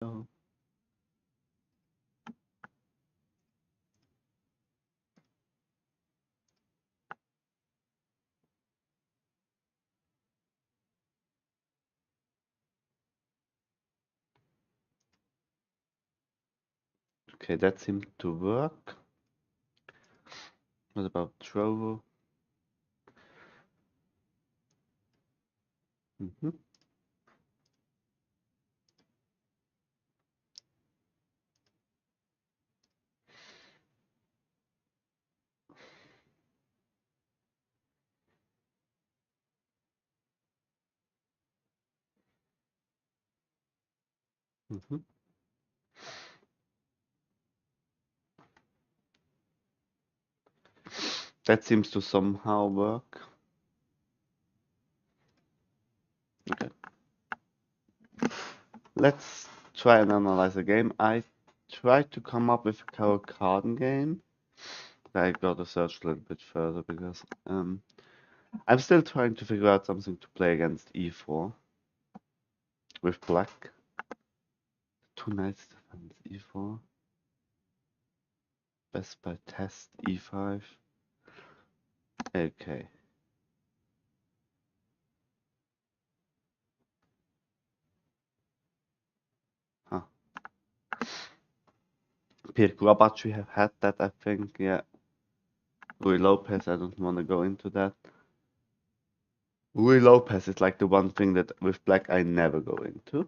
Oh. Okay, that seemed to work. What about Trovo? Mm-hmm. Mm-hmm. That seems to somehow work. Okay. Let's try and analyze the game. I tried to come up with a card game. I gotta search a little bit further because I'm still trying to figure out something to play against e4 with black. Two knights defense e4. Best by test e5. Okay. Huh. Pierre Grabachi have had that, I think. Yeah. Rui Lopez, I don't want to go into that. Rui Lopez is like the one thing that with black I never go into.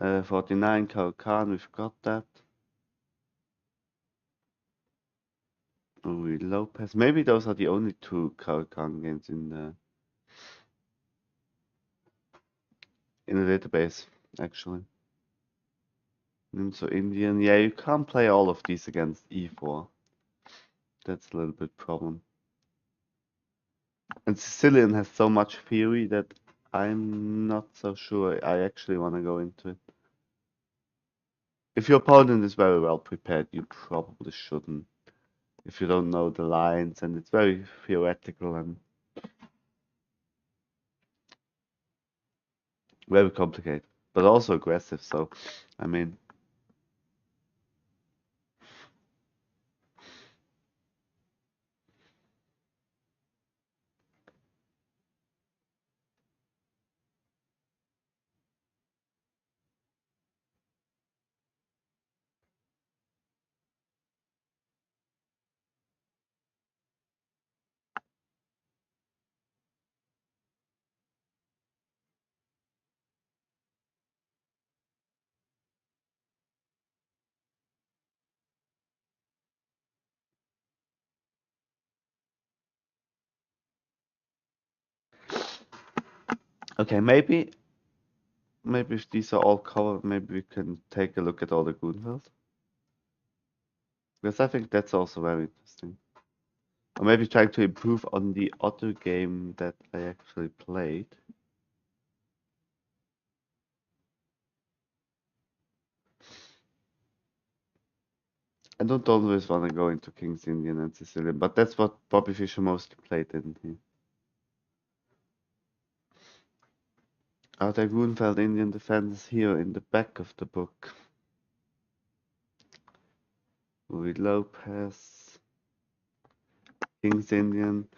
49 Khan, we've got that. Rui Lopez. Maybe those are the only two Khan games in the database, actually. So Indian, yeah, you can't play all of these against e4. That's a little bit problem. And Sicilian has so much theory that I'm not so sure I actually want to go into it. If your opponent is very well prepared, you probably shouldn't. If you don't know the lines, and it's very theoretical and very complicated, but also aggressive. So, I mean, okay, maybe if these are all covered, maybe we can take a look at all the Grunfeld. Because I think that's also very interesting. Or maybe trying to improve on the other game that I actually played. I don't always want to go into King's Indian and Sicilian, but that's what Bobby Fischer mostly played, didn't he? Are there Grunfeld Indian defenses here in the back of the book? Louis Lopez, King's Indian,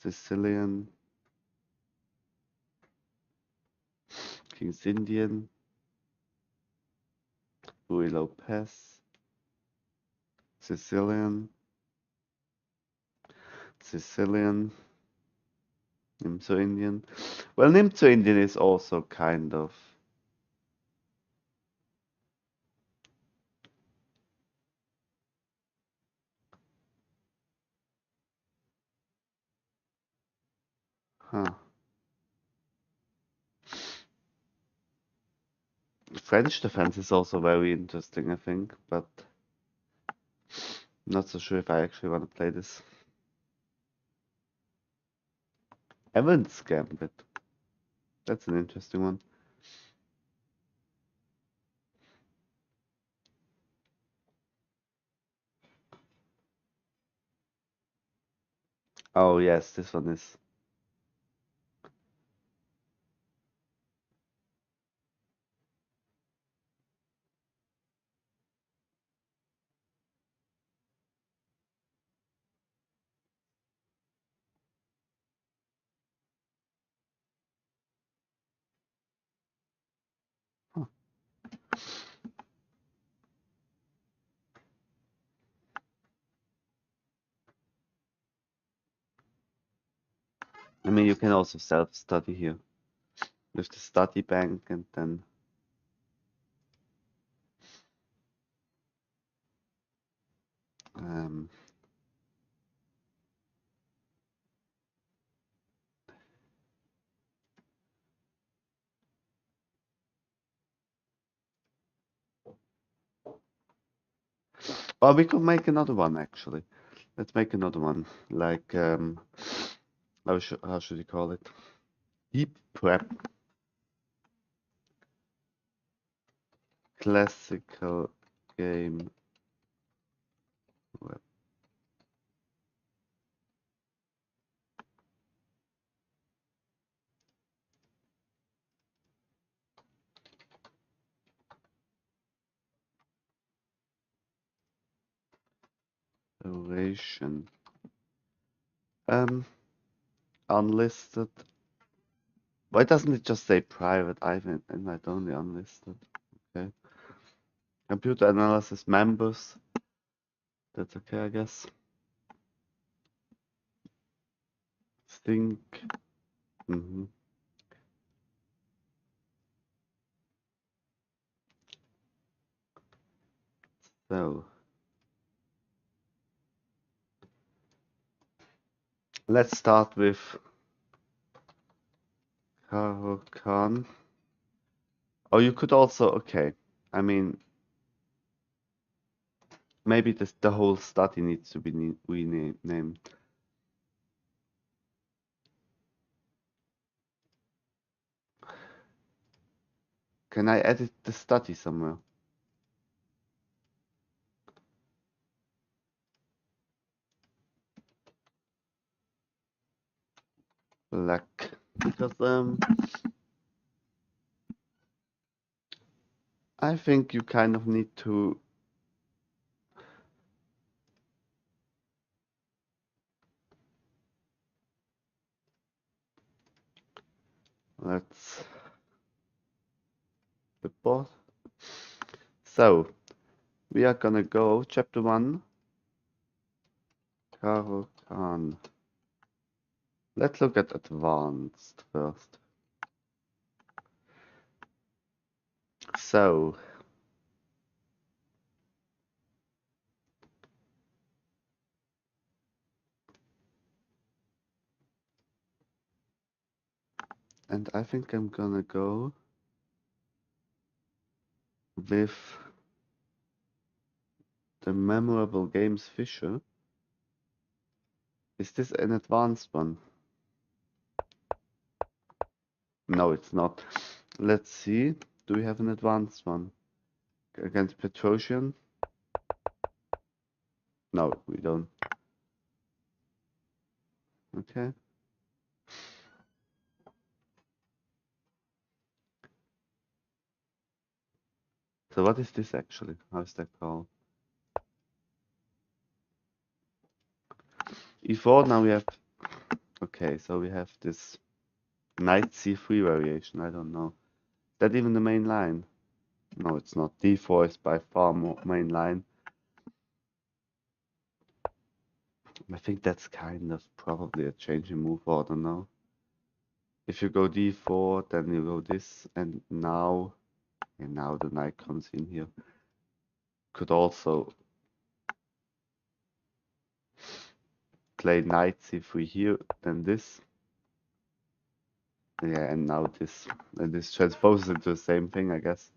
Sicilian, King's Indian, Louis Lopez, Sicilian, Sicilian, Nimzo Indian. Well, Nimzo Indian is also kind of. Huh. French defense is also very interesting, I think, but not so sure if I actually want to play this. Evans Gambit. That's an interesting one. Oh yes, this one is. I mean, you can also self-study here with the study bank and then um, well, we could make another one actually. Let's make another one. Like how should you call it? Deep prep classical game web operation. Um, unlisted. Why doesn't it just say private? I invite only unlisted. Okay. Computer analysis members. That's okay, I guess. Think. Mm-hmm. So let's start with Karo Khan. Oh, you could also, okay. I mean, maybe the whole study needs to be renamed. Can I edit the study somewhere? Black. Because I think you kind of need to let's report. So we are gonna go chapter 1, Karo Khan. Let's look at advanced first. So and I think I'm gonna go with the memorable games Fischer. Is this an advanced one? No, it's not. Let's see. Do we have an advanced one? Against Petrosian? No, we don't. Okay. So what is this actually? How is that called? E4, now we have... Okay, so we have this knight c3 variation. I don't know. Is that even the main line? No, it's not. d4 is by far more main line. I think that's kind of probably a change in move order now. If you go d4, then you go this, and now the knight comes in here. Could also play knight c3 here, then this. Yeah, and now this. And this transposes into the same thing, I guess.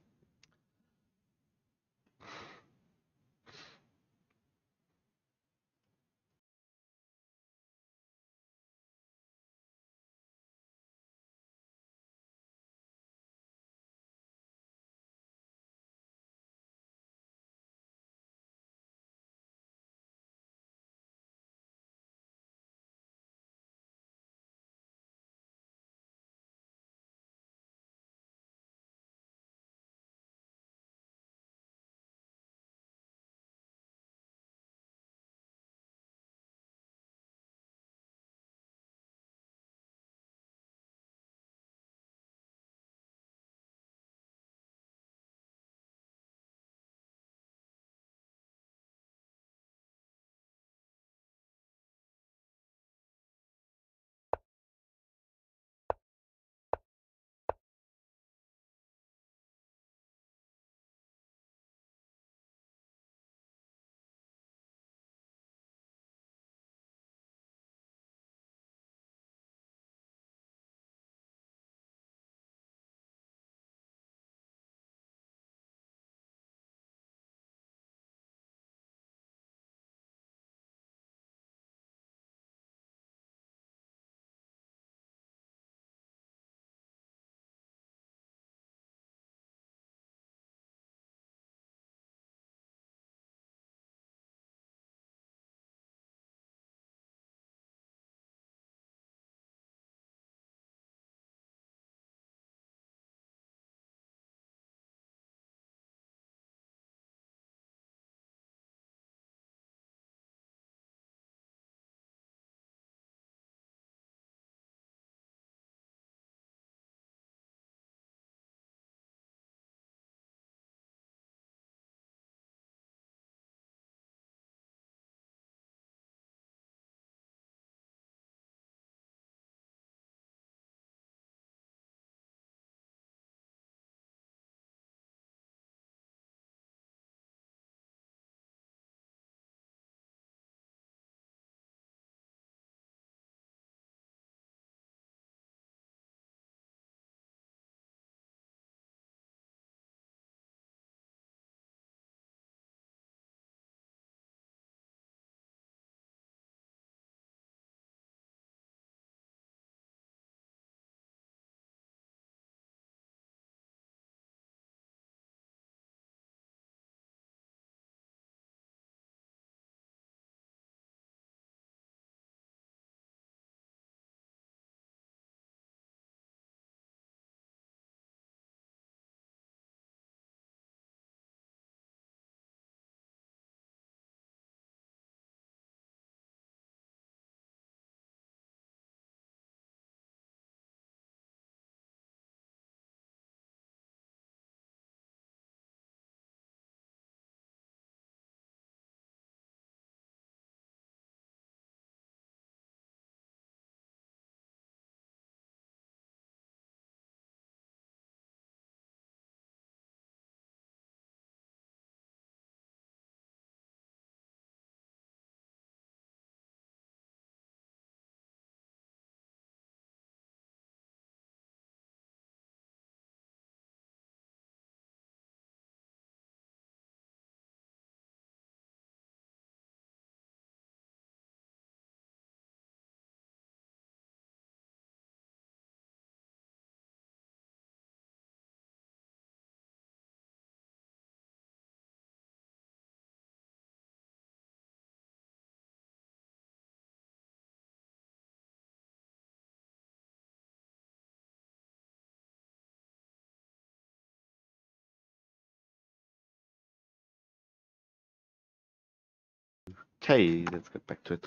Okay, let's get back to it.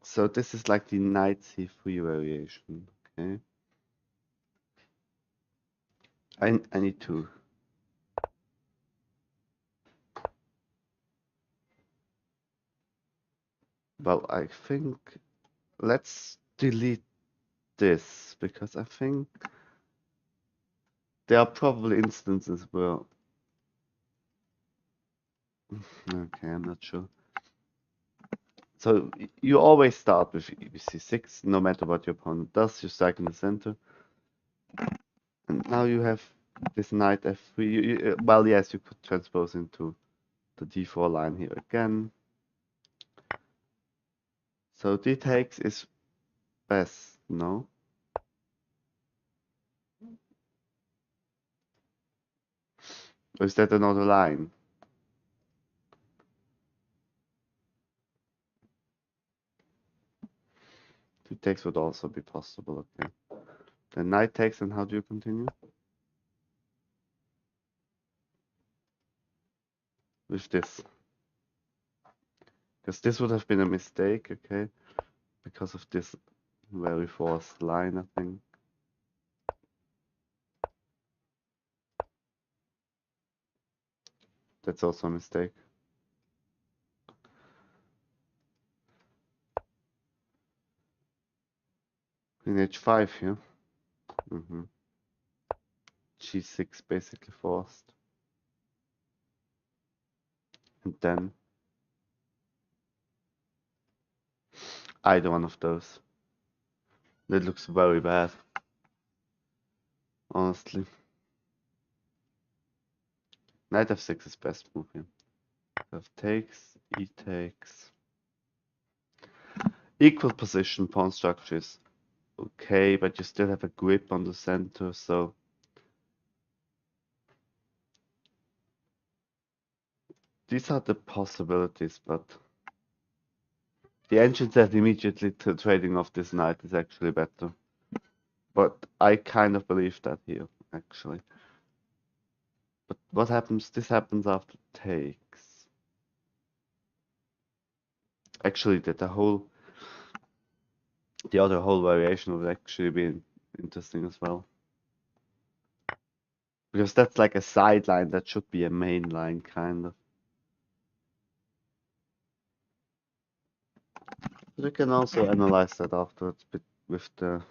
So this is like the knight c3 variation, okay? I need to. Well, I think let's delete this because I think there are probably instances where. Okay, I'm not sure. So you always start with c6, no matter what your opponent does. You strike in the center, and now you have this knight f3. Well, yes, you could transpose into the d4 line here again. So d takes is best, no? Or is that another line? D takes would also be possible, okay. Then knight takes, and how do you continue? With this. Because this would have been a mistake, okay? Because of this very forced line, I think. That's also a mistake. In h5 here. G6 basically forced. And then either one of those. That looks very bad. Honestly. Knight f6 is best move here. F takes, e takes. Equal position pawn structure is okay, but you still have a grip on the center, so these are the possibilities, but the engine said immediately trading off this knight is actually better. But I kind of believe that here, actually. But what happens? This happens after takes. Actually, the other whole variation would actually be interesting as well. Because that's like a sideline that should be a main line, kind of. But we can also analyze that afterwards with the.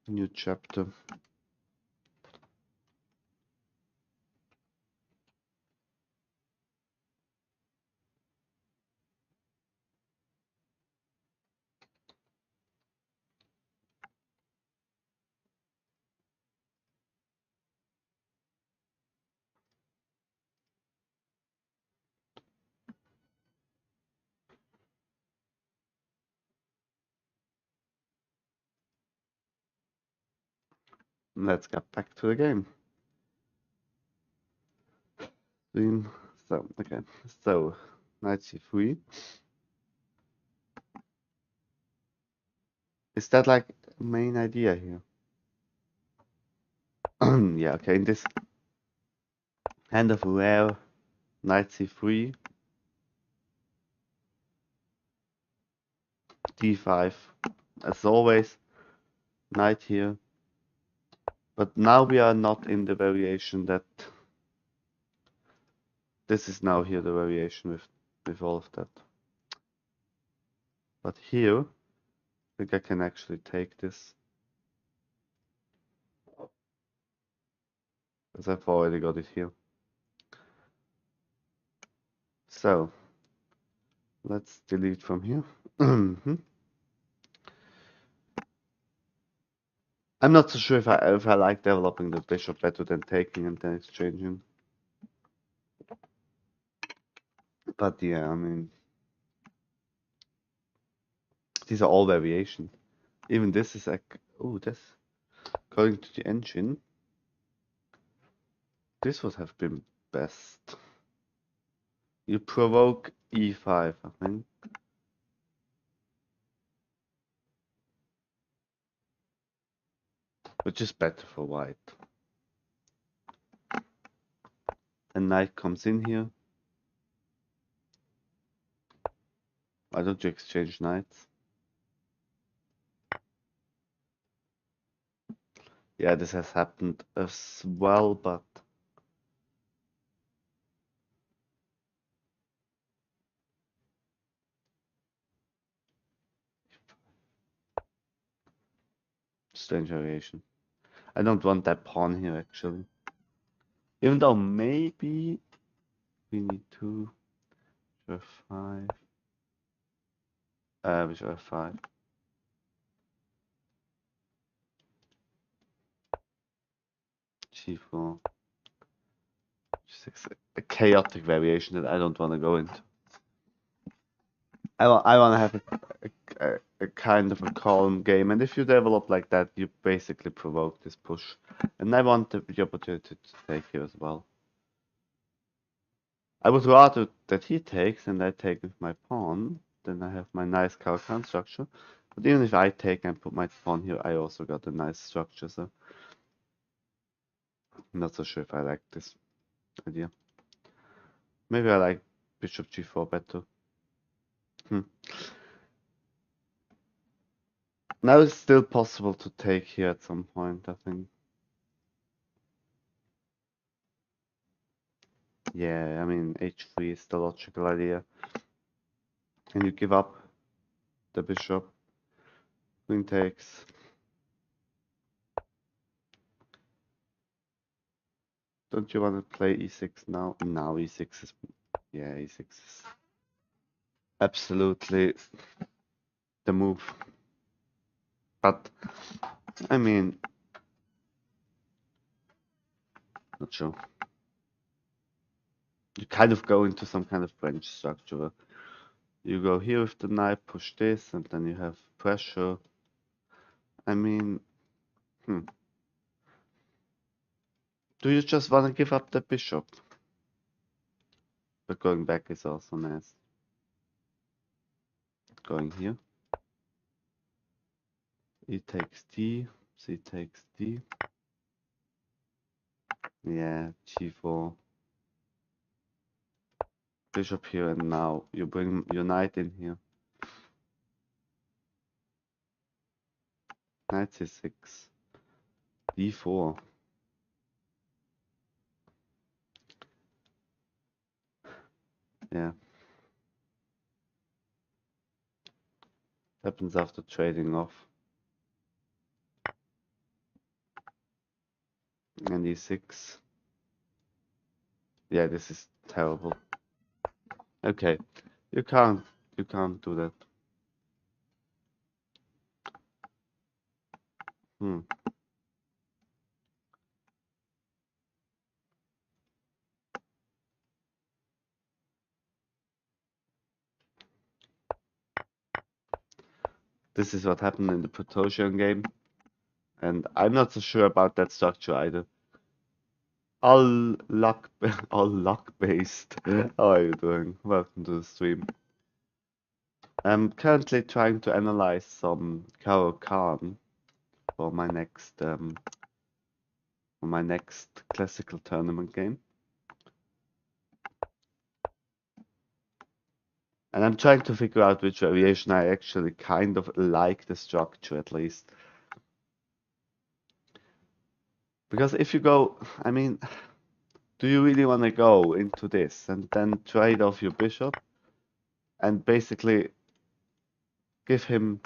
New chapter. Let's get back to the game. So, okay. So, knight c3. Is that like main idea here? Yeah, okay. In this hand of rare, knight c3, d5, as always, knight here. But now we are not in the variation that. This is now here the variation with all of that. But here, I think I can actually take this. Because I've already got it here. So, let's delete from here. I'm not so sure if I like developing the bishop better than taking and then exchanging. But yeah, I mean, these are all variations. Even this is like, oh, this, according to the engine, This would have been best. You provoke e5, I think. Which is better for white. And knight comes in here. Why don't you exchange knights? Yeah, this has happened as well, but strange variation. I don't want that pawn here actually. Even though maybe we need to f5. Bishop f5. G4. G6. A chaotic variation that I don't want to go into. I want to have a kind of a calm game, and if you develop like that, you basically provoke this push. And I want the opportunity to take here as well. I would rather that he takes and I take with my pawn, then I have my nice Caro-Kann structure. But even if I take and put my pawn here, I also got a nice structure, so I'm not so sure if I like this idea. Maybe I like bishop g4 better. Now it's still possible to take here at some point, I think. Yeah, I mean, h3 is the logical idea. Can you give up the bishop? Queen takes. Don't you want to play e6 now? Now e6 is... Yeah, e6 is absolutely the move. But, I mean... Not sure. You kind of go into some kind of French structure. You go here with the knight, push this, and then you have pressure. I mean... Do you just want to give up the bishop? But going back is also nice. Going here. E takes D, C takes D. Yeah, G4. Bishop here, and now you bring your knight in here. Knight C6. D4. Yeah. Happens after trading off. And E6. Yeah, this is terrible. Okay. You can't do that. This is what happened in the Protosian game. And I'm not so sure about that structure either. All luck based. How are you doing? Welcome to the stream. I'm currently trying to analyze some Caro-Kann for my next classical tournament game. And I'm trying to figure out which variation I actually kind of like the structure at least. Because if you go, I mean, do you really want to go into this and then trade off your bishop and basically give him,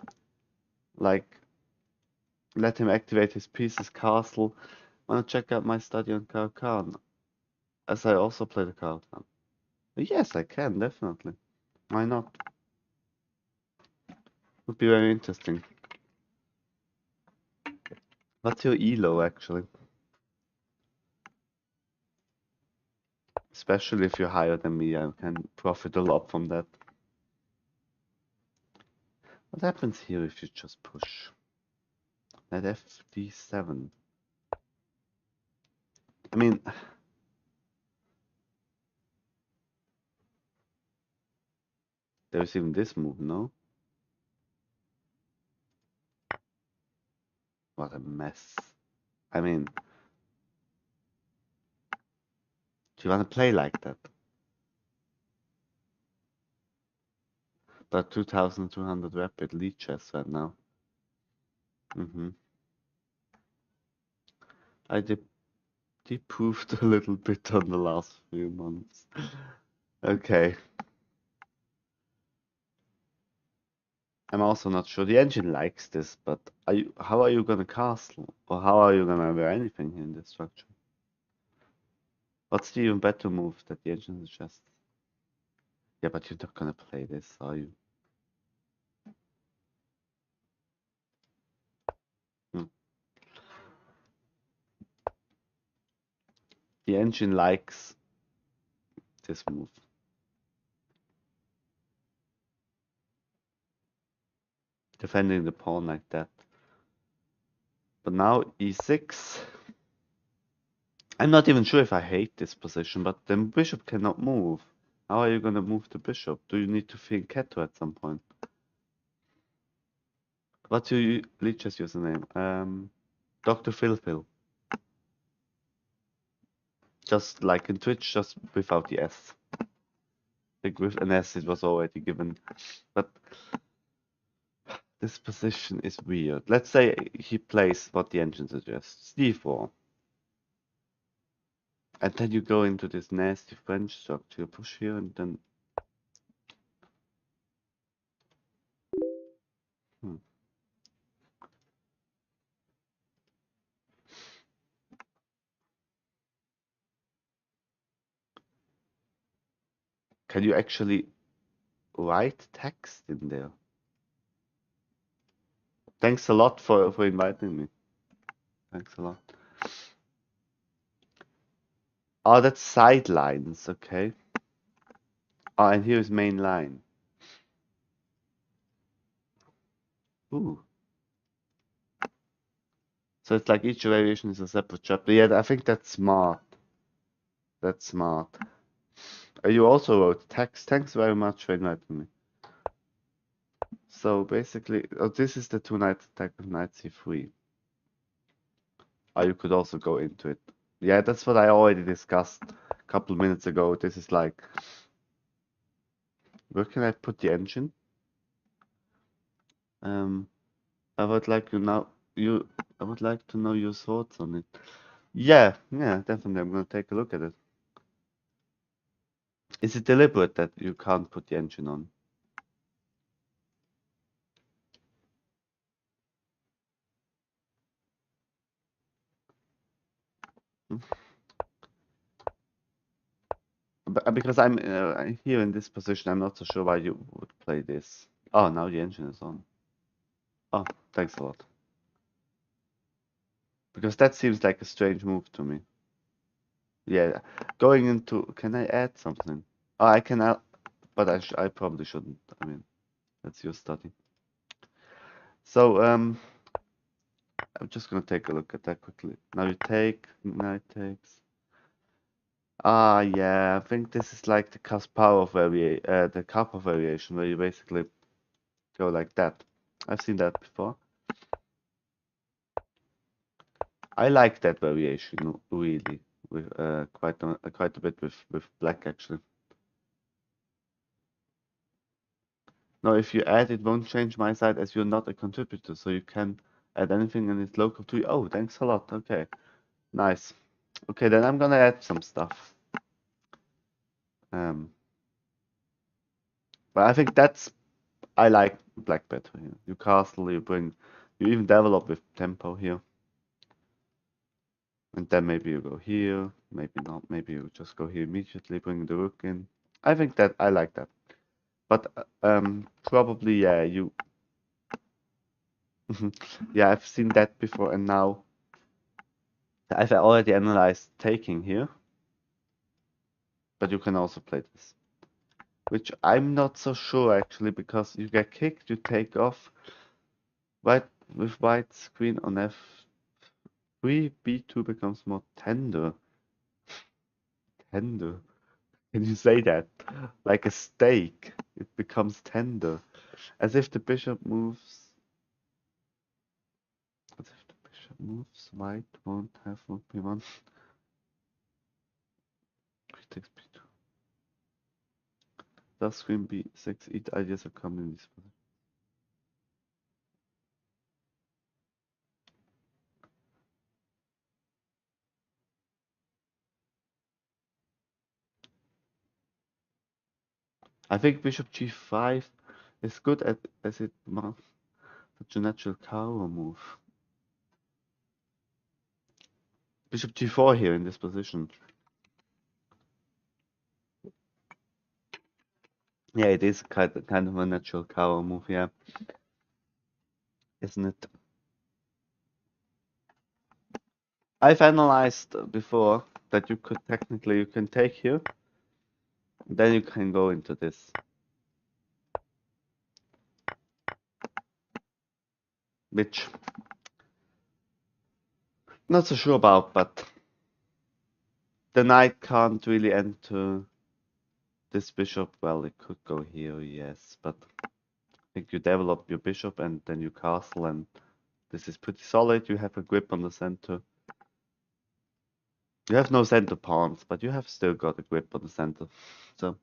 like, let him activate his piece's castle? Want to check out my study on Caro-Kann? As I also play the Caro-Kann. Yes, I can, definitely. Why not? Would be very interesting. What's your elo actually? Especially if you're higher than me, I can profit a lot from that. What happens here if you just push? At fd7. I mean, There's even this move, no? What a mess. I mean, do you want to play like that? But 2200 rapid lead chess right now. I deproved a little bit on the last few months. Okay. I'm also not sure. The engine likes this, but how are you gonna castle? Or how are you gonna wear anything in this structure? What's the even better move that the engine suggests? Yeah, but you're not gonna play this, are you? Hmm. The engine likes this move. Defending the pawn like that. But now e6. I'm not even sure if I hate this position, but the bishop cannot move. How are you gonna move the bishop? Do you need to fianchetto at some point? What's your Leech's username? Dr. Phil. Just like in Twitch, just without the S. I think with an S it was already given. But this position is weird. Let's say he plays what the engine suggests. D4. And then you go into this nasty French structure, push here and then... Hmm. Can you actually write text in there? Thanks a lot for inviting me. Thanks a lot. Oh, that's sidelines, okay. Oh, and here's main line. Ooh. So it's like each variation is a separate chapter. Yeah, I think that's smart. That's smart. You also wrote text. Thanks very much for inviting me. So basically, oh, this is the two-knight attack of knight c3. Oh, you could also go into it. Yeah, that's what I already discussed a couple minutes ago. This is like, where can I put the engine? I would like to know I would like to know your thoughts on it. Yeah, definitely. I'm gonna take a look at it. Is it deliberate that you can't put the engine on? Hmm? Because I'm here in this position, I'm not so sure why you would play this. Oh, now the engine is on. Oh, thanks a lot. Because that seems like a strange move to me. Yeah, going into... Can I add something? Oh, I can add, but I probably shouldn't. I mean, that's your study. So, I'm just gonna take a look at that quickly. Now you take, knight takes. Ah, yeah, I think this is like the the Kasparov variation, where you basically go like that. I've seen that before. I like that variation really, with quite a bit with black actually. Now, if you add, it won't change my side as you're not a contributor, so you can add anything and it's local to you. Oh, thanks a lot. Okay, nice. Okay, then I'm gonna add some stuff. Um, but I think I like black better here. You castle, you even develop with tempo here. And then maybe you go here, maybe not, maybe you just go here immediately, bring the rook in. I think that I like that. But probably yeah, yeah, I've seen that before, and now I've already analyzed taking here. But you can also play this, which I'm not so sure actually, because you get kicked, you take off. White with white queen on f3, b2 becomes more tender. Tender. Can you say that? Like a steak. it becomes tender. As if the bishop moves. As if the bishop moves, white won't have rook b1. Queen takes b2. Does queen b6 eat ideas are coming in this position? I think bishop g5 is good as it such a natural counter move. Bishop g4 here in this position. Yeah, it is kind of a natural counter move, yeah. Isn't it? I've analyzed before that you could technically you can take here, then you can go into this. Which not so sure about, but the knight can't really enter this bishop. Well, it could go here, yes, but I think you develop your bishop and then you castle, and this is pretty solid. You have a grip on the center. You have no center pawns, but you have still got a grip on the center. So,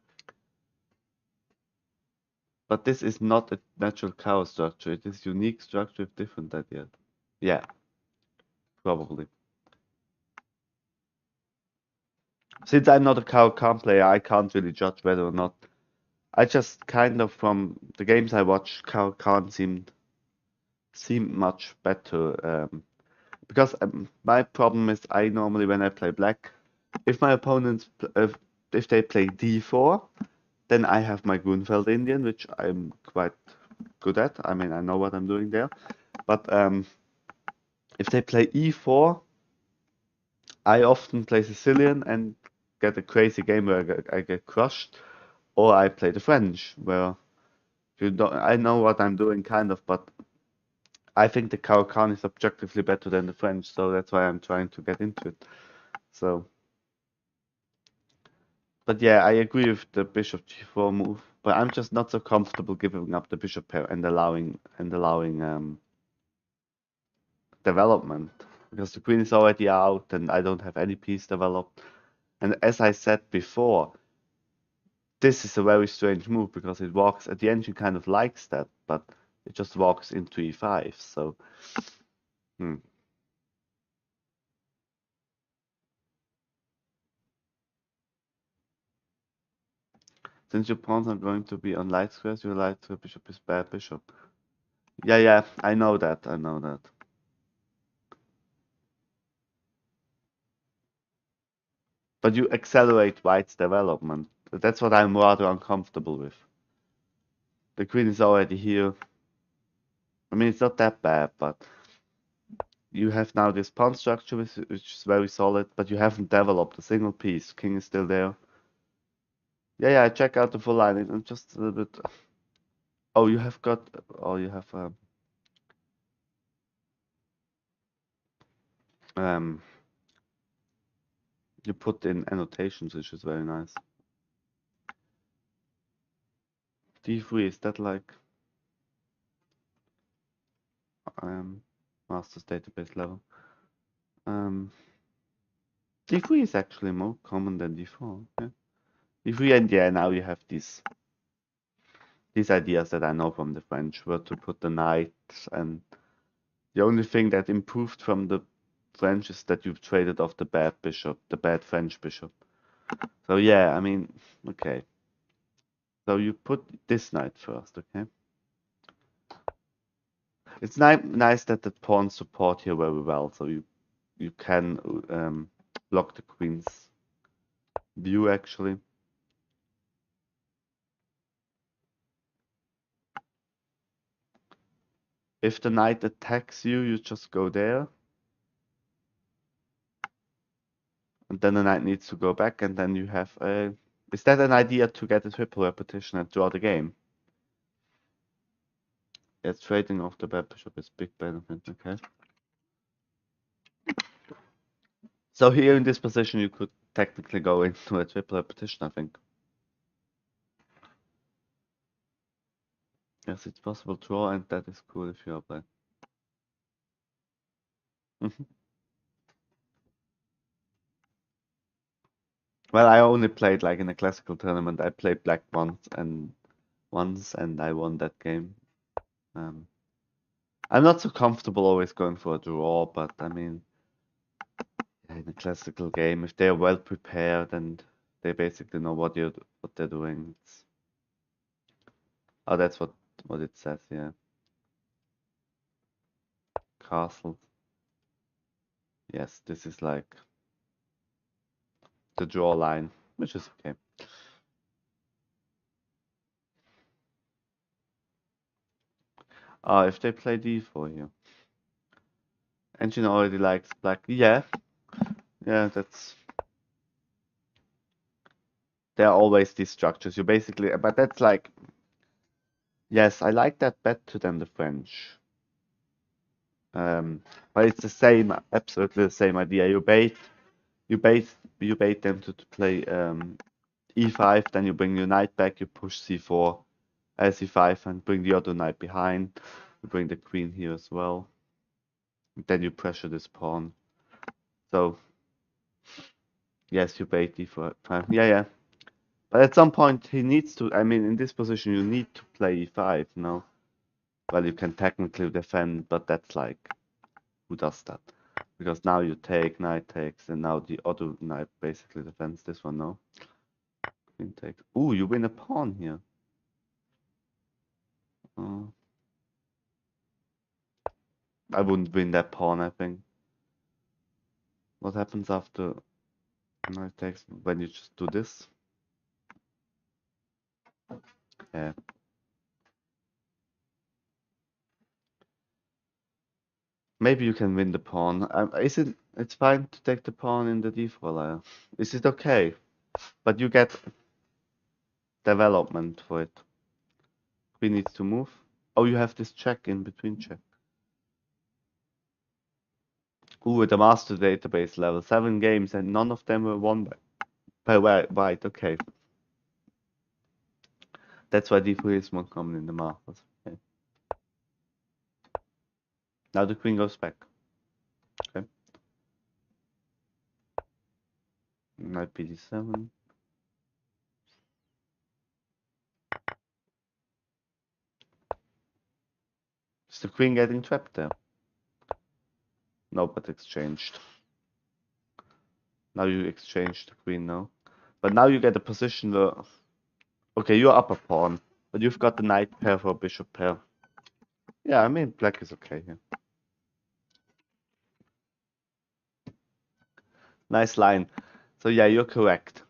but this is not a natural chaos structure. It is unique structure with different ideas. Yeah, probably. Since I'm not a Khan player, I can't really judge whether or not. I just kind of from the games I watched, Khan seemed much better. Because my problem is I normally when I play black, if my opponents if they play d4, then I have my Grunfeld Indian, which I'm quite good at. I mean I know what I'm doing there. But if they play e4, I often play Sicilian and get a crazy game where I get crushed, or I play the French where you don't. I know what I'm doing kind of, but I think the Caro-Kann is objectively better than the French, so that's why I'm trying to get into it. So, but yeah, I agree with the bishop g4 move, but I'm just not so comfortable giving up the bishop pair and allowing development because the queen is already out and I don't have any piece developed. And as I said before, this is a very strange move because it walks at the end. She kind of likes that, but it just walks into e5. So, hmm. Since your pawns are going to be on light squares, your light square bishop is bad bishop. Yeah, I know that. I know that. But you accelerate white's development. That's what I'm rather uncomfortable with. The queen is already here. I mean, it's not that bad, but you have now this pawn structure which is very solid, but you haven't developed a single piece. King is still there. Yeah, I check out the full line. I'm just a little bit. Oh, you have got. Oh, you have. Um, you put in annotations, which is very nice. D3, is that like master's database level? D3 is actually more common than D4. Yeah. D3 and yeah, now you have these ideas that I know from the French, where to put the knight, and the only thing that improved from the French is that you've traded off the bad bishop, the bad French bishop. So yeah, I mean, okay. So you put this knight first, okay? It's nice that the pawns support here very well, so you can block the queen's view actually. If the knight attacks you, you just go there. And then the knight needs to go back, and then you have a... Is that an idea to get a triple repetition and draw the game? Yes, trading off the bad bishop is big benefit, okay. So here in this position you could technically go into a triple repetition, I think. Yes, it's possible to draw, and that is cool if you are playing. Well, I only played like in a classical tournament. I played black once, and I won that game. Um, I'm not so comfortable always going for a draw, but I mean, in a classical game, if they're well prepared and they basically know what they're doing, oh, that's what it says here. Castle. Yes, this is like the draw line, which is okay. If they play d4 here. Engine already likes black. Yeah, yeah, there are always these structures. You basically, but that's like, yes, I like that better than the French. But it's the same, absolutely the same idea. You bait, you bait them to play e5, then you bring your knight back, you push c4, c5, and bring the other knight behind. You bring the queen here as well. Then you pressure this pawn. So yes, you bait d4. Yeah, yeah. But at some point he needs to. I mean, in this position you need to play e5. No. Well, you can technically defend, but that's like, who does that? Because now you take, knight takes, and now the other knight basically defends this one. No. Queen takes. Ooh, you win a pawn here. Uh, I wouldn't win that pawn, I think. What happens after knight takes when you just do this? Yeah. Maybe you can win the pawn. Is it? It's fine to take the pawn in the d4 layer. Is it okay? But you get development for it. Queen needs to move. Oh, you have this check in between check. Ooh, the master database level 7 games, and none of them were won by white. Okay, that's why d3 is more common in the masters. Okay. Now the queen goes back. Okay. Knight bd7. Is the queen getting trapped there? No, but exchanged. Now you exchange the queen now. But now you get a position where, okay, you're up a pawn, but you've got the knight pair for a bishop pair. Yeah, I mean, black is okay here. Nice line. So yeah, you're correct.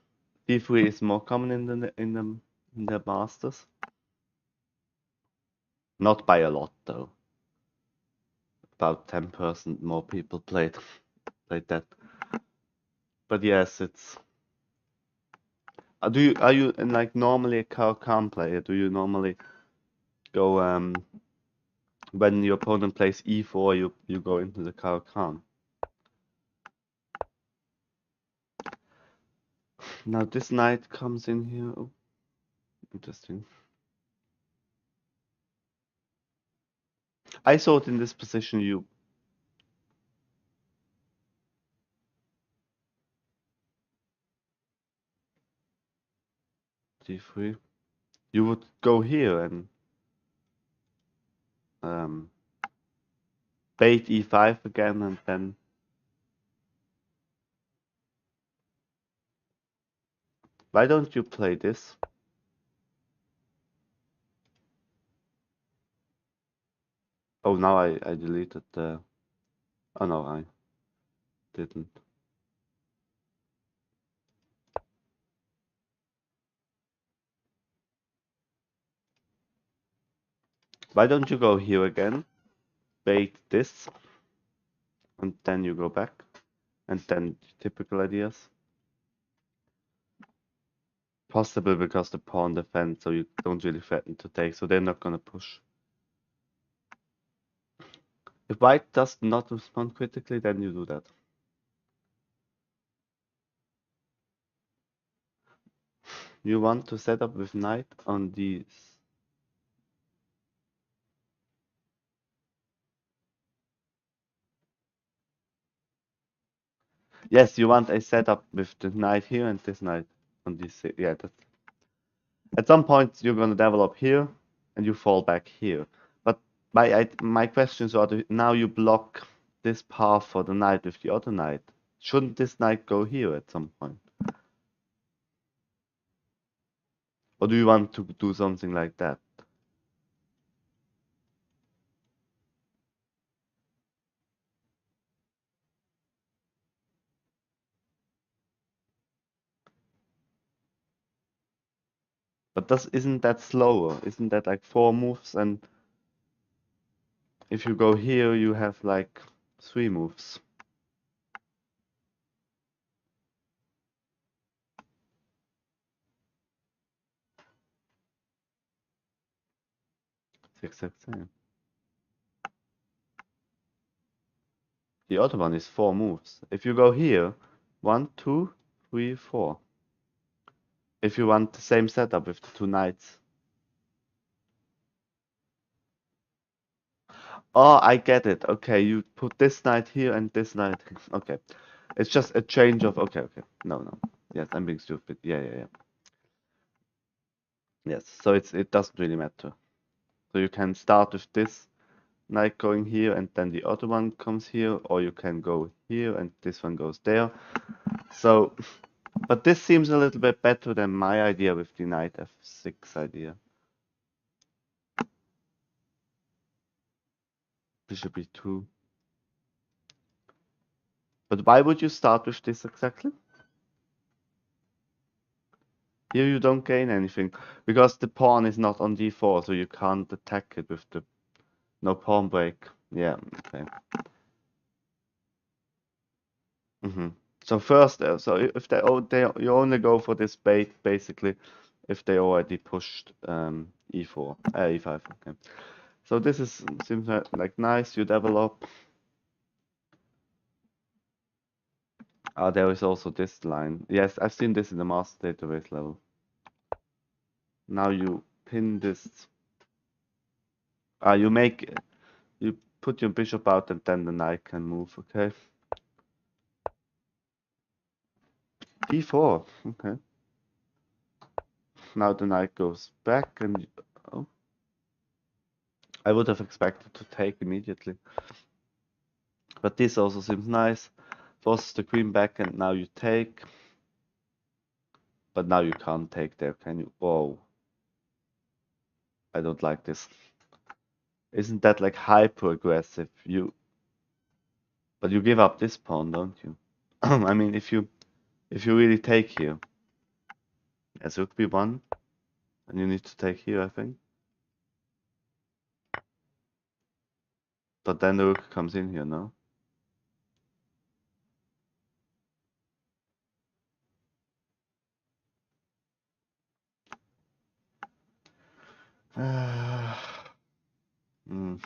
D3 is more common in the masters. Not by a lot though. About 10% more people played that. But yes, it's. Are you like normally a Caro-Kann player? Do you normally go when your opponent plays e4, you go into the Caro-Kann? Now this knight comes in here. Oh, interesting. I thought in this position you. D3. You would go here and um, bait e5 again, and then. Why don't you play this? Oh, now I deleted the. Oh no, I didn't. Why don't you go here again? Bait this, and then you go back, and then typical ideas. Possible because the pawn defends, so you don't really threaten to take, so they're not gonna push. If white does not respond critically, then you do that. You want to set up with knight on these. Yes, you want a setup with the knight here and this knight on this. Yeah, that's at some point you're gonna develop here and you fall back here. But my questions are now you block this path for the knight with the other knight. Shouldn't this knight go here at some point? Or do you want to do something like that? But isn't that slower? Isn't that like 4 moves? And if you go here, you have like 3 moves. 6, 6, 7. The other one is 4 moves. If you go here, 1, 2, 3, 4. If you want the same setup with the 2 knights. Oh, I get it. Okay, you put this knight here and this knight. Okay. It's just a change of. Okay, okay. No, no. Yes, I'm being stupid. Yeah, yeah, yeah. Yes, so it doesn't really matter. So you can start with this knight going here and then the other one comes here, or you can go here and this one goes there. So, but this seems a little bit better than my idea with the knight f6 idea. Bishop e2. But why would you start with this exactly? Here you don't gain anything because the pawn is not on d4, so you can't attack it with the no pawn break. Yeah, okay. So first, so if you only go for this bait basically if they already pushed e4, e5. Okay. So this seems like nice. You develop. There is also this line. Yes, I've seen this in the master database level. Now you pin this. You put your bishop out and then the knight can move. Okay. d4. Okay. Now the knight goes back and oh, I would have expected to take immediately. But this also seems nice. Forces the queen back and now you take. But now you can't take there, can you? Whoa. I don't like this. Isn't that like hyper aggressive? But you give up this pawn, don't you? I mean, if you really take here, as rook b1, and you need to take here, I think. But then the rook comes in here, no? Mm.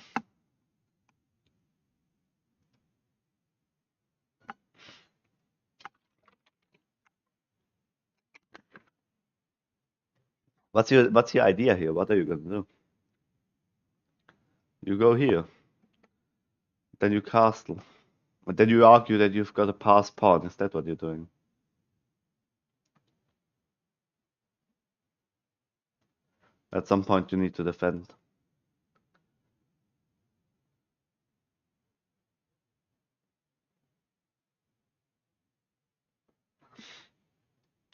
What's your idea here? What are you gonna do? You go here, then you castle, and then you argue that you've got a pass pawn. Is that what you're doing? At some point you need to defend.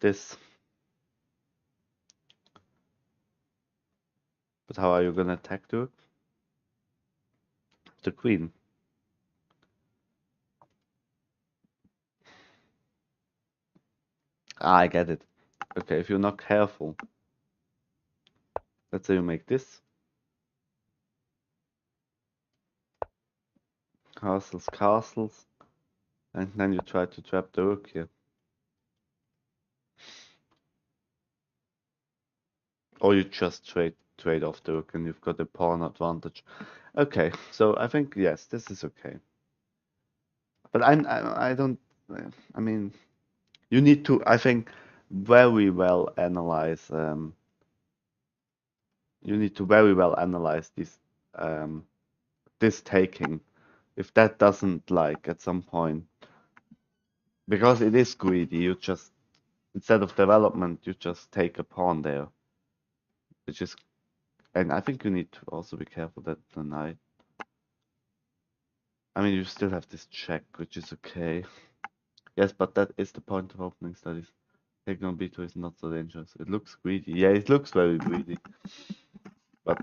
This. But how are you gonna attack the rook? The queen. I get it. Okay, if you're not careful. Let's say you make this. Castles, castles. And then you try to trap the rook here. Or you just trade off the rook and you've got a pawn advantage. Okay, so I think yes, this is okay. But I don't. I mean, you need to. I think very well analyze. You need to very well analyze this taking. If that doesn't like at some point. Because it is greedy, you just, instead of development, you just take a pawn there. Which is, and I think you need to also be careful that the knight. I mean, you still have this check, which is okay. Yes, but that is the point of opening studies. Taking on b2 is not so dangerous. It looks greedy. Yeah, it looks very greedy. But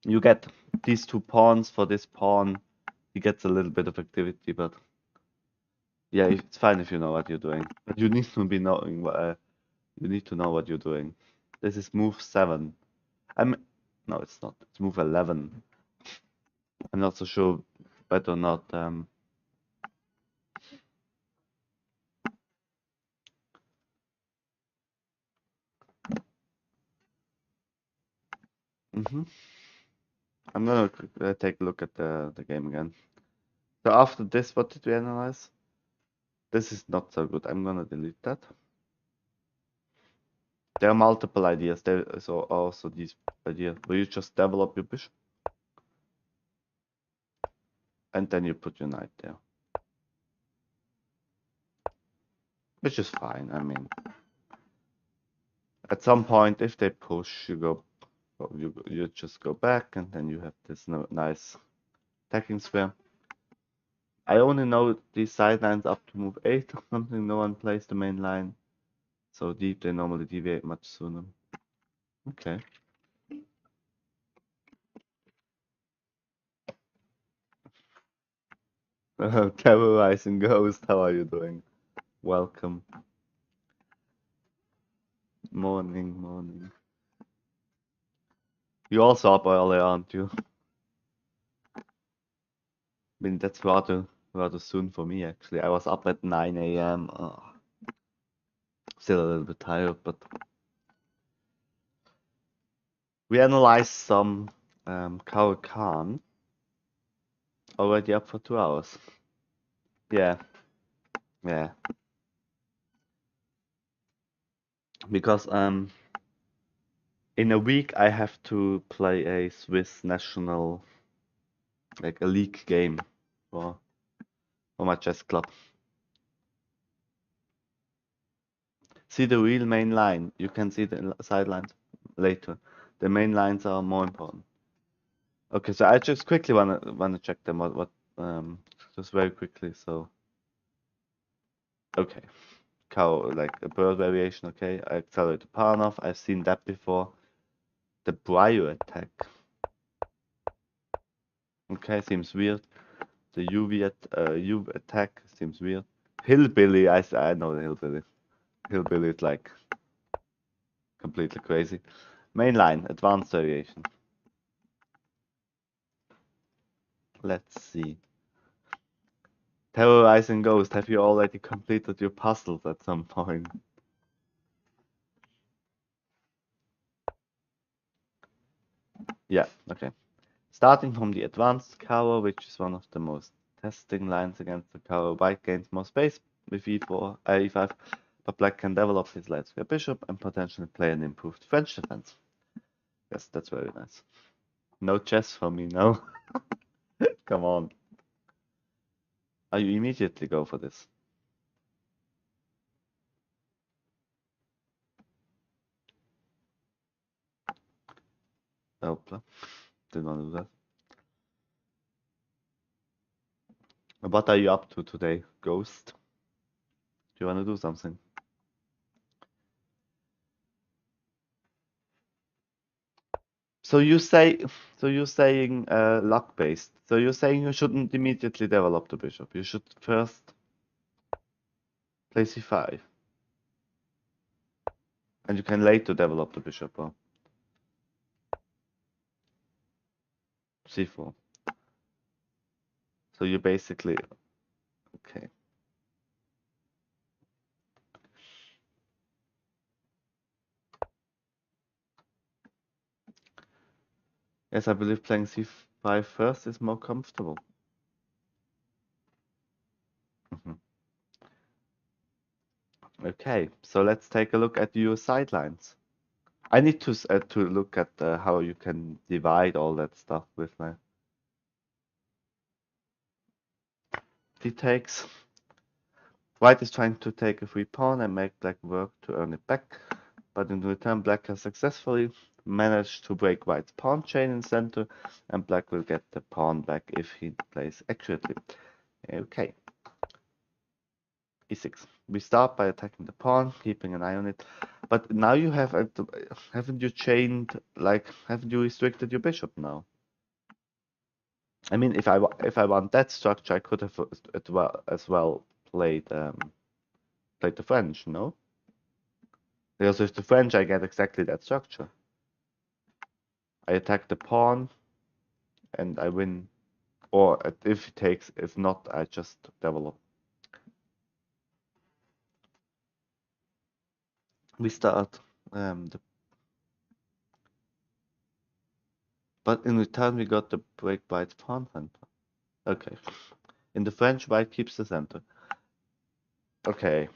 you get these 2 pawns for this pawn. He gets a little bit of activity, but yeah, it's fine if you know what you're doing. But you need to be knowing what you need to know what you're doing. This is move 7. No, it's not. It's move 11. I'm not so sure whether or not I'm gonna take a look at the game again. So after this, what did we analyze? This is not so good. I'm gonna delete that. There are multiple ideas. There is also this idea where you just develop your bishop and then you put your knight there, which is fine. I mean, at some point, if they push, you just go back, and then you have this nice attacking square. I only know these sidelines up to move 8 or something. No one plays the main line so deep. They normally deviate much sooner. Okay. Terrorizing Ghost, how are you doing? Welcome. Morning, morning. You also up early, aren't you? I mean, that's rather soon for me, actually. I was up at 9 a.m. Still a little bit tired, but we analyzed some Khao Khan already up for 2 hours. Yeah, yeah. Because in a week I have to play a Swiss national, like a league game for my chess club. See the real main line. You can see the sidelines later. The main lines are more important. Okay, so I just quickly wanna check them what just very quickly. So okay, cow like a bird variation. Okay, I accelerate the pawn off. I've seen that before. The Brio attack. Okay, seems weird. The U attack seems weird. Hillbilly, I know the hillbilly. Hillbilly is like completely crazy. Main line, advanced variation. Let's see. Terrorizing Ghost, have you already completed your puzzles at some point? Yeah, okay. Starting from the advanced cover, which is one of the most testing lines against the cover, white gains more space with e4, e5, but black can develop his light square bishop and potentially play an improved French defense. Yes, that's very nice. No chess for me, no. Come on. Are you immediately go for this? Nope. Didn't want to do that. What are you up to today, Ghost? Do you want to do something? So you're saying luck based. So you're saying you shouldn't immediately develop the bishop. You should first play c5. And you can later develop the bishop or c4. So you basically okay. Yes, I believe playing c5 first is more comfortable. Okay, so let's take a look at your sidelines. I need to look at how you can divide all that stuff with my. It takes White is trying to take a free pawn and make black work to earn it back, but in return black has successfully managed to break white's pawn chain in center, and black will get the pawn back if he plays accurately. Okay. E6. We start by attacking the pawn, keeping an eye on it. But now you have, haven't you chained, like, haven't you restricted your bishop now? I mean, if I want that structure, I could have as well played played the French, no? Because with the French, I get exactly that structure. I attack the pawn, and I win. Or if it takes, if not, I just develop. We start but in return we got the break white's pawn center. Okay. In the French, white keeps the center. Okay.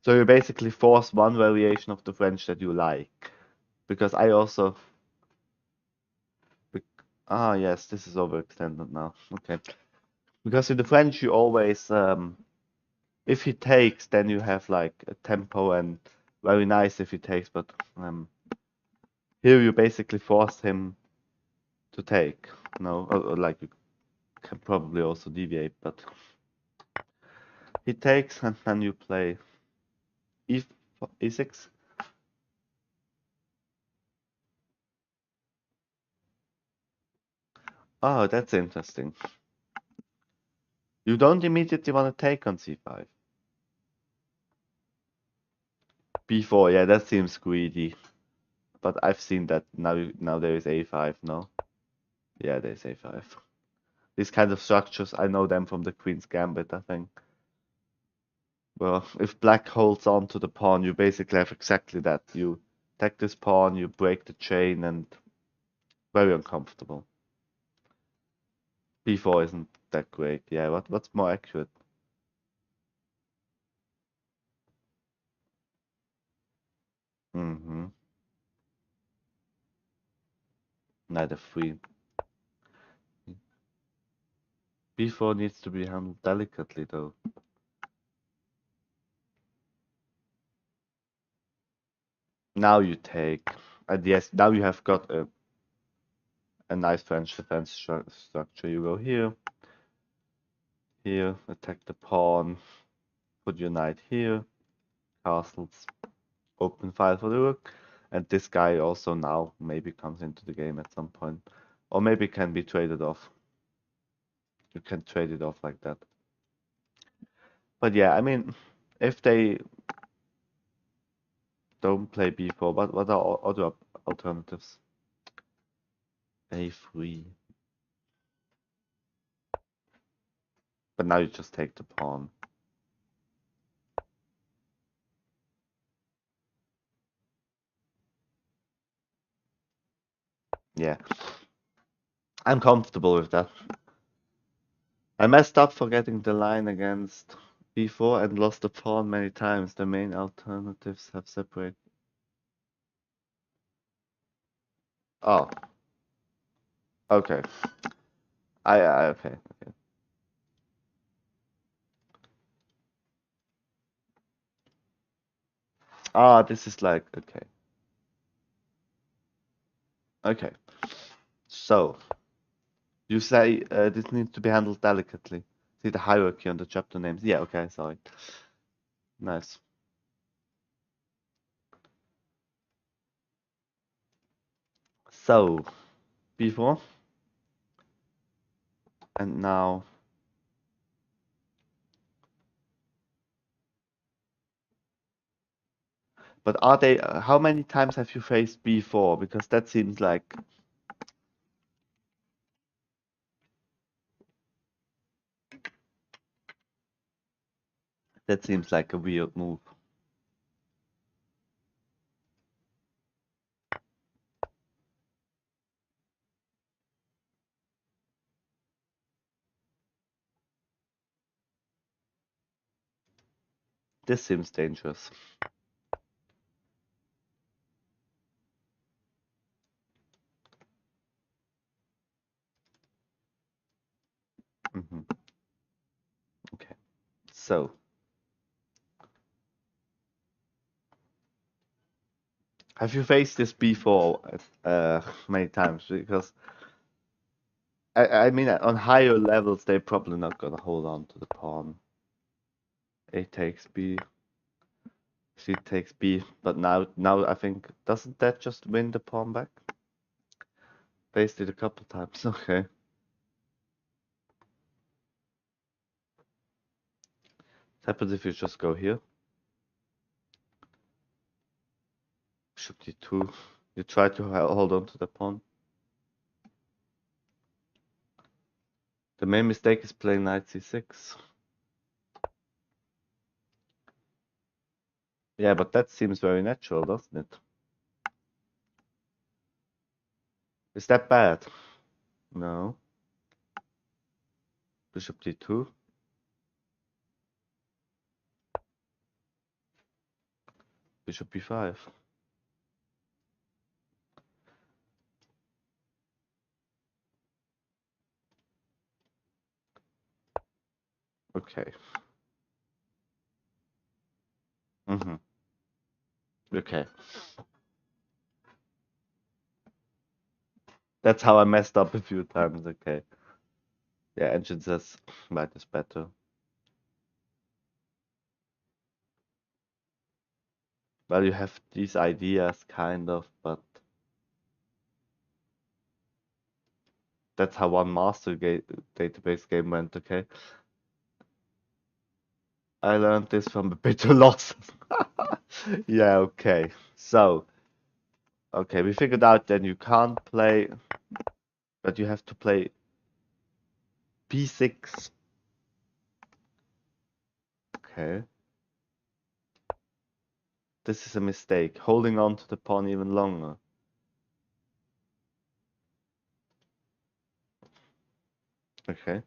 So you basically force one variation of the French that you like. Because I also... Ah, yes, this is overextended now. Okay. Because in the French, you always... if he takes, then you have like a tempo and very nice if he takes, but here you basically force him to take. No, or like you can probably also deviate, but he takes and then you play e e6. Oh, that's interesting. You don't immediately want to take on c5. b4, yeah, that seems greedy. But I've seen that now there is a5, no? Yeah, there's a5. These kind of structures, I know them from the Queen's Gambit, I think. Well, if black holds on to the pawn, you basically have exactly that. You take this pawn, you break the chain, and very uncomfortable. b4 isn't that great. Yeah, what's more accurate? Mm-hmm. Knight f3. b4 needs to be handled delicately, though. Now you take, and yes, now you have got a nice French defense structure. You go here, here, attack the pawn, put your knight here, castles, open file for the rook, and this guy also now maybe comes into the game at some point, or maybe can be traded off. You can trade it off like that. But yeah, I mean, if they don't play b4, what are other alternatives? a3. But now you just take the pawn. Yeah, I'm comfortable with that. I messed up forgetting the line against b4 and lost the pawn many times. The main alternatives have separated. Oh, okay. Okay. Ah, this is like okay. Okay. So you say this needs to be handled delicately. See the hierarchy on the chapter names. Yeah, okay, sorry. Nice. So b4 and now. But are they? How many times have you faced b4? Because that seems like a weird move. This seems dangerous. Okay. So Have you faced this before many times? Because I mean, on higher levels, they're probably not gonna hold on to the pawn. A takes B, C takes B, but now I think doesn't that just win the pawn back? Faced it a couple times. Okay. What happens if you just go here? Bishop D2. You try to hold on to the pawn. The main mistake is playing knight C6. Yeah, but that seems very natural, doesn't it? Is that bad? No. Bishop D2. Bishop B5. Okay. Okay. That's how I messed up a few times. Okay. Yeah, engine says white is better. Well, you have these ideas, kind of, but that's how one master database game went, okay? I learned this from the bitter loss. Yeah, okay. So, okay, we figured out then you can't play, but you have to play B6. Okay. This is a mistake. Holding on to the pawn even longer. Okay.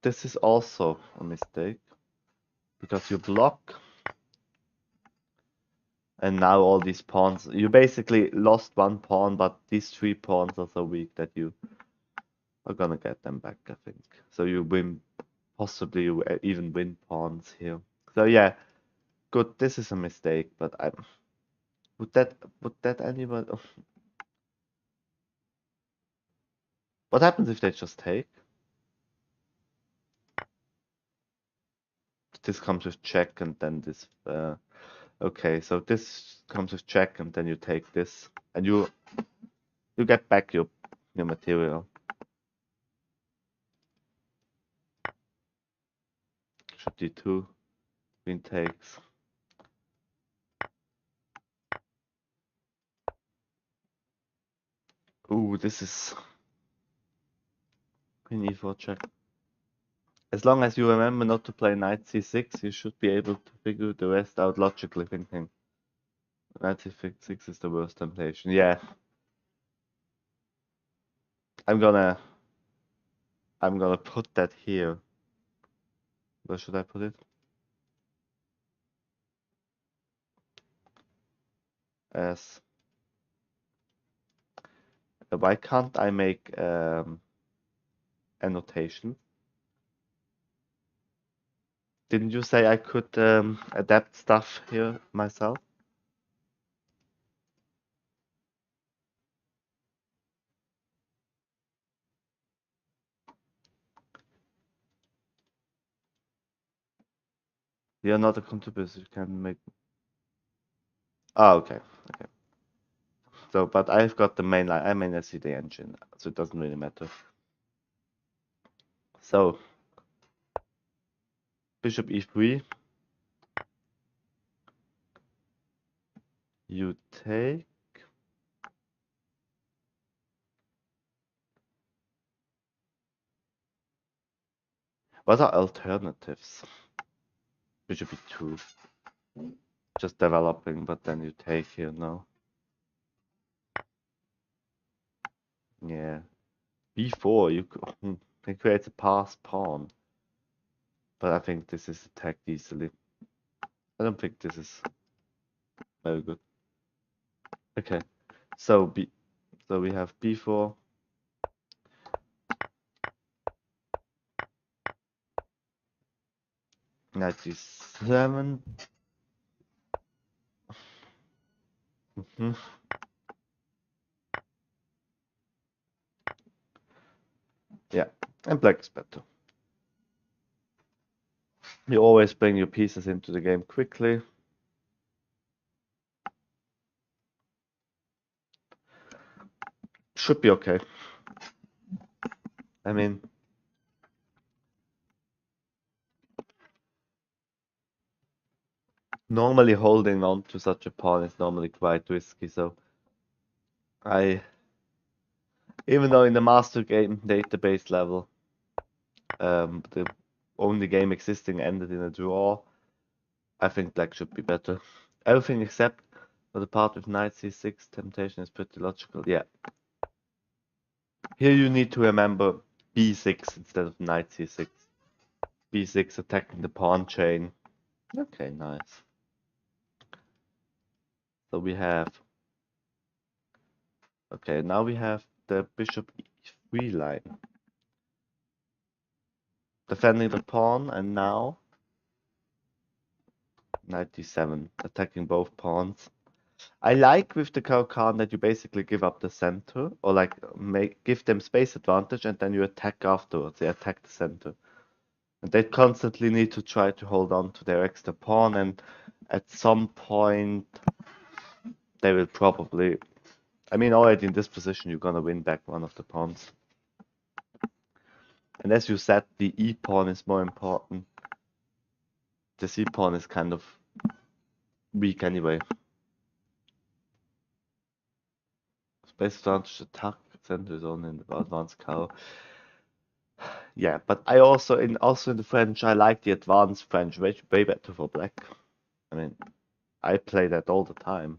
This is also a mistake because you block, and now all these pawns. You basically lost one pawn, but these three pawns are so weak that you are gonna get them back, I think. So you win, possibly you even win pawns here. So yeah, good. This is a mistake, but I would that anyone? What happens if they just take? This comes with check, and then this. Okay, so this comes with check, and then you take this, and you get back your material. Bishop D2, queen takes. Ooh, this is queen E4 check. As long as you remember not to play knight C6, you should be able to figure the rest out logically thinking. Knight C6 is the worst temptation. Yeah. I'm gonna put that here. Where should I put it? As why can't I make annotation? Didn't you say I could adapt stuff here myself? You're not a contributor, you can make. Oh, okay. Okay. So, but I've got the main line. I mean, I see the engine, so it doesn't really matter. So, bishop e3. You take. What are alternatives? Bishop e2. Just developing, but then you take here, no? Yeah. b4, can create a pass pawn. But I think this is attacked easily. I don't think this is very good. Okay. So we have b4. Knight d7. Hmm. Yeah, and black is better. You always bring your pieces into the game quickly. Should be okay. I mean, normally holding on to such a pawn is normally quite risky, so I, even though in the master game database level, the only game existing ended in a draw, I think black should be better. Everything except for the part with knight c6 temptation is pretty logical. Yeah. Here you need to remember b6 instead of knight c6. b6 attacking the pawn chain. Okay, nice. So we have... Okay, now we have the bishop e3 line. Defending the pawn, and now knight d7, attacking both pawns. I like with the Caro-Kann that you basically give up the center, or like give them space advantage, and then you attack afterwards. They attack the center. And they constantly need to try to hold on to their extra pawn, and at some point they will probably... I mean, already in this position, you're gonna win back one of the pawns. And as you said, the e pawn is more important. The c pawn is kind of weak anyway. Space advantage attack center is only in the advanced Caro. Yeah, but I also in the French, I like the advanced French way better for black. I mean, I play that all the time,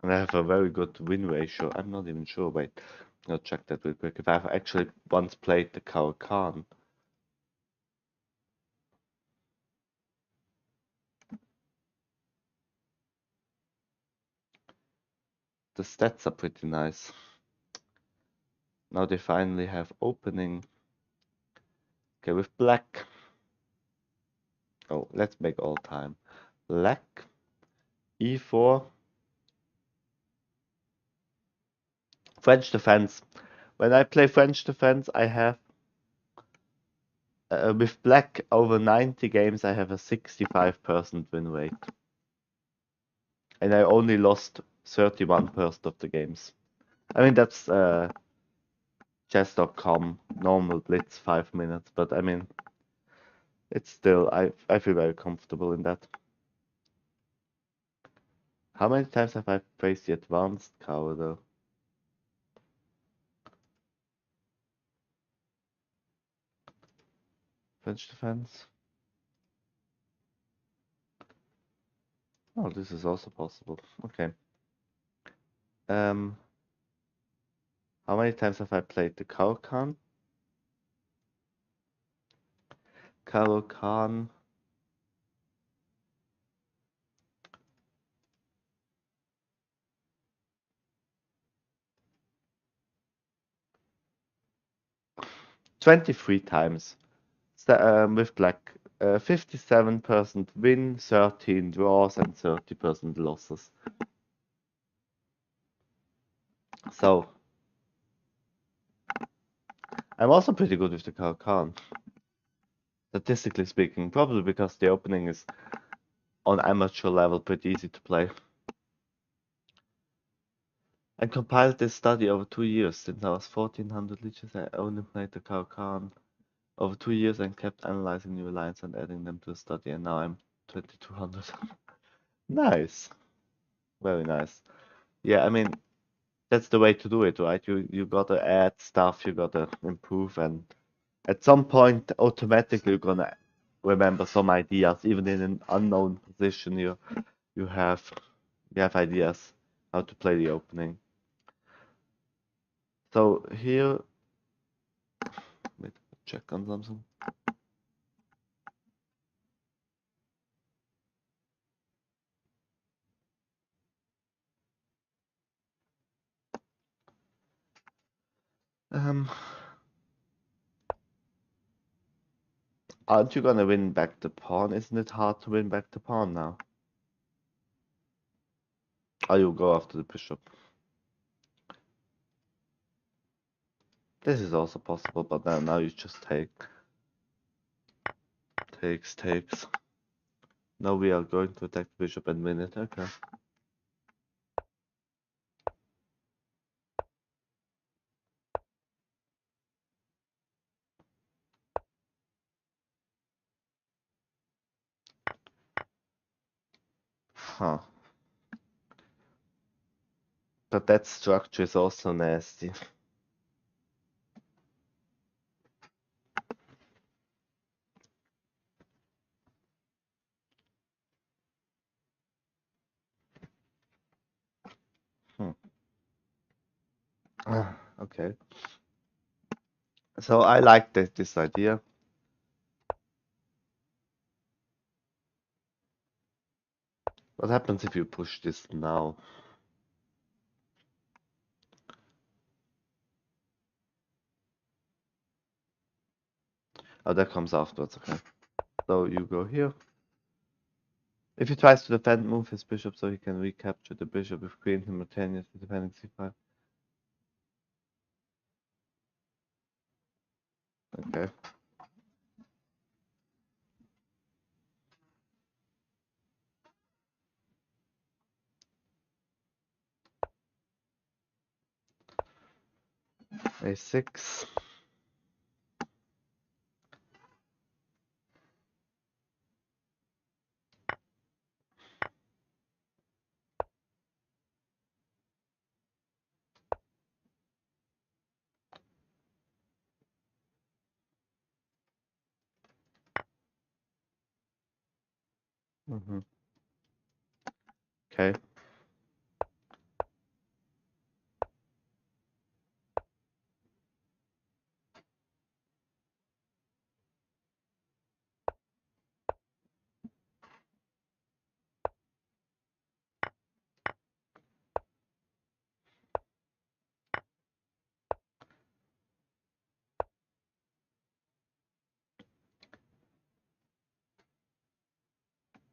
and I have a very good win ratio. I'm not even sure. Wait, I'll check that real quick. If I've actually once played the Caro-Kann. The stats are pretty nice. Now they finally have opening. Okay, with black. Oh, let's make all time. Black, e4. French defense. When I play French defense, I have with black over 90 games, I have a 65% win rate. And I only lost 31% of the games. I mean, that's chess.com, normal blitz 5 minutes, but I mean, it's still, I feel very comfortable in that. How many times have I faced the advanced Caro though? French defense? Oh, this is also possible. Okay. How many times have I played the Caro-Kann? Caro-Kann. "23 times with black. 57% win, 13 draws, and 30% losses. So, I'm also pretty good with the Caro-Kann. Statistically speaking, probably because the opening is on amateur level pretty easy to play. I compiled this study over 2 years. Since I was 1400 litres, I only played the Caro-Kann over 2 years and kept analyzing new lines and adding them to the study, and now I'm 2200. Nice. Very nice. Yeah, I mean, that's the way to do it, right? You gotta add stuff, you gotta improve, and at some point, automatically you're gonna remember some ideas. Even in an unknown position, you have ideas how to play the opening. So here, wait, check on something. Aren't you gonna win back the pawn? Isn't it hard to win back the pawn now? Oh, you go after the bishop. This is also possible, but then now you just take. Takes. Now we are going to attack the bishop and win it. Okay. Huh. But that structure is also nasty. Okay. So I like this idea. What happens if you push this now? Oh, that comes afterwards, okay. So you go here. If he tries to defend, move his bishop so he can recapture the bishop with queen simultaneously defending c5. Okay. a6. Okay.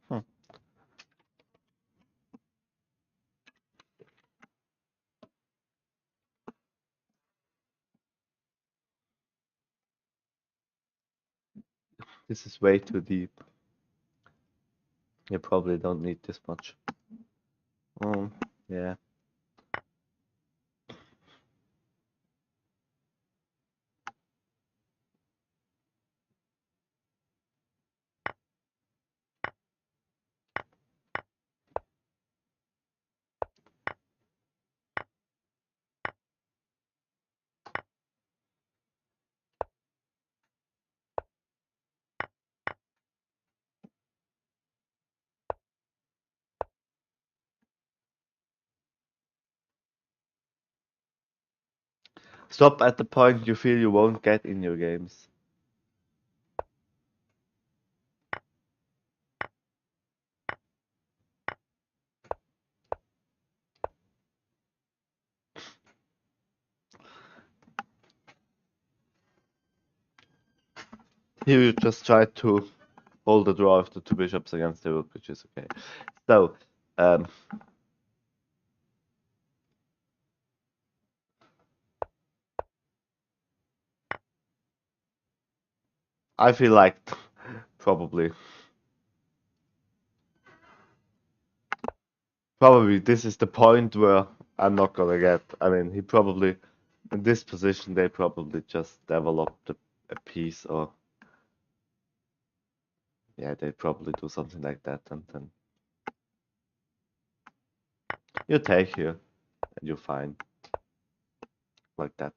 Hmm. This is way too deep. You probably don't need this much. Yeah. Stop at the point you feel you won't get in your games. Here you just try to hold the draw of the two bishops against the rook, which is okay. So, I feel like probably this is the point where I'm not gonna get. I mean, he probably in this position they probably just developed a piece, or yeah, they probably do something like that, and then you take here and you're fine like that.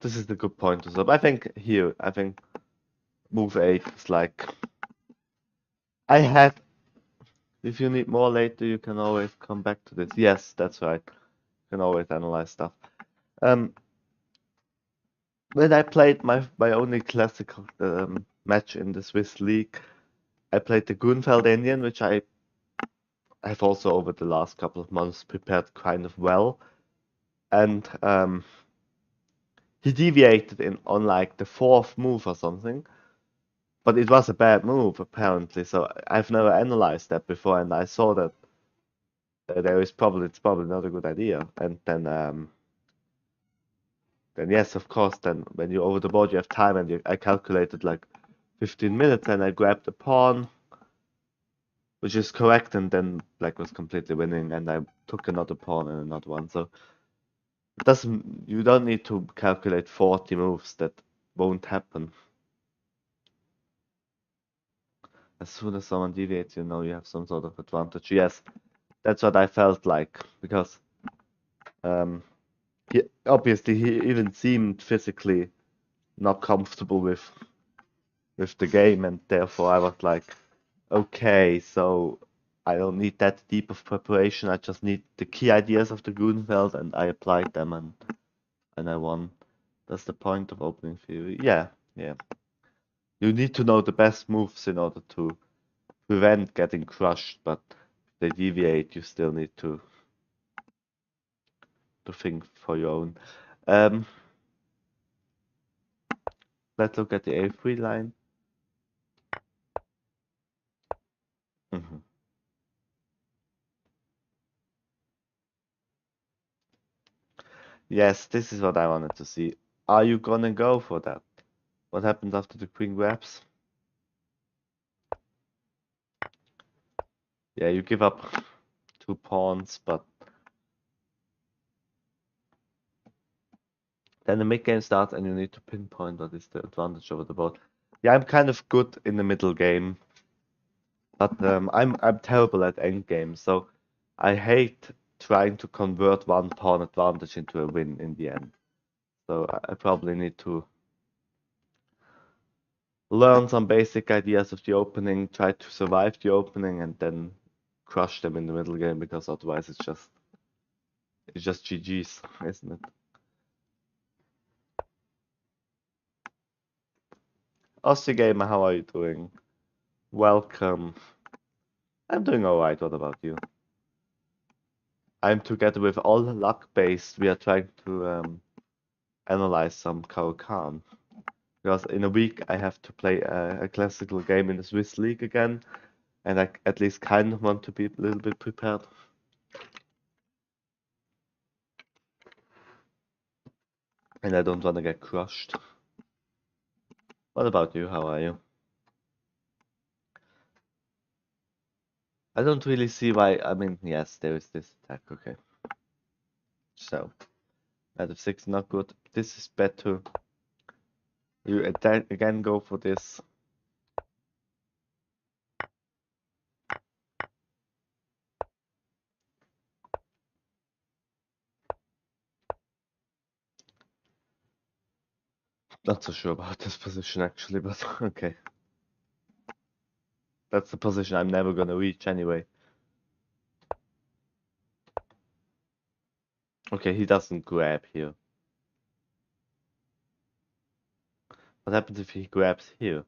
This is the good point to stop. I think here, I think move 8 is like I had. If you need more later, you can always come back to this. Yes, that's right. You can always analyze stuff. Um, when I played my only classical match in the Swiss league, I played the Grunfeld Indian, which I have also over the last couple of months prepared kind of well, and he deviated in on like the fourth move or something, But it was a bad move apparently, so I've never analyzed that before, and I saw that it's probably not a good idea. And then yes, of course, then when you're over the board, you have time, and I calculated like 15 minutes, and I grabbed the pawn, which is correct, and then black was completely winning, and I took another pawn and another one. So it doesn't, you don't need to calculate 40 moves that won't happen. As soon as someone deviates, you know you have some sort of advantage. Yes, that's what I felt like, because he obviously he even seemed physically not comfortable with the game, and therefore I was like, okay, so I don't need that deep of preparation. I just need the key ideas of the Grunfeld, and I applied them, and I won. That's the point of opening theory. Yeah, yeah. You need to know the best moves in order to prevent getting crushed, but if they deviate, you still need to think for your own. Let's look at the A3 line. Mhm. Yes, this is what I wanted to see. Are you gonna go for that? What happens after the queen grabs? Yeah, you give up 2 pawns, but then the mid game starts and you need to pinpoint what is the advantage over the board. Yeah, I'm kind of good in the middle game, but I'm terrible at end game, so I hate trying to convert one pawn advantage into a win in the end. So I probably need to learn some basic ideas of the opening, try to survive the opening, and then crush them in the middle game, because otherwise it's just GG's, isn't it? Aussie Gamer, how are you doing? Welcome. I'm doing alright, what about you? I'm together with all luck based. We are trying to analyze some Caro-Kann. Because in a week I have to play a classical game in the Swiss League again, and I at least kind of want to be a little bit prepared. And I don't want to get crushed. What about you? How are you? I don't really see why. I mean, yes, there is this attack. Okay. So, knight of 6, not good. This is better. You attack again, go for this. Not so sure about this position actually, but okay. That's the position I'm never gonna reach anyway. Okay, he doesn't grab here. What happens if he grabs here?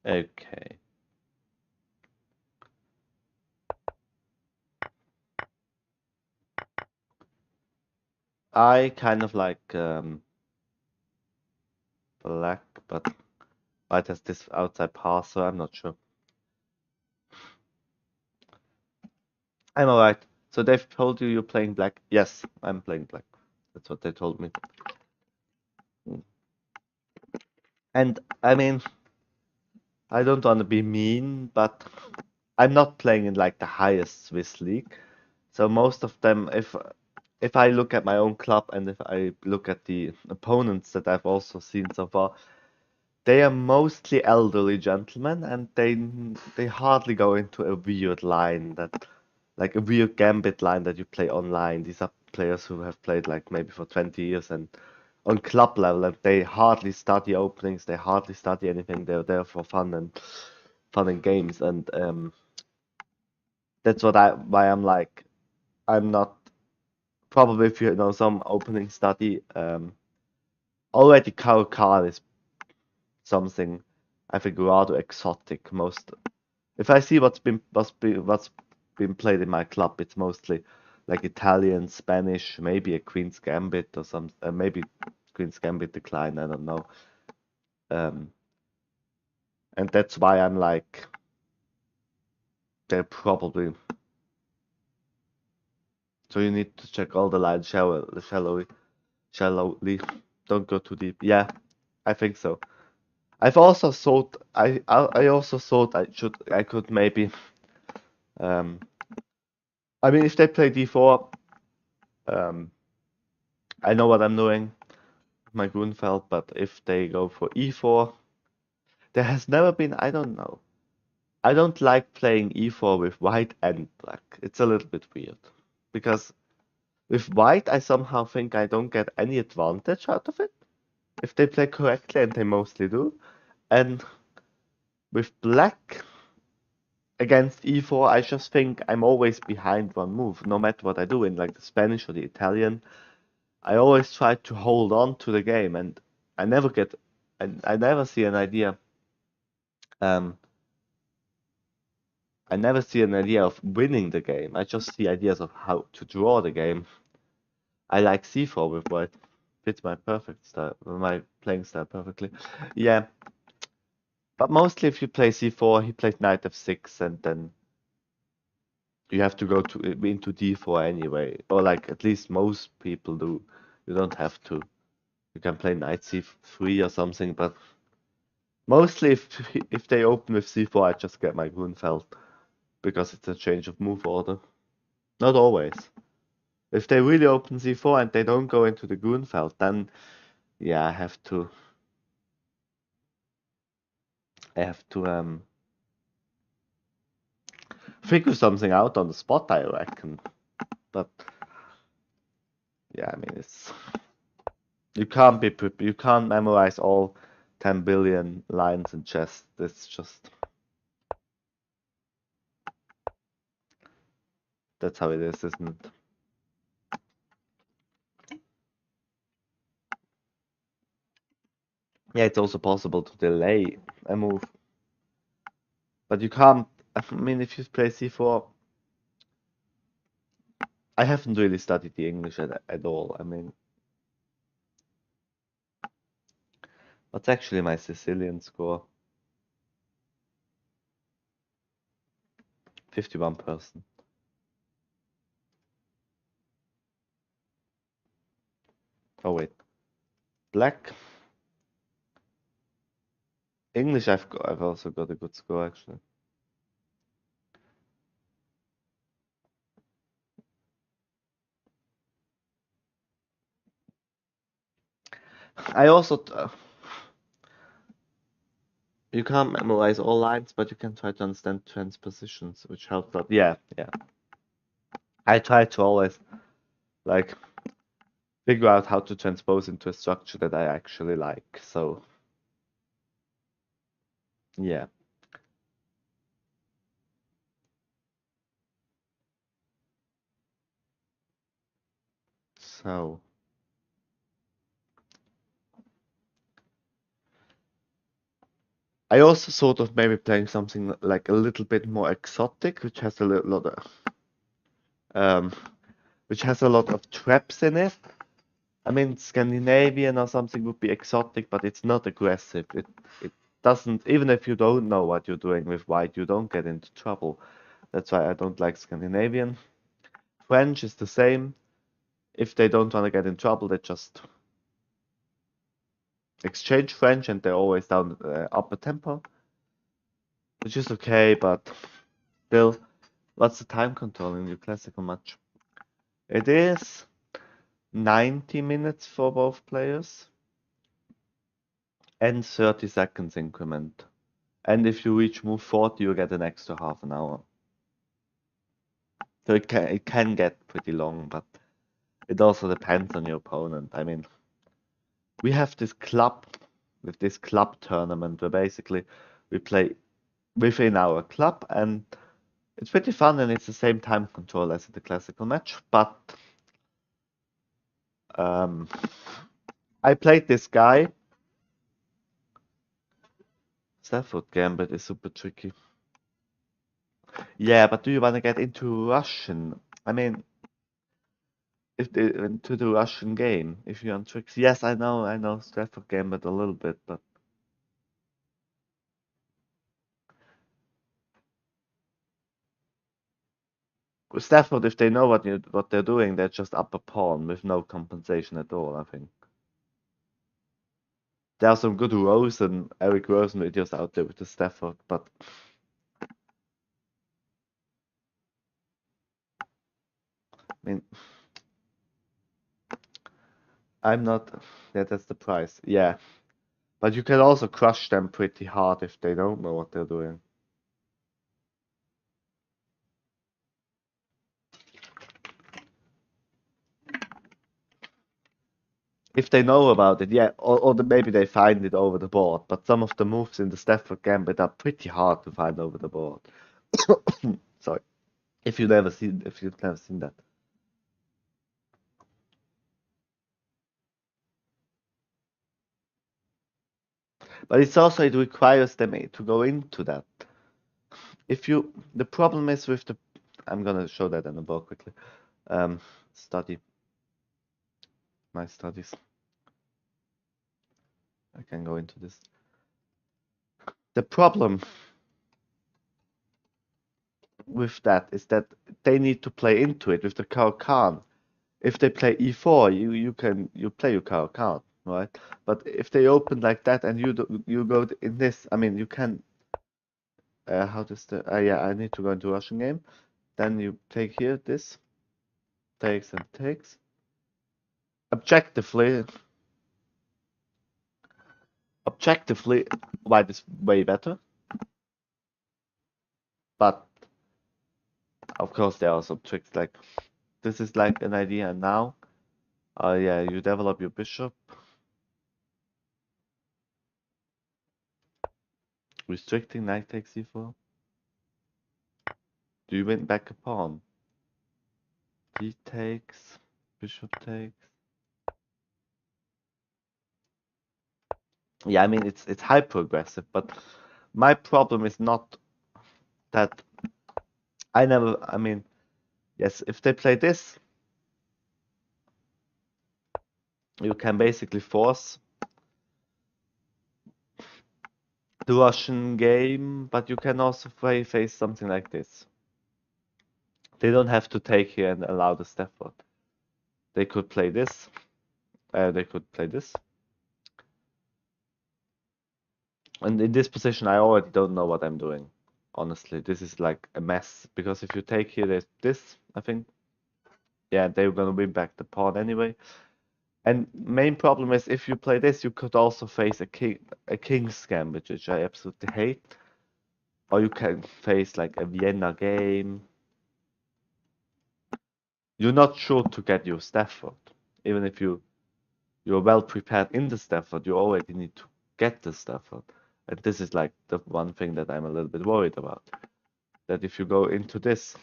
Okay. I kind of like black, but white has this outside pass, so I'm not sure. I'm alright. So they've told you you're playing black? Yes, I'm playing black. That's what they told me. And I mean, I don't want to be mean, but I'm not playing in like the highest Swiss league. So most of them, if I look at my own club and if I look at the opponents that I've also seen so far, they are mostly elderly gentlemen, and they hardly go into a weird line that, like a weird gambit line that you play online. These are players who have played like maybe for 20 years and on club level, and they hardly study openings, they hardly study anything. They're there for fun and games, and that's why I'm like, I'm not, probably if you know some opening study, already Caro-Kann is something I think rather exotic. If I see what's been played in my club, it's mostly like Italian, Spanish, maybe a Queen's Gambit or some, maybe Queen's Gambit decline. I don't know. Um, and that's why I'm like, they're probably. So you need to check all the lines shallowly. Don't go too deep. Yeah, I think so. I've also thought I also thought I could maybe um I mean if they play d4 um I know what I'm doing with my Grunfeld, but if they go for e4, there has never been, I don't know. I don't like playing e4 with white and black. It's a little bit weird because with white I somehow think I don't get any advantage out of it if they play correctly, and they mostly do. And with black against e4, I just think I'm always behind one move, no matter what I do in like the Spanish or the Italian. I always try to hold on to the game, and I never get, I never see an idea. Um, I never see an idea of winning the game. I just see ideas of how to draw the game. I like c4 with white. Fits my perfect style, my playing style perfectly. Yeah, but mostly if you play c4, he plays knight f6, and then you have to go to into d4 anyway, or like at least most people do. You don't have to. You can play knight c3 or something, but mostly if they open with c4, I just get my Grunfeld because it's a change of move order. Not always. If they really open c4 and they don't go into the Grunfeld, then yeah, I have to figure something out on the spot, I reckon. But yeah, I mean you can't memorize all 10 billion lines in chess. That's how it is, isn't it? Yeah, it's also possible to delay a move, but you can't. I mean, if you play c4, I haven't really studied the English at all. I mean, what's actually my Sicilian score? 51%. Oh wait, black. English, I've also got a good score actually. I also you can't memorize all lines, but you can try to understand transpositions, which helps a lot. Yeah, yeah. I try to always like figure out how to transpose into a structure that I actually like. So yeah. So I also sort of maybe playing something like a little bit more exotic, which has a lot of um, which has a lot of traps in it. I mean, Scandinavian or something would be exotic, but it's not aggressive. It doesn't, even if you don't know what you're doing with white, you don't get into trouble. That's why I don't like Scandinavian. French is the same. If they don't want to get in trouble, they just exchange French, and they're always down upper tempo, which is okay, but still, what's the time control in your classical match? It is 90 minutes for both players and 30 seconds increment. And if you reach move 40, you get an extra half an hour. So it can get pretty long, but it also depends on your opponent. I mean, we have this club with this club tournament where basically we play within our club, and it's pretty fun, and it's the same time control as the classical match. But um, I played this guy. Stafford Gambit is super tricky. Yeah, but do you want to get into Russian? I mean, if they, into the Russian game, if you're on tricks. Yes, I know Stratford game, but a little bit, but with Stafford, if they know what they're doing, they're just up a pawn with no compensation at all, I think. There are some good Rosen, Eric Rosen videos out there with the Stafford, but I mean, I'm not. Yeah, that's the price. Yeah, but you can also crush them pretty hard if they don't know what they're doing. If they know about it, yeah, or maybe they find it over the board. But some of the moves in the Stafford Gambit are pretty hard to find over the board. Sorry, if you've never seen that. But it's also it requires them to go into that. The problem is with the, I'm gonna show that in the board quickly. Study my studies. I can go into this. The problem with that is that they need to play into it with the Caro-Kann. If they play e4, you play your Caro-Kann, right? But if they open like that and you go in this, I mean you can. How does the? Yeah, I need to go into Russian game. Then you take here this takes and takes. Objectively, objectively, white is way better. But of course there are some tricks like this is like an idea now. Yeah, you develop your bishop. Restricting knight takes c4. Do you win back a pawn? D takes, bishop takes. Yeah, I mean it's hyper aggressive, but my problem is not that I mean, yes, if they play this, you can basically force the Russian game, but you can also face something like this. They don't have to take here and allow the step forward. They could play this. They could play this. And in this position, I already don't know what I'm doing. Honestly, this is like a mess. Because if you take here, there's this, I think. Yeah, they're gonna win back the pawn anyway. And main problem is if you play this, you could also face a king's gambit, which I absolutely hate. Or you can face like a Vienna game. You're not sure to get your Stafford. Even if you're well prepared in the Stafford, you already need to get the Stafford. And this is like the one thing that I'm a little bit worried about. That if you go into this,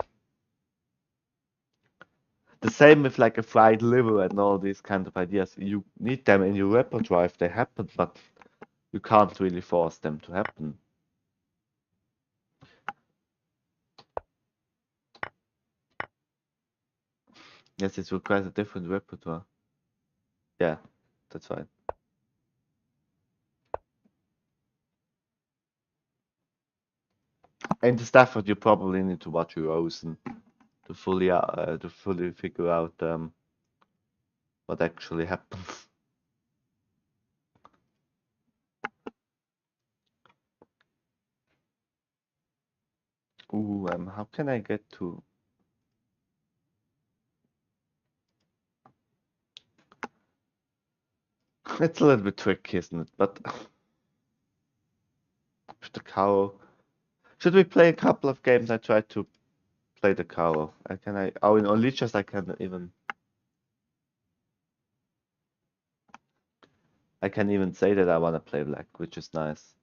the same with like a fried liver and all these kind of ideas, you need them in your repertoire if they happen, but you can't really force them to happen. Yes, it requires a different repertoire. Yeah, that's fine. In the Stafford, you probably need to watch your Rosen to fully figure out what actually happens. Ooh, how can I get to? It's a little bit tricky, isn't it? But with the cow, should we play a couple of games? I try to play the cow. Oh, in on lichess I can even say that I want to play black, which is nice.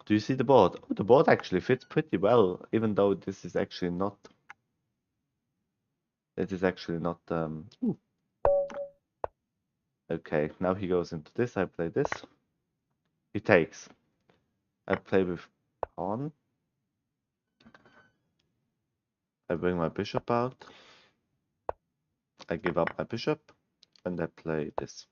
Do you see the board? Oh, the board actually fits pretty well, even though this is actually not. It is actually not. Ooh. Okay, now he goes into this. I play this. He takes. I play with pawn. I bring my bishop out. I give up my bishop, and I play this.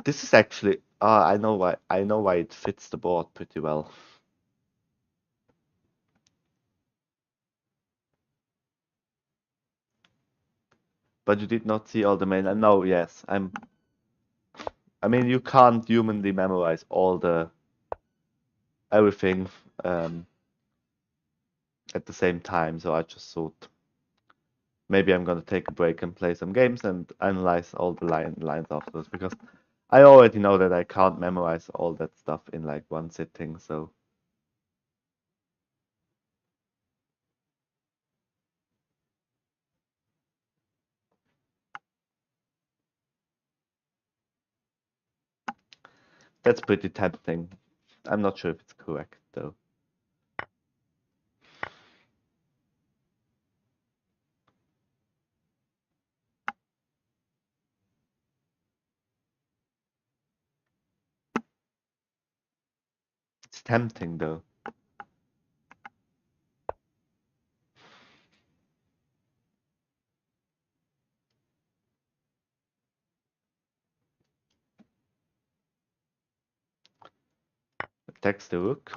This is actually I know why it fits the board pretty well. But you did not see all the main. No, yes, I mean, you can't humanly memorize all the everything at the same time. So I just thought maybe I'm gonna take a break and play some games and analyze all the lines afterwards, because I already know that I can't memorize all that stuff in like one sitting. So that's pretty tempting. I'm not sure if it's correct though. It's tempting though. Attacks the rook.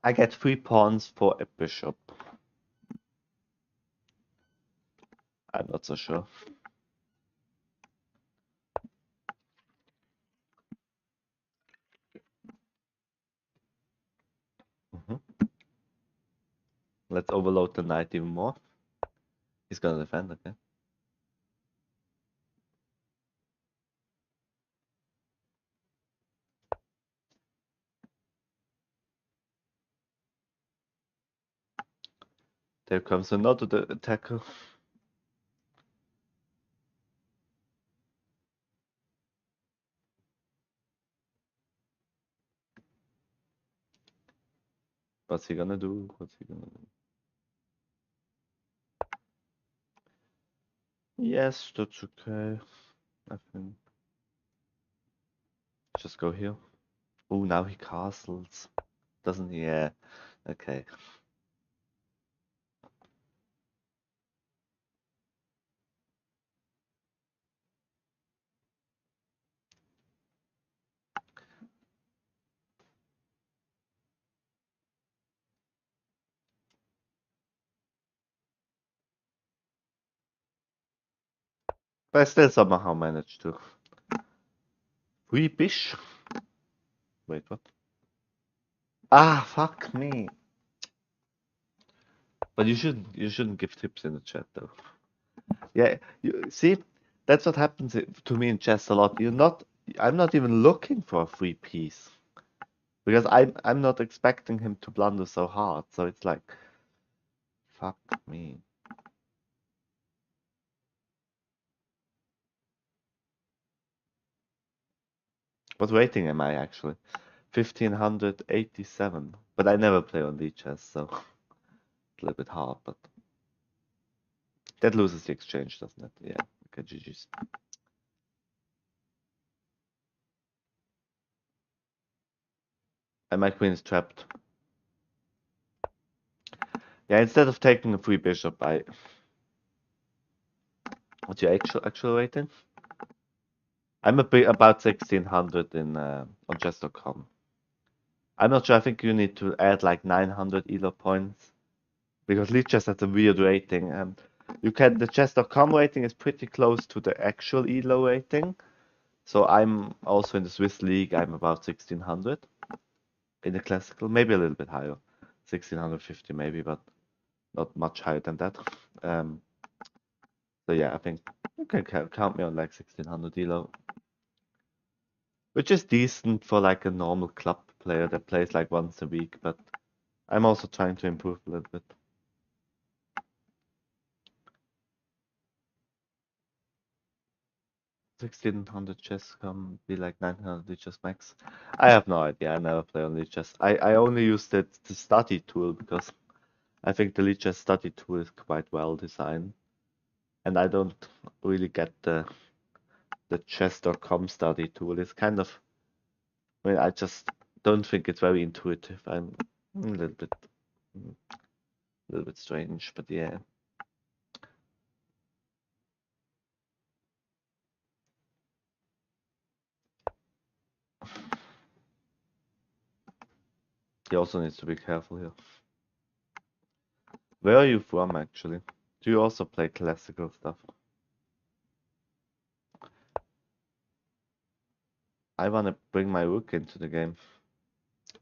I get 3 pawns for a bishop. I'm not so sure. Let's overload the knight even more. He's gonna defend, okay. There comes another attacker. What's he gonna do? What's he gonna do? Yes, that's okay. I think. Just go here. Oh, now he castles. Doesn't he? Yeah. Okay. But I still somehow managed to. Free bish. Wait, what? Ah, fuck me. But you shouldn't give tips in the chat though. Yeah, you see, that's what happens to me in chess a lot. I'm not even looking for a free piece, because I'm not expecting him to blunder so hard. So it's like, fuck me. What rating am I actually? 1587. But I never play on chess, so it's a little bit hard. But that loses the exchange, doesn't it? Yeah. Okay, GG's. And my queen is trapped. Yeah, instead of taking a free bishop, what's your actual rating? I'm about 1600 on chess.com. I'm not sure. I think you need to add like 900 elo points, because Lichess has a weird rating. The chess.com rating is pretty close to the actual elo rating. So I'm also in the Swiss league. I'm about 1600 in the classical, maybe a little bit higher, 1650 maybe, but not much higher than that. So yeah, I think you can count me on like 1600 elo, which is decent for like a normal club player that plays like once a week. But I'm also trying to improve a little bit. 1600 chess can be like 900 chess max. I have no idea. I never play on Lichess. I only use the study tool, because I think the Lichess study tool is quite well designed. and I don't really get the chess.com study tool. It's kind of, I mean, I just don't think it's very intuitive. I'm a little bit strange, but yeah. He also needs to be careful here. Where are you from, actually? Do you also play classical stuff? I want to bring my rook into the game.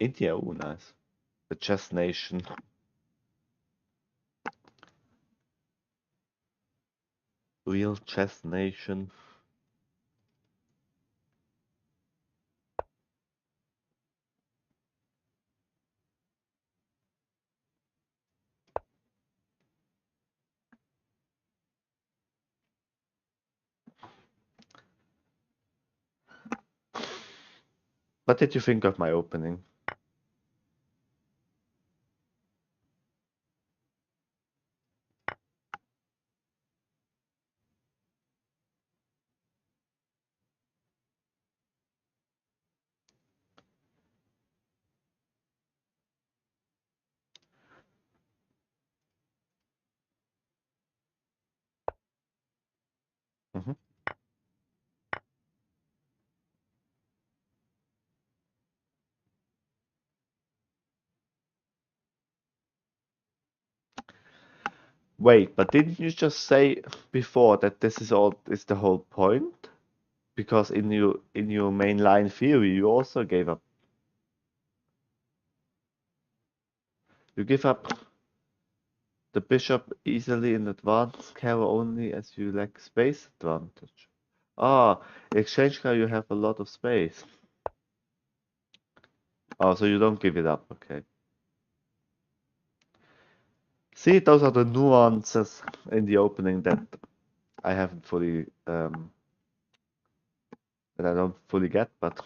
India, oh, nice. The chess nation. Real chess nation. What did you think of my opening? Mhm. Wait, but didn't you just say before that this is the whole point? Because in your mainline theory you also gave up. You give up the bishop easily in advance carry only as you lack space advantage. Ah, exchange carry you have a lot of space. Oh, so you don't give it up, okay. See, those are the nuances in the opening that I haven't fully that I don't fully get, but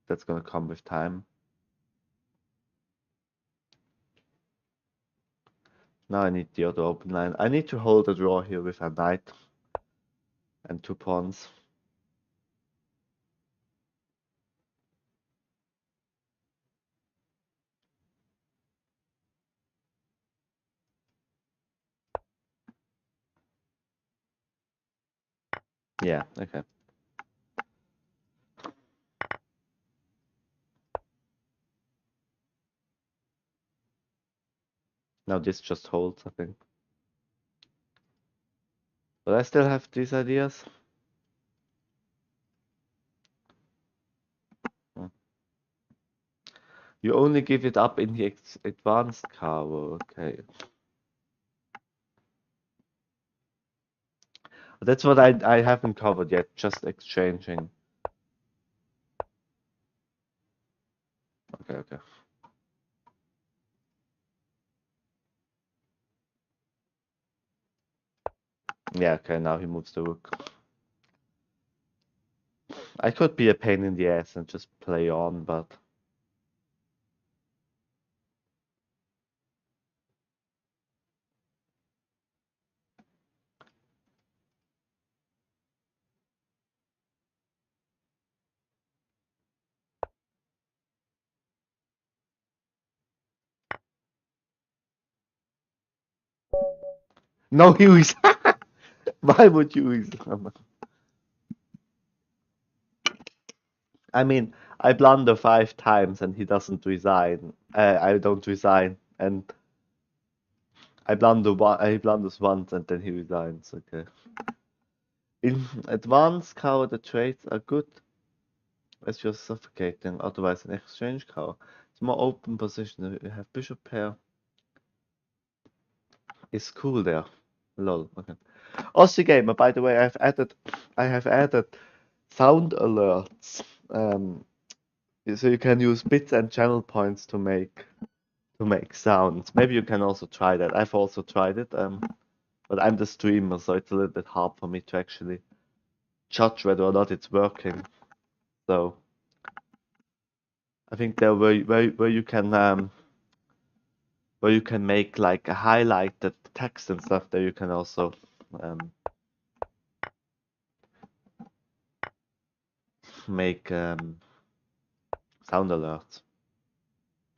that's gonna come with time. Now I need the other open line. I need to hold a draw here with a knight and 2 pawns. Yeah, okay. Now this just holds, I think. But I still have these ideas. Hmm. You only give it up in the advanced carve, okay. That's what I haven't covered yet, just exchanging. Okay, okay. Yeah, okay, now he moves the rook. I could be a pain in the ass and just play on, but no use. Why would you use them? I mean, I blunder 5 times and he doesn't resign. I don't resign, and I blunder one. He blunders once and then he resigns. Okay. In advanced cow, the traits are good as you're suffocating. Otherwise, an exchange cow. It's more open position. You have bishop pair. It's cool there. Lol. Okay. Aussie gamer. By the way, I have added sound alerts. So you can use bits and channel points to make sounds. Maybe you can also try that. I've also tried it. But I'm the streamer, so it's a little bit hard for me to actually judge whether or not it's working. So I think there where you can make like a highlighted text and stuff, there you can also make sound alerts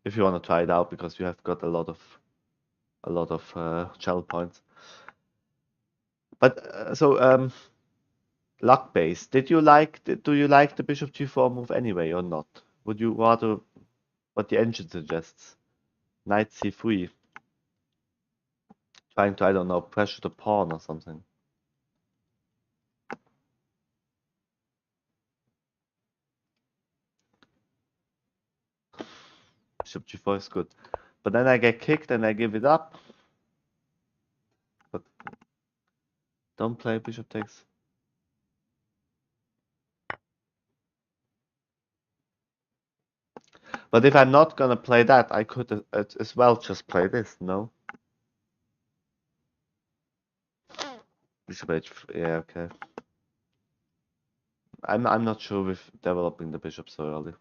if you want to try it out, because you have got a lot of channel points. But luck based. Do you like the bishop g4 move anyway or not? Would you rather what the engine suggests? Knight c3, trying to, I don't know, pressure the pawn or something. Bishop g4 is good, but then I get kicked and I give it up. But don't play bishop takes. But if I'm not gonna play that, I could as well just play this, no? Bishop h3, yeah, okay. I'm not sure with developing the bishop so early.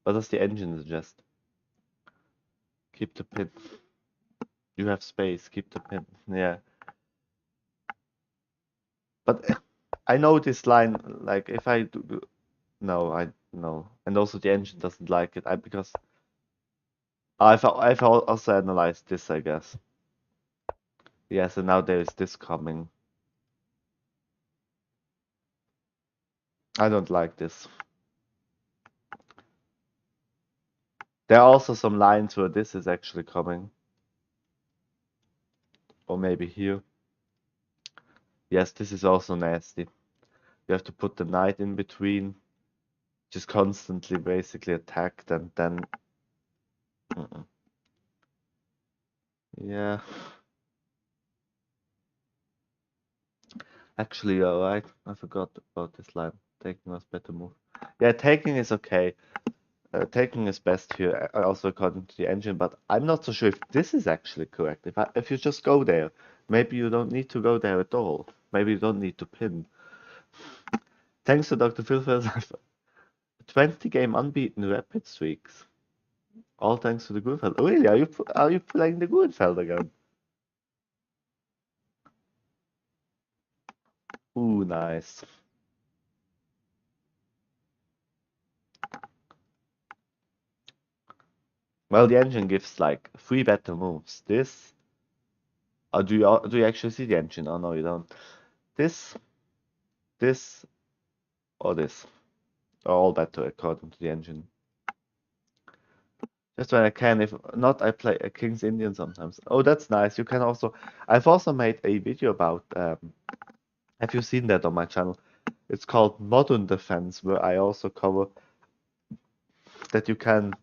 What does the engine suggest? Keep the pin. You have space, keep the pin. Yeah. But I know this line, like if I do no, I no. And also the engine doesn't like it. Because I've also analyzed this, I guess. Yeah, so now there is this coming. I don't like this. There are also some lines where this is actually coming. Or maybe here. Yes, this is also nasty. You have to put the knight in between. Just constantly basically attacked and then... Yeah. Actually, you're right. I forgot about this line. Taking was better move. Yeah, taking is okay. Taking is best here, also according to the engine, but I'm not so sure if this is actually correct. If you just go there, maybe you don't need to go there at all. Maybe you don't need to pin. Thanks to Dr. Phil for 20 game unbeaten rapid streaks. All thanks to the Grunfeld. Oh, really? Are you playing the Grunfeld again? Ooh, nice. Well, the engine gives like 3 better moves. This. Or do you actually see the engine? Oh no, you don't. This, or this are all better according to the engine. Just when I can. If not, I play a King's Indian sometimes. Oh, that's nice. You can also. I've also made a video about. Have you seen that on my channel? It's called Modern Defense, where I also cover that you can,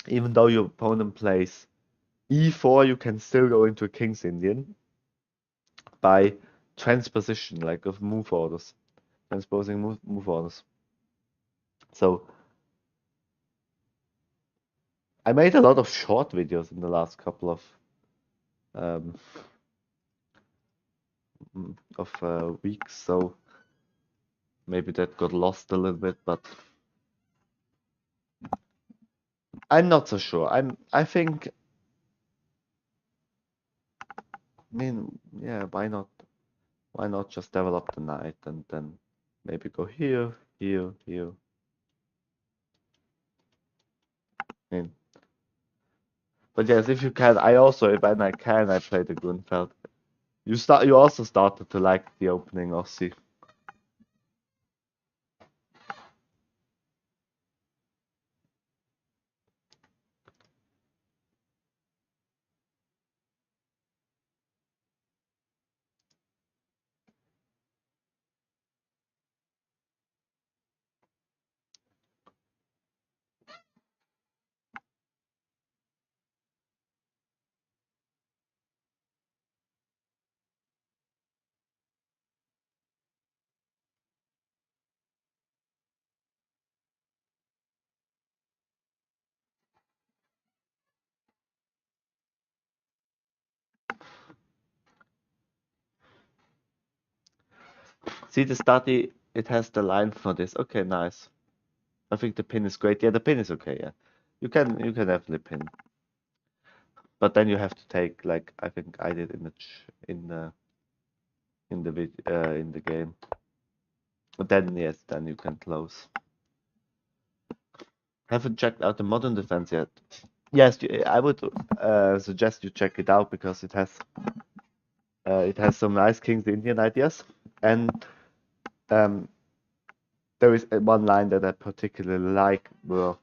even though your opponent plays e4, you can still go into a King's Indian by transposition, like of move orders, transposing move orders. So I made a lot of short videos in the last couple um, weeks, so maybe that got lost a little bit, but I'm not so sure. I think, I mean, yeah, why not? Why not just develop the knight and then maybe go here, here, here. I mean, but yes, if you can, when I can, I play the Grunfeld. You also started to like the opening Aussie. See the study, it has the line for this. Okay, nice. I think the pin is great. Yeah, the pin is okay, yeah. You can definitely pin. But then you have to take, like I think I did in the in the game. But then yes, then you can close. Haven't checked out the modern defense yet. Yes, I would suggest you check it out because it has some nice King's Indian ideas, and there is one line that I particularly like where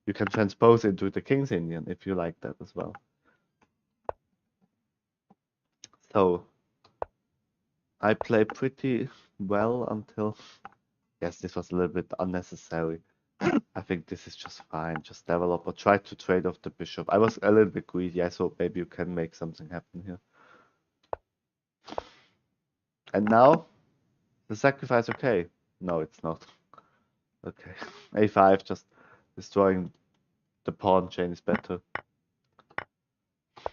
you can transpose into the King's Indian if you like that as well. So I play pretty well until, yes, this was a little bit unnecessary. I think this is just fine. Just develop or try to trade off the bishop. I was a little bit greedy. I thought maybe you can make something happen here. And now the sacrifice, okay. No, it's not. Okay. A5, just destroying the pawn chain is better.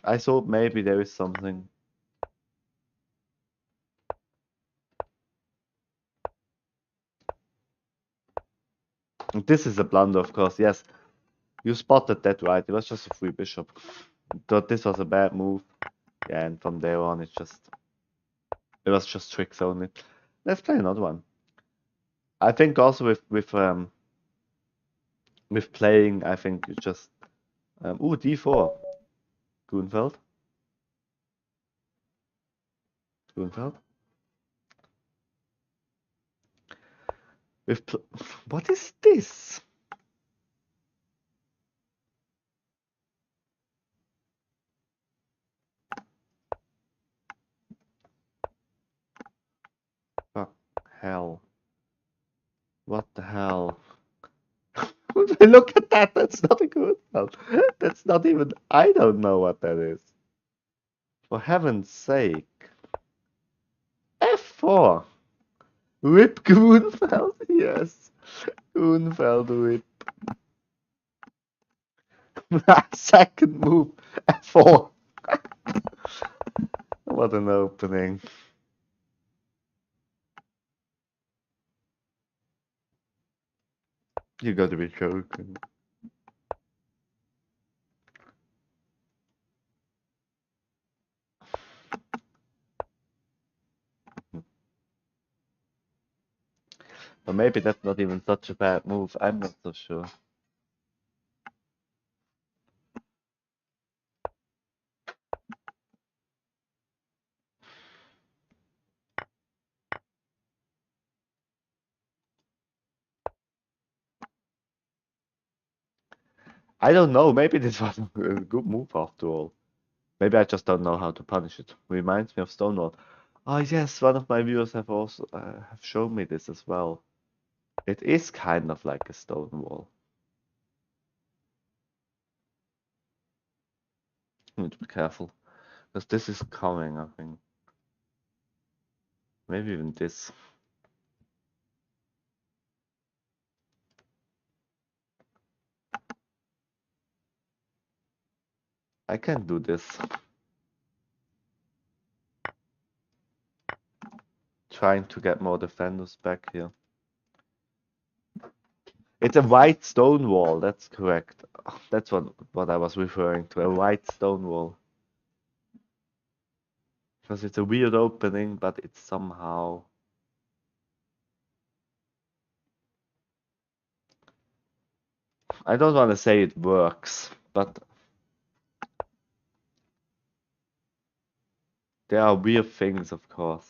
I thought maybe there is something. And this is a blunder, of course. Yes, you spotted that right. It was just a free bishop. Thought this was a bad move. Yeah, and from there on, it was just tricks only. Let's play another one. I think also with playing, I think you just d4. Grunfeld. Grunfeld. With what is this? Fuck hell. What the hell? Look at that. That's not a Grunfeld. That's not even. I don't know what that is. For heaven's sake. F4. Rip Grunfeld. Yes. Grunfeld rip. Second move. F4. What an opening. You gotta be joking. Or maybe that's not even such a bad move. I'm not so sure. I don't know. Maybe this was a good move after all. Maybe I just don't know how to punish it. Reminds me of Stonewall. Oh yes, one of my viewers have also have shown me this as well. It is kind of like a Stonewall. Need to be careful because this is coming. I think maybe even this. I can do this. Trying to get more defenders back here. It's a white stone wall, that's correct. That's what I was referring to, a white stone wall. Because it's a weird opening, but it's somehow... I don't want to say it works, but there are weird things, of course.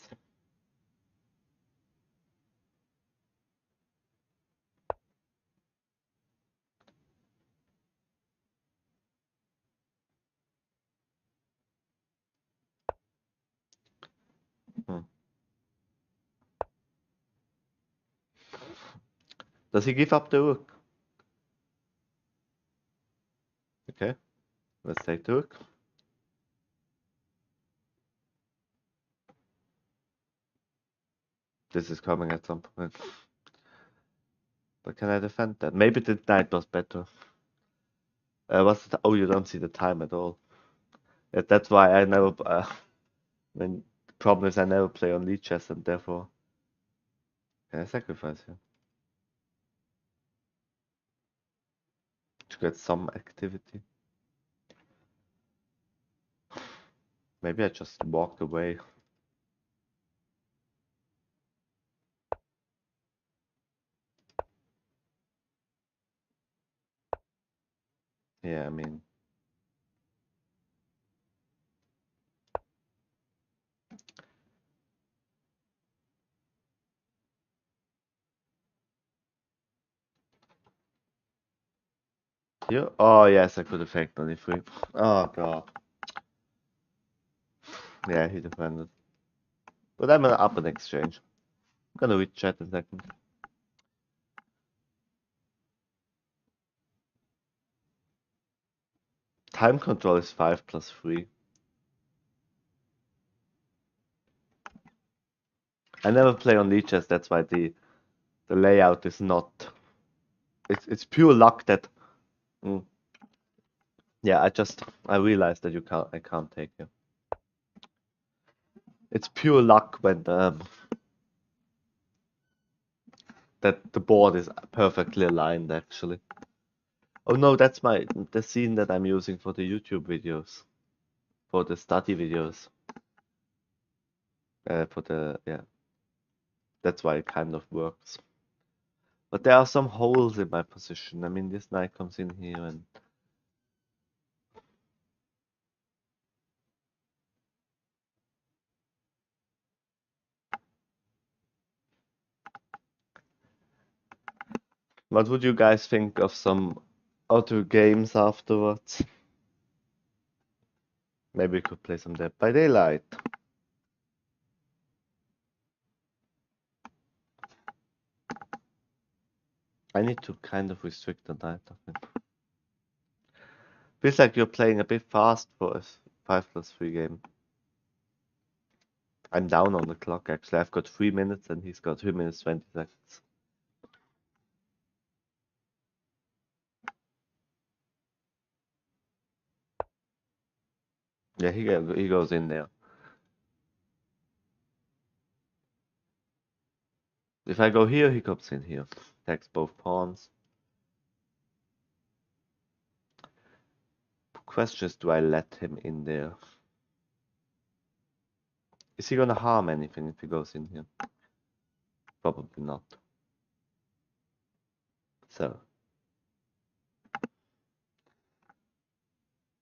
Hmm. Does he give up the rook? Okay, let's take the rook. This is coming at some point. But can I defend that? Maybe the knight was better. What's the oh, you don't see the time at all. That's why I never... when the problem is I never play on lead chess and therefore... Can I sacrifice here? To get some activity. Maybe I just walked away. Yeah, I mean, you. Oh yes, I could have faked on e3. Oh god. Yeah, he defended. But I'm up an exchange. I'm gonna read chat in a second. Time control is 5 plus 3. I never play on leeches, that's why the layout is not. It's pure luck that. Mm, yeah, I realized that I can't take you. It's pure luck when that the board is perfectly aligned actually. Oh no, that's the scene that I'm using for the YouTube videos, for the study videos. Yeah, that's why it kind of works. But there are some holes in my position. I mean, this knight comes in here and what would you guys think of some other games afterwards? Maybe we could play some Dead by Daylight. I need to kind of restrict the night, I think. Feels like you're playing a bit fast for a 5 plus 3 game. I'm down on the clock actually. I've got 3 minutes and he's got 3 minutes 20 seconds. Yeah, he goes in there. If I go here, he comes in here. Attacks both pawns. Question is, do I let him in there? Is he gonna harm anything if he goes in here? Probably not. So.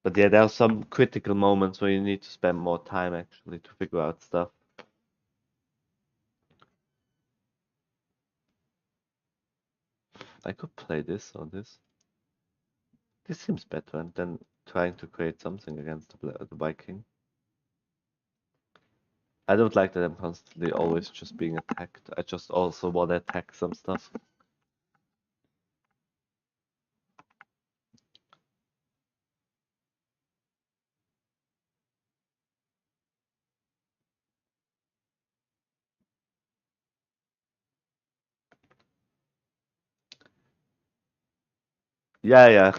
But yeah, there are some critical moments where you need to spend more time actually to figure out stuff. I could play this or this. This seems better, and then trying to create something against the Viking. I don't like that I'm constantly always just being attacked. I just also want to attack some stuff. Yeah.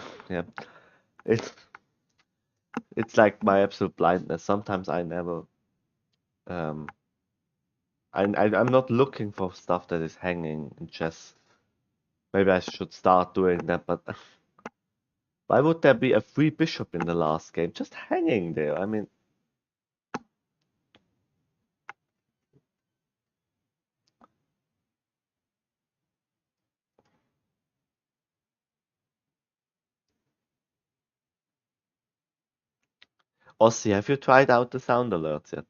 It's like my absolute blindness. Sometimes I never um I'm not looking for stuff that is hanging in chess. Maybe I should start doing that, but why would there be a free bishop in the last game just hanging there? I mean, Ossie, have you tried out the sound alerts yet?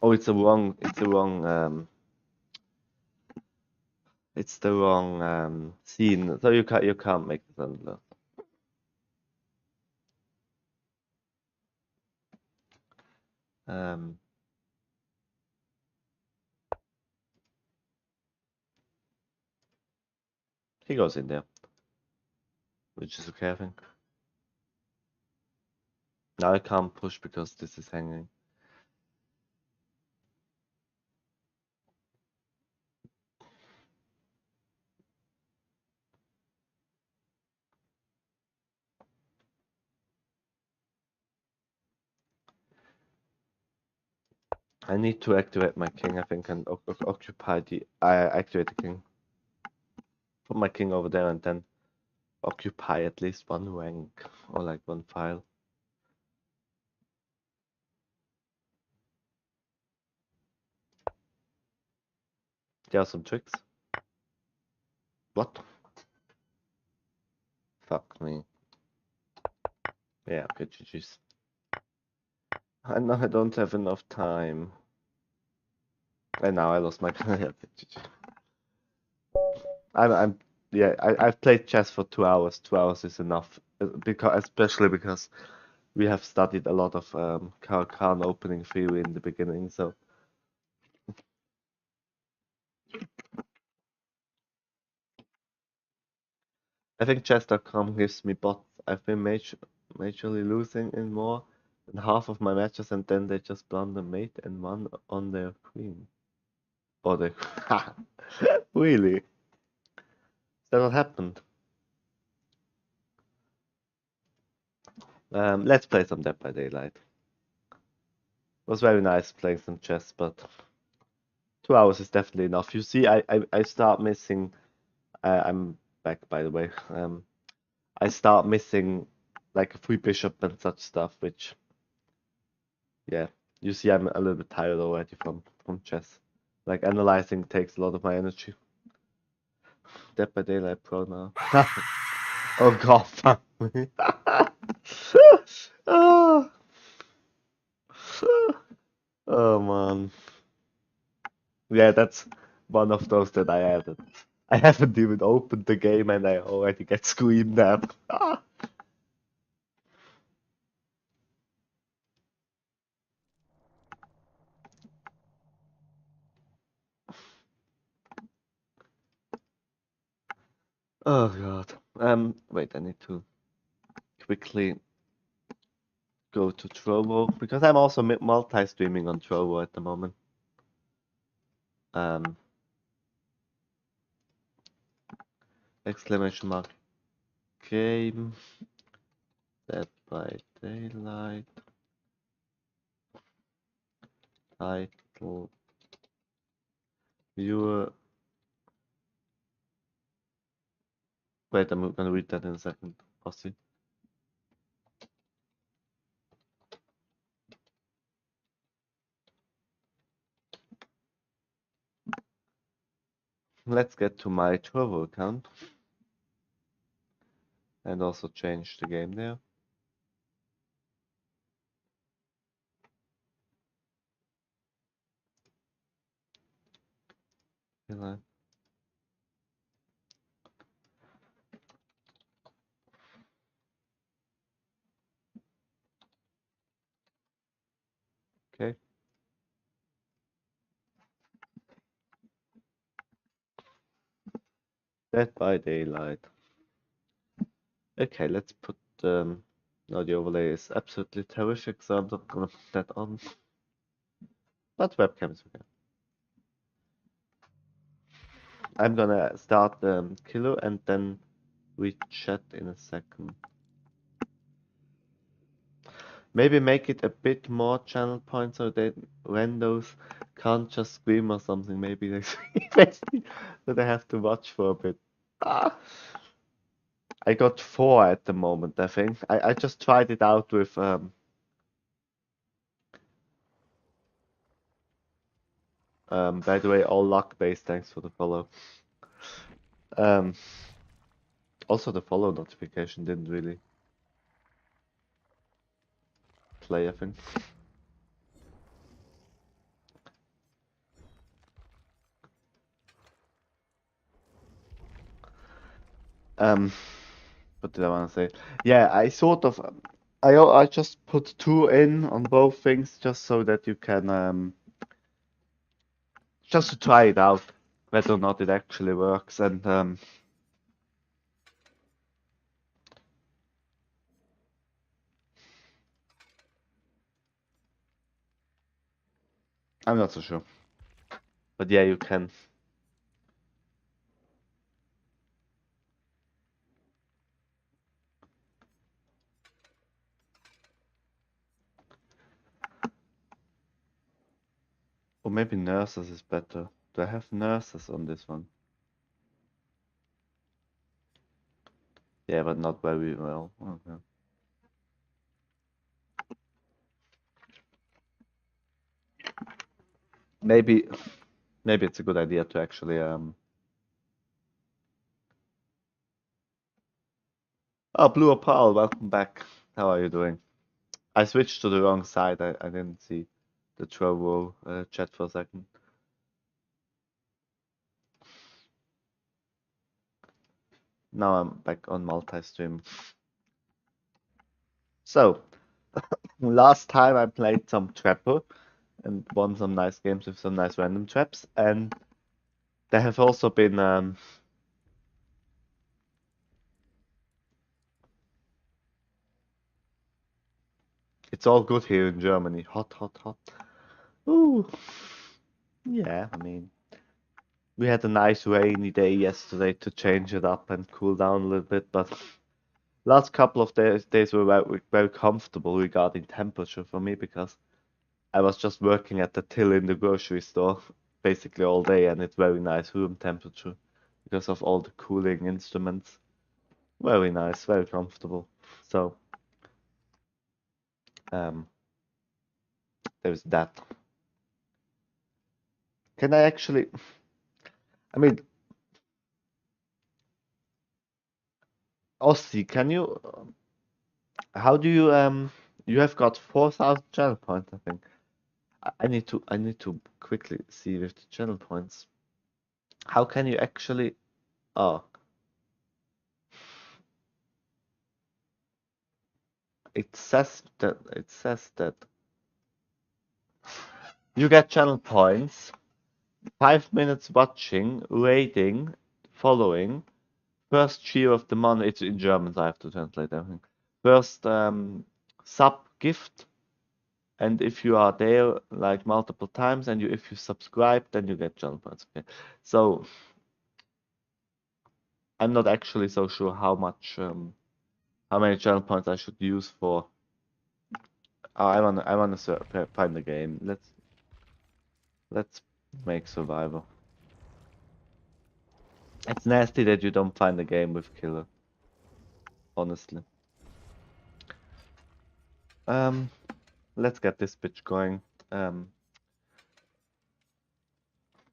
Oh, it's the wrong scene. So you can't make the sound alert. Um, he goes in there, which is okay, I think. Now I can't push because this is hanging. I need to activate my king, I think, and occupy the. I activate the king. Put my king over there and then occupy at least one rank or like one file. There are some tricks. What? Fuck me. Yeah, okay, GG's. I know I don't have enough time. And now I lost my yeah, GG. I've played chess for 2 hours. 2 hours is enough. Especially because we have studied a lot of Khan opening theory in the beginning, so I think chess.com gives me bots. I've been majorly losing in more than half of my matches, and then they just blunder mate and won on their queen. Or the really? Is that what happened? Let's play some Dead by Daylight. It was very nice playing some chess, but 2 hours is definitely enough. You see, I start missing. I'm back, by the way. I start missing like a free bishop and such stuff, which, yeah, you see, I'm a little bit tired already from chess. Like analyzing takes a lot of my energy. Dead by Daylight Pro now. Oh God, fuck me. Oh, oh man. Yeah, that's one of those that I added. I haven't even opened the game and I already get screamed at. Oh God. Wait, I need to quickly go to Trovo because I'm also multi-streaming on Trovo at the moment. Um, exclamation mark game, Dead by Daylight, title, viewer. Wait, I'm gonna read that in a second. Posse. Let's get to my Trovo account and also change the game there. Daylight. Okay. Dead by Daylight. Okay, let's put no, the overlay is absolutely terrific, so I'm not gonna put that on. But webcam is okay. I'm gonna start Kilo and then we chat in a second. Maybe make it a bit more channel points so that randos can't just scream or something. Maybe they that I have to watch for a bit. Ah. I got 4 at the moment, I think. I just tried it out with by the way, all luck based, thanks for the follow. Um Also the follow notification didn't really play, I think. Um what did I want to say? Yeah, I sort of I just put 2 in on both things just so that you can just to try it out whether or not it actually works, and I'm not so sure. But yeah, you can. Or maybe nurses is better. Do I have nurses on this one? Yeah, but not very well. Okay. Maybe it's a good idea to actually Oh, Blue Opal, welcome back. How are you doing? I switched to the wrong side. I didn't see the Trovo chat for a second. Now I'm back on multi-stream. So, last time I played some Trapper and won some nice games with some nice random traps, and there have also been it's all good here in Germany. Hot, hot, hot. Ooh, yeah, I mean, we had a nice rainy day yesterday to change it up and cool down a little bit, but last couple of days were very comfortable regarding temperature for me because I was just working at the till in the grocery store basically all day, and it's very nice room temperature because of all the cooling instruments. Very nice, very comfortable. So, um, there's that. Can I actually? I mean, Ossi, can you? How do you? You have got 4,000 channel points, I think. I need to quickly see with the channel points. How can you actually? Oh, it says that you get channel points, 5 minutes watching, rating, following, first cheer of the month. It's in German, so I have to translate everything. First sub gift, and if you are there like multiple times, and if you subscribe, then you get channel points. Okay, so I'm not actually so sure how many channel points I should use for. Oh, I wanna find the game. Let's make Survivor. It's nasty that you don't find the game with killer, honestly. Um, let's get this bitch going.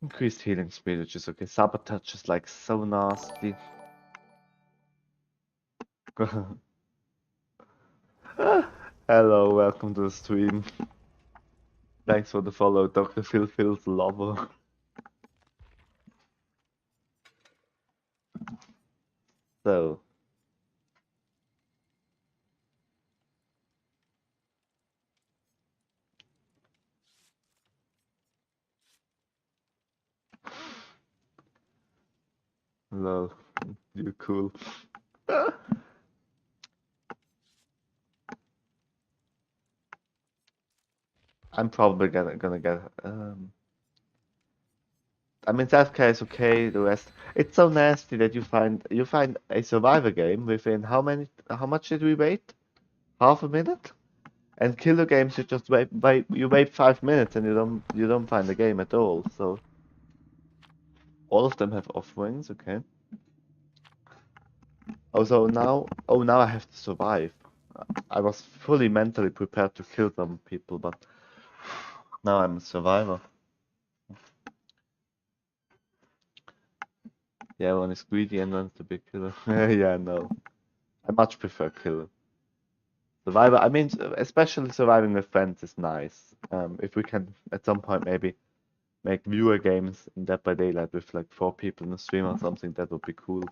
Increased healing speed, which is okay. Sabotage is like so nasty. Hello, welcome to the stream. Thanks for the follow, Dr. Phil's lover. So, hello, you're cool. I'm probably gonna get I mean, self-care is okay. The rest, it's so nasty that you find a survivor game within how much did we wait? Half a minute? And killer games, you just you wait 5 minutes and you don't find the game at all. So all of them have offerings, okay. Oh now I have to survive. I was fully mentally prepared to kill some people, but now I'm a survivor. Yeah, one is greedy and wants to be killer. Yeah, no. I much prefer killer. Survivor, I mean, especially surviving with friends is nice. If we can at some point maybe make viewer games in Dead by Daylight with like 4 people in a stream or something, that would be cool.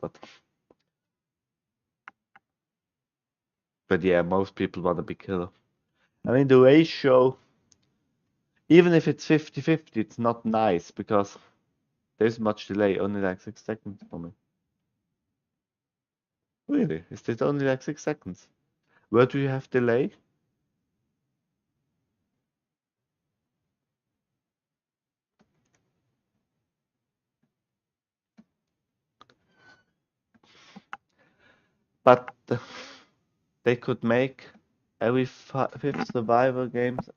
But yeah, most people want to be killer. I mean, the ratio, even if it's 50-50, it's not nice because there's much delay, only like 6 seconds for me. Really? Is this only like 6 seconds? Where do you have delay? But they could make every fifth survivor games.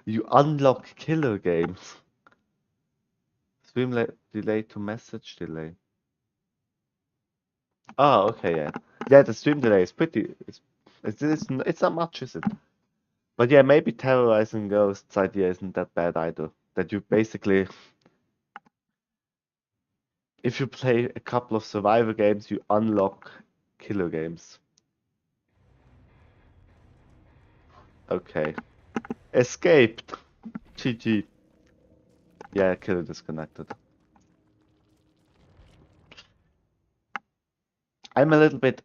You unlock killer games. Stream delay to message delay. Oh, okay, yeah. Yeah, the stream delay is pretty. It's not much, is it? But yeah, maybe terrorizing ghosts idea isn't that bad either. That you basically if you play a couple of survivor games, you unlock killer games. Okay. Escaped. GG. Yeah, killer disconnected. I'm a little bit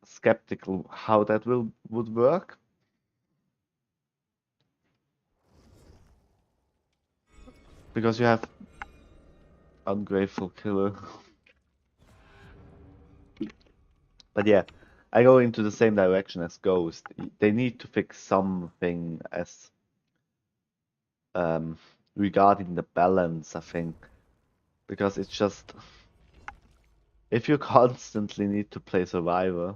skeptical how that would work. Because you have ungrateful killer. But yeah, I go into the same direction as Ghost. They need to fix something as regarding the balance, I think. Because it's just if you constantly need to play Survivor,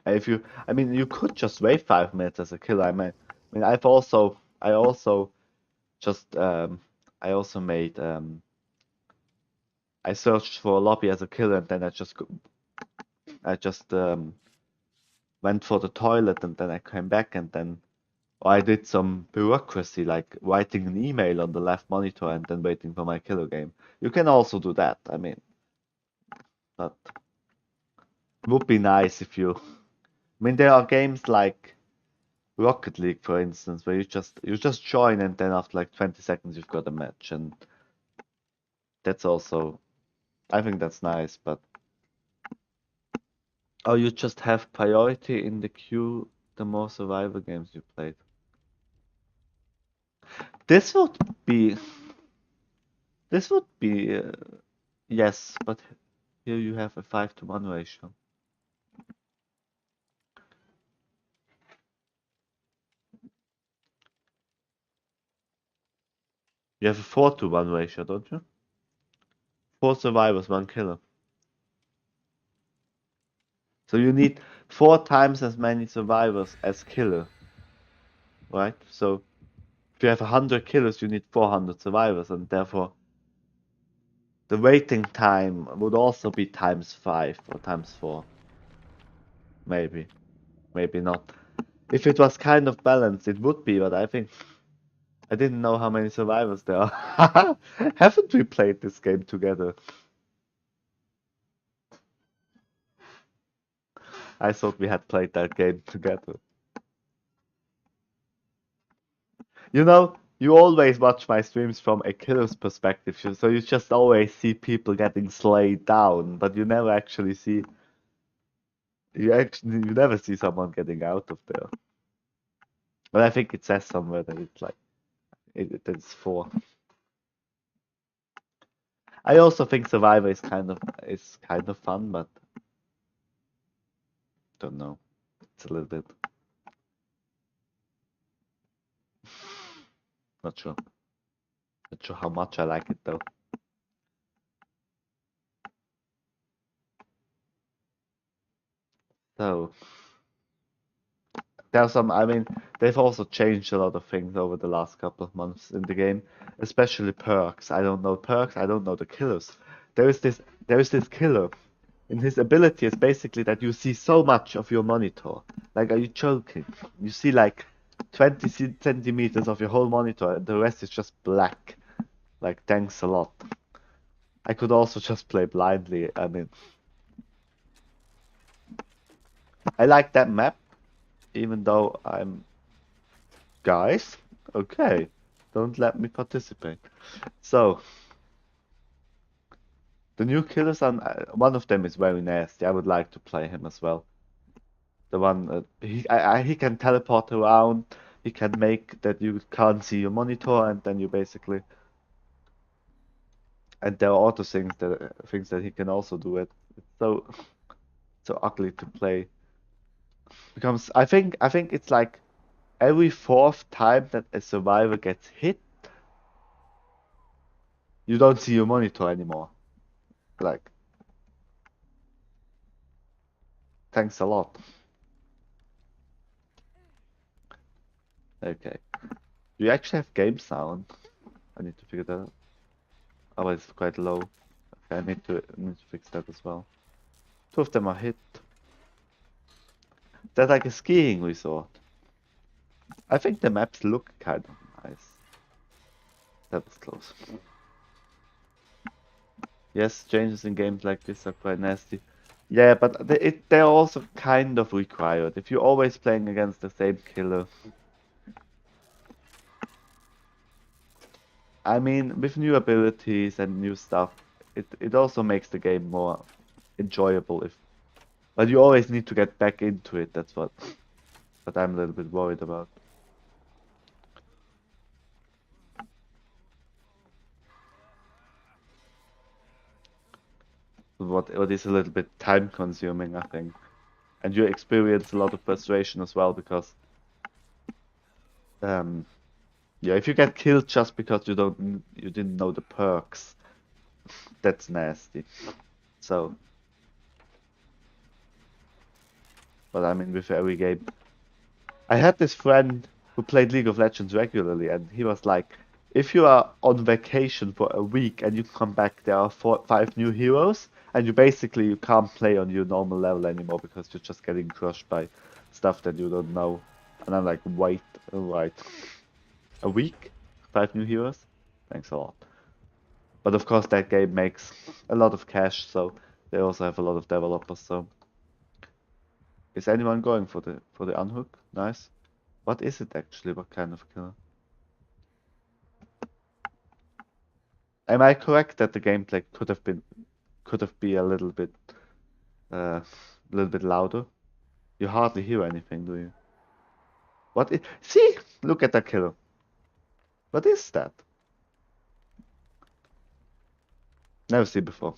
if you I mean you could just wait 5 minutes as a killer. I also just I also made I searched for a lobby as a killer and then I just went for the toilet and then I came back and then I did some bureaucracy like writing an email on the left monitor and then waiting for my killer game. You can also do that, I mean, but it would be nice if you. I mean, there are games like Rocket League, for instance, where you just join and then after like 20 seconds you've got a match, and that's also, I think that's nice, but oh, you just have priority in the queue the more survivor games you played. This would be this would be yes, but here you have a 5-to-1 ratio. You have a 4-to-1 ratio, don't you? 4 survivors, 1 killer. So you need 4 times as many survivors as killer, right? So if you have 100 killers, you need 400 survivors, and therefore the waiting time would also be times 5 or times 4. Maybe. Maybe not. If it was kind of balanced, it would be, but I think I didn't know how many survivors there are. Haven't we played this game together? I thought we had played that game together. You know, you always watch my streams from a killer's perspective, so you just always see people getting slayed down, but you never actually see. You never see someone getting out of there. But I think it says somewhere that it's like it's 4. I also think Survivor is kind of fun, but don't know. It's a little bit not sure. Not sure how much I like it though. So there's some. I mean, they've also changed a lot of things over the last couple of months in the game, especially perks. I don't know perks. I don't know the killers. There is this killer, and his ability is basically that you see so much of your monitor. Like, are you joking? You see like 20 centimeters of your whole monitor, and the rest is just black. Like, thanks a lot. I could also just play blindly. I mean, I like that map, even though I'm. Guys, okay, don't let me participate. So, the new killers, one of them is very nasty. I would like to play him as well. The one he can teleport around. He can make that you can't see your monitor, and then you basically. And there are other things that he can also do it. It's so ugly to play. Because I think it's like every 4th time that a survivor gets hit, you don't see your monitor anymore. Like, thanks a lot. Okay. Do you actually have game sound? I need to figure that out. Oh, it's quite low. Okay, I need to fix that as well. 2 of them are hit. They're like a skiing resort. I think the maps look kind of nice. That was close. Yes, changes in games like this are quite nasty. Yeah, but they're also kind of required. If you're always playing against the same killer, I mean, with new abilities and new stuff, it also makes the game more enjoyable. But you always need to get back into it. That's what I'm a little bit worried about. What is a little bit time consuming, I think. And you experience a lot of frustration as well because um yeah, if you get killed just because you didn't know the perks, that's nasty. So, but I mean with every game. I had this friend who played League of Legends regularly and he was like, if you are on vacation for a week and you come back, there are 5 new heroes, and you can't play on your normal level anymore because you're just getting crushed by stuff that you don't know. And I'm like, wait, alright. A week? 5 new heroes? Thanks a lot. But of course that game makes a lot of cash, so they also have a lot of developers, so is anyone going for the unhook? Nice. What is it actually? What kind of killer? Am I correct that the gameplay could have been a little bit louder? You hardly hear anything, do you? See? Look at that killer. What is that? Never seen before.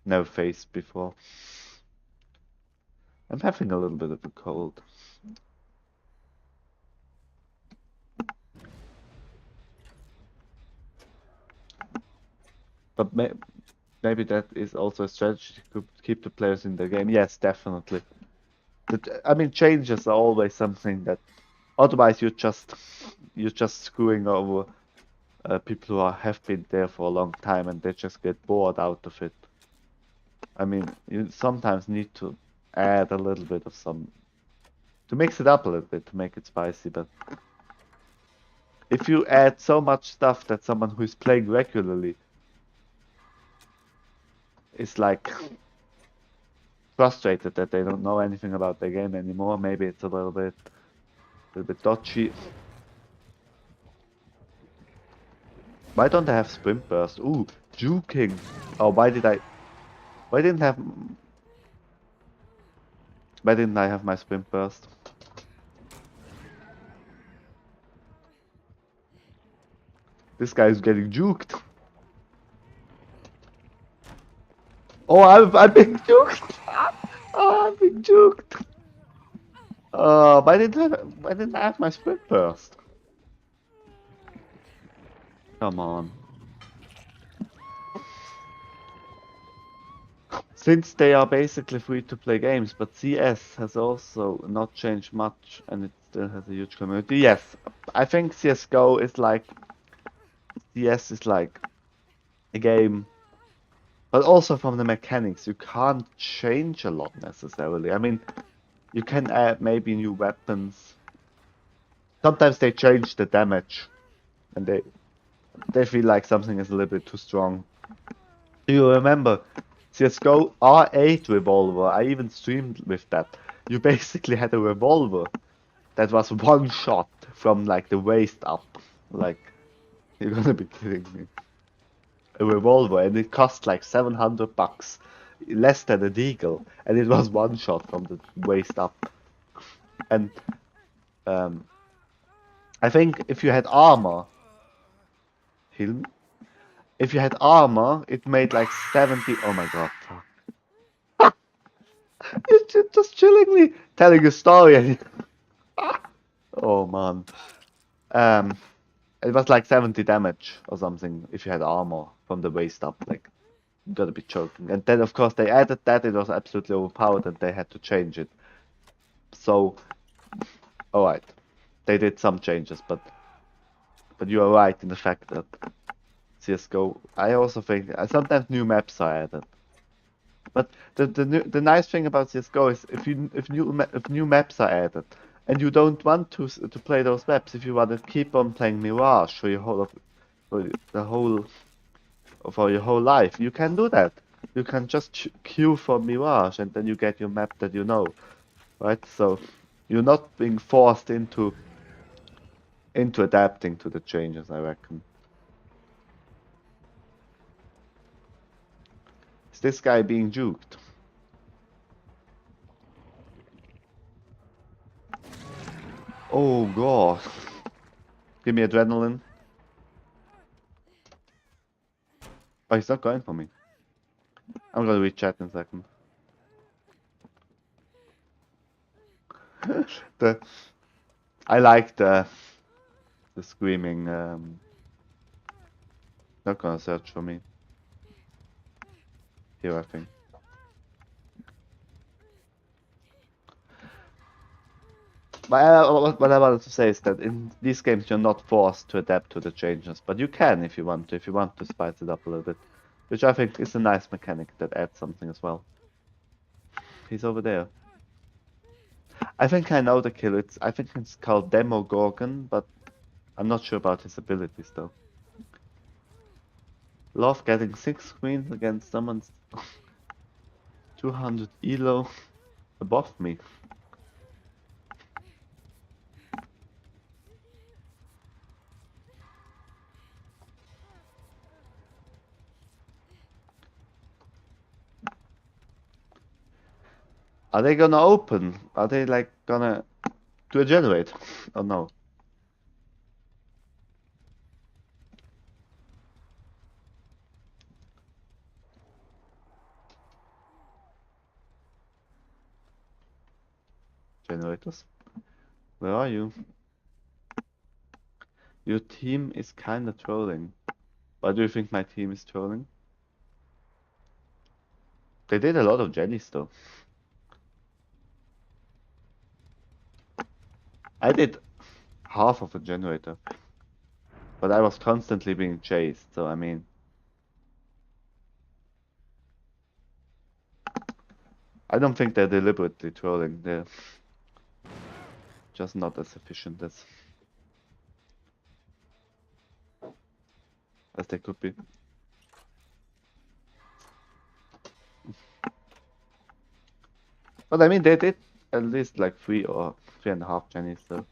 Never faced before. I'm having a little bit of a cold. But maybe that is also a strategy to keep the players in the game. Yes, definitely. I mean, changes are always something that otherwise you're just screwing over people have been there for a long time and they just get bored out of it. I mean, you sometimes need to add a little bit of to mix it up a little bit to make it spicy. But if you add so much stuff that someone who's playing regularly is like frustrated that they don't know anything about the game anymore, maybe it's a little bit dodgy. Why don't I have sprint burst? Ooh, juking. Oh, why didn't I have why didn't I have my sprint burst? This guy is getting juked. Oh, I'm being juked. Oh, I'm being juked. Why didn't I have my sprint burst? Come on. Since they are basically free-to-play games, but CS has also not changed much, and it still has a huge community. Yes, I think CS:GO is like CS is like a game, but also from the mechanics, you can't change a lot necessarily. I mean, you can add maybe new weapons. Sometimes they change the damage, and they feel like something is a little bit too strong. Do you remember CSGO R8 revolver? I even streamed with that. You basically had a revolver that was one shot from like the waist up. Like, you're gonna be kidding me. A revolver, and it cost like $700, less than a deagle, and it was one shot from the waist up. And um, I think if you had armor, heal me. If you had armor, it made like 70. Oh my god. You're just chilling me, telling a story. Oh man. Um, it was like 70 damage or something if you had armor from the waist up. Like, you gotta be joking. And then, of course, they added that. It was absolutely overpowered and they had to change it. So, alright. They did some changes, but you are right in the fact that CSGO, I also think sometimes new maps are added. But the nice thing about CS:GO is if new maps are added, and you don't want to play those maps, if you want to keep on playing Mirage for your for the whole for your whole life. You can do that. You can just queue for Mirage and then you get your map that you know, right? So you're not being forced into adapting to the changes, I reckon. Is this guy being juked? Oh god. Give me adrenaline. Oh, he's not going for me. I'm gonna read chat in a second. I like the screaming. Not gonna search for me. Here, I think. What I wanted to say is that in these games you're not forced to adapt to the changes, but you can if you want to. If you want to spice it up a little bit, which I think is a nice mechanic that adds something as well. He's over there. I think I know the killer. I think it's called Demogorgon, but I'm not sure about his abilities though. Love getting 6 screens against someone's 200 elo above me. Are they gonna open? Are they like gonna do a generate? Oh no. Generators? Where are you? Your team is kinda trolling. Why do you think my team is trolling? They did a lot of jellies though. I did half of a generator. But I was constantly being chased, so I mean... I don't think they're deliberately trolling, they're just not as efficient as they could be. But I mean, they did at least like 3.5 jennies, so...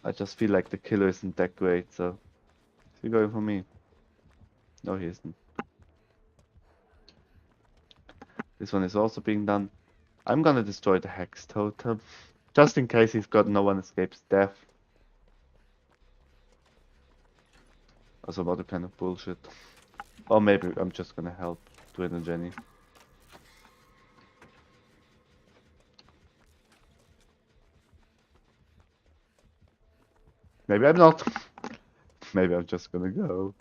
I just feel like the killer isn't that great, so... Is he going for me? No, he isn't. This one is also being done. I'm gonna destroy the Hex Totem. Just in case he's got no one escapes death. Or some other kind of bullshit. Or maybe I'm just gonna help Twin and Jenny. Maybe I'm not. Maybe I'm just gonna go.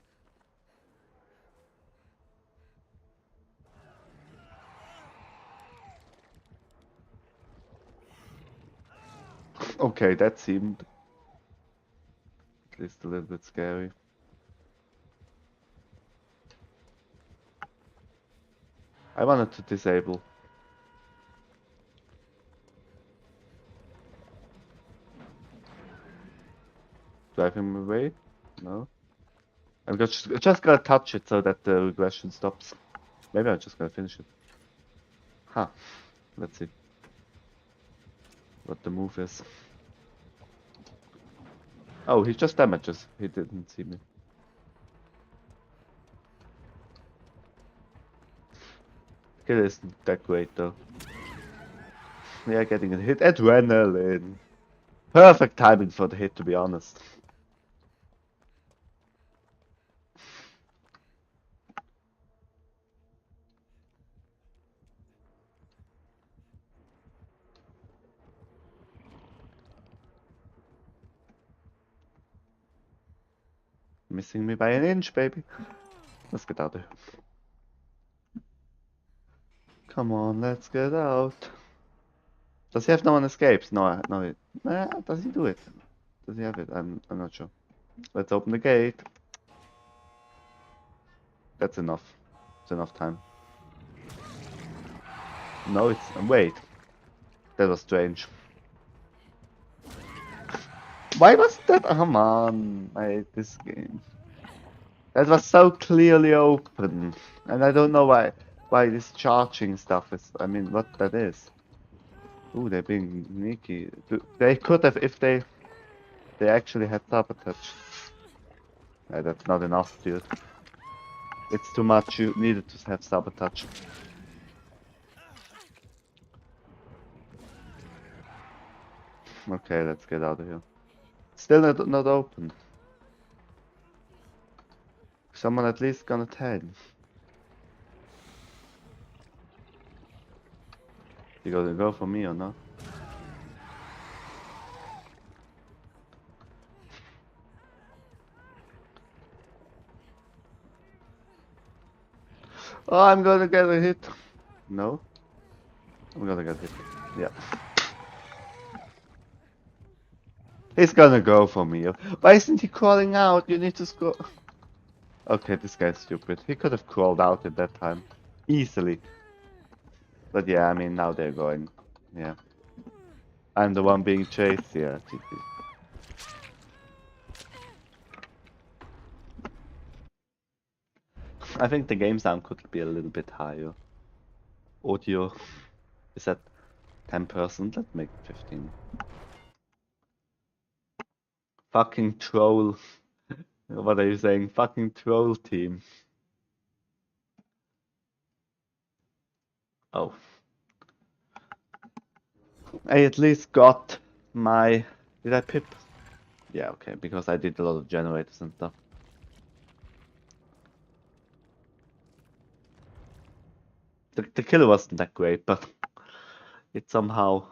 Okay, that seemed at least a little bit scary. I wanted to disable. Drive him away? No. I'm just gonna touch it so that the regression stops. Maybe I'm just gonna finish it. Huh. Let's see what the move is. Oh, he just damages. He didn't see me. Kill isn't that great though. We are getting a hit. Adrenaline. Perfect timing for the hit, to be honest. Missing me by an inch, baby. Let's get out of here. Come on, let's get out. Does he have no one escapes? No, no. Does he do it? Does he have it? I'm not sure. Let's open the gate. That's enough. It's enough time. No, it's... Wait. That was strange. Why was that? Come on. I hate this game. That was so clearly open, and I don't know why this charging stuff is. I mean, what that is. Ooh, they're being sneaky. They could have if they actually had sabotage. That's not enough, dude. It's too much. You needed to have sabotage. Okay, let's get out of here. Still not open. Someone at least gonna tag. You gonna go for me or not? Oh, I'm gonna get a hit. No? I'm gonna get hit. Yeah. He's gonna go for me. Why isn't he crawling out? You need to score. Okay, this guy's stupid. He could have crawled out at that time. Easily. But yeah, I mean, now they're going. Yeah. I'm the one being chased. Yeah, GG. I think the game sound could be a little bit higher. Audio is at 10%. Let's make it 15. Fucking troll. What are you saying? Fucking troll team. Oh. I at least got my... Did I pip? Yeah, okay, because I did a lot of generators and stuff. The killer wasn't that great, but it somehow...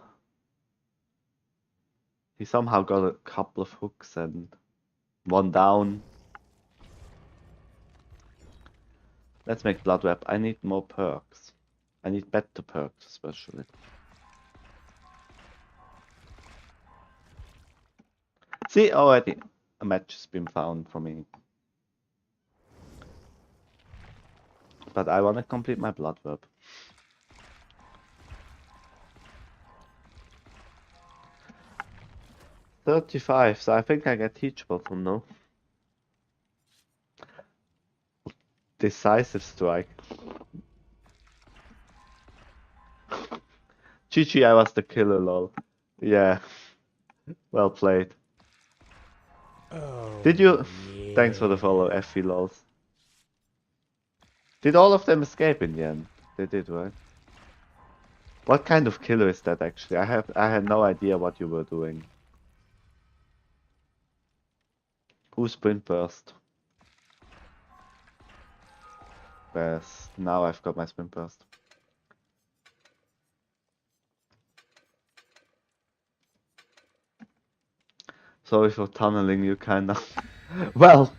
He somehow got a couple of hooks and one down. Let's make blood web. I need more perks. I need better perks, especially. See, already a match has been found for me. But I want to complete my blood web. $35, so I think I get teachable from now. Decisive strike. GG, I was the killer, lol. Yeah. Well played. Oh, Did you... yeah. Thanks for the follow, FV lols. Did all of them escape in the end? They did, right? What kind of killer is that actually? I had no idea what you were doing. Who sprint burst? Best. Now I've got my sprint burst. Sorry for tunneling you, kinda. Well,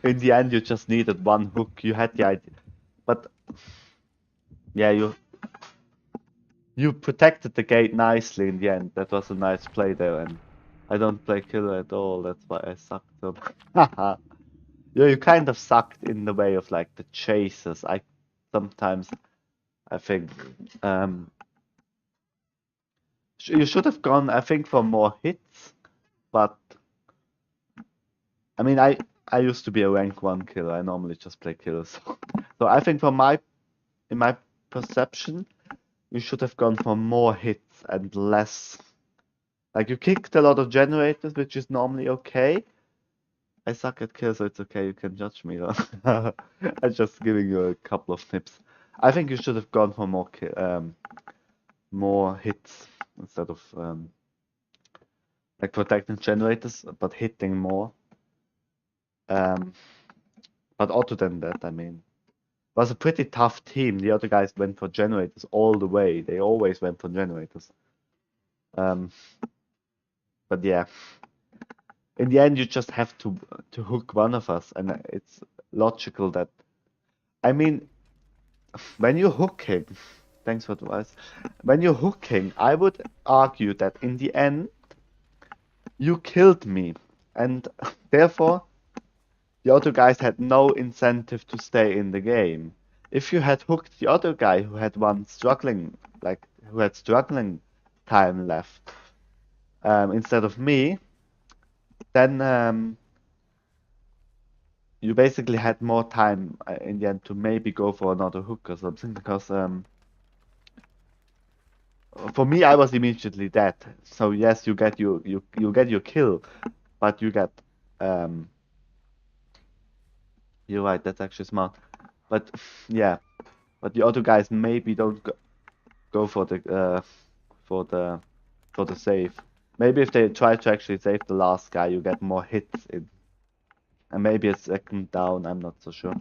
in the end you just needed one hook. You had the idea. But... Yeah, you protected the gate nicely in the end. That was a nice play there, and I don't play killer at all. That's why I sucked up. Haha. Yeah, you kind of sucked in the way of like the chasers. Sometimes I think you should have gone, I think, for more hits, but I mean, I used to be a rank 1 killer. I normally just play killers. So I think in my perception, you should have gone for more hits and less. Like you kicked a lot of generators, which is normally okay. I suck at kills, so it's okay. You can judge me though. I'm just giving you a couple of tips. I think you should have gone for more hits instead of like protecting generators, but hitting more. But other than that, I mean, it was a pretty tough team. The other guys went for generators all the way. They always went for generators. But yeah, in the end, you just have to hook one of us, and it's logical that. I mean, when you're hooking, thanks for the advice. When you're hooking, I would argue that in the end, you killed me, and therefore, the other guys had no incentive to stay in the game. If you had hooked the other guy who had struggling time left, instead of me, then you basically had more time in the end to maybe go for another hook or something because for me I was immediately dead. So yes, you get your kill, but you get um you're right, that's actually smart. But yeah, but the other guys maybe don't go for the for the save. Maybe if they try to actually save the last guy, you get more hits in, and maybe a second down. I'm not so sure.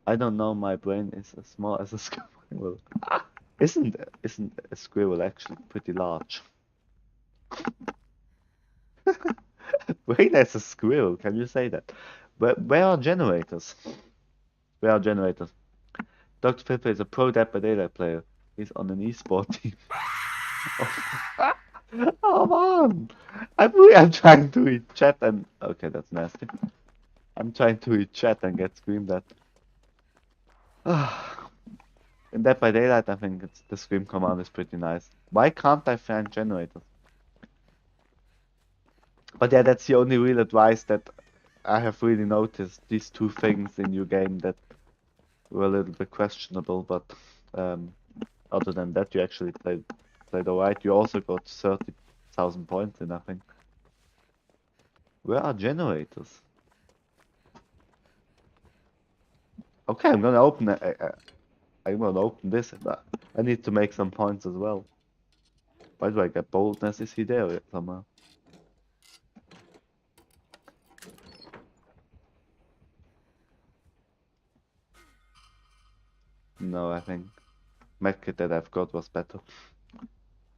I don't know. My brain is as small as a squirrel. Isn't a squirrel actually pretty large? Brain as a squirrel. Can you say that? Where are generators? Where are generators? Dr. Pepper is a pro Dead by Daylight player. He's on an esport team. Oh man! I'm trying to read chat and okay, that's nasty. I'm trying to read chat and get screamed at. In Dead by Daylight, I think the scream command is pretty nice. Why can't I find generators? But yeah, that's the only real advice that I have really noticed. These two things in your game that were a little bit questionable, but um, other than that, you actually played alright. You also got 30,000 points in, I think. Where are generators? Okay, I'm gonna open it. I'm gonna open this. But I need to make some points as well. Why do I get boldness? Is he there somewhere? No, I think medkit that I've got was better.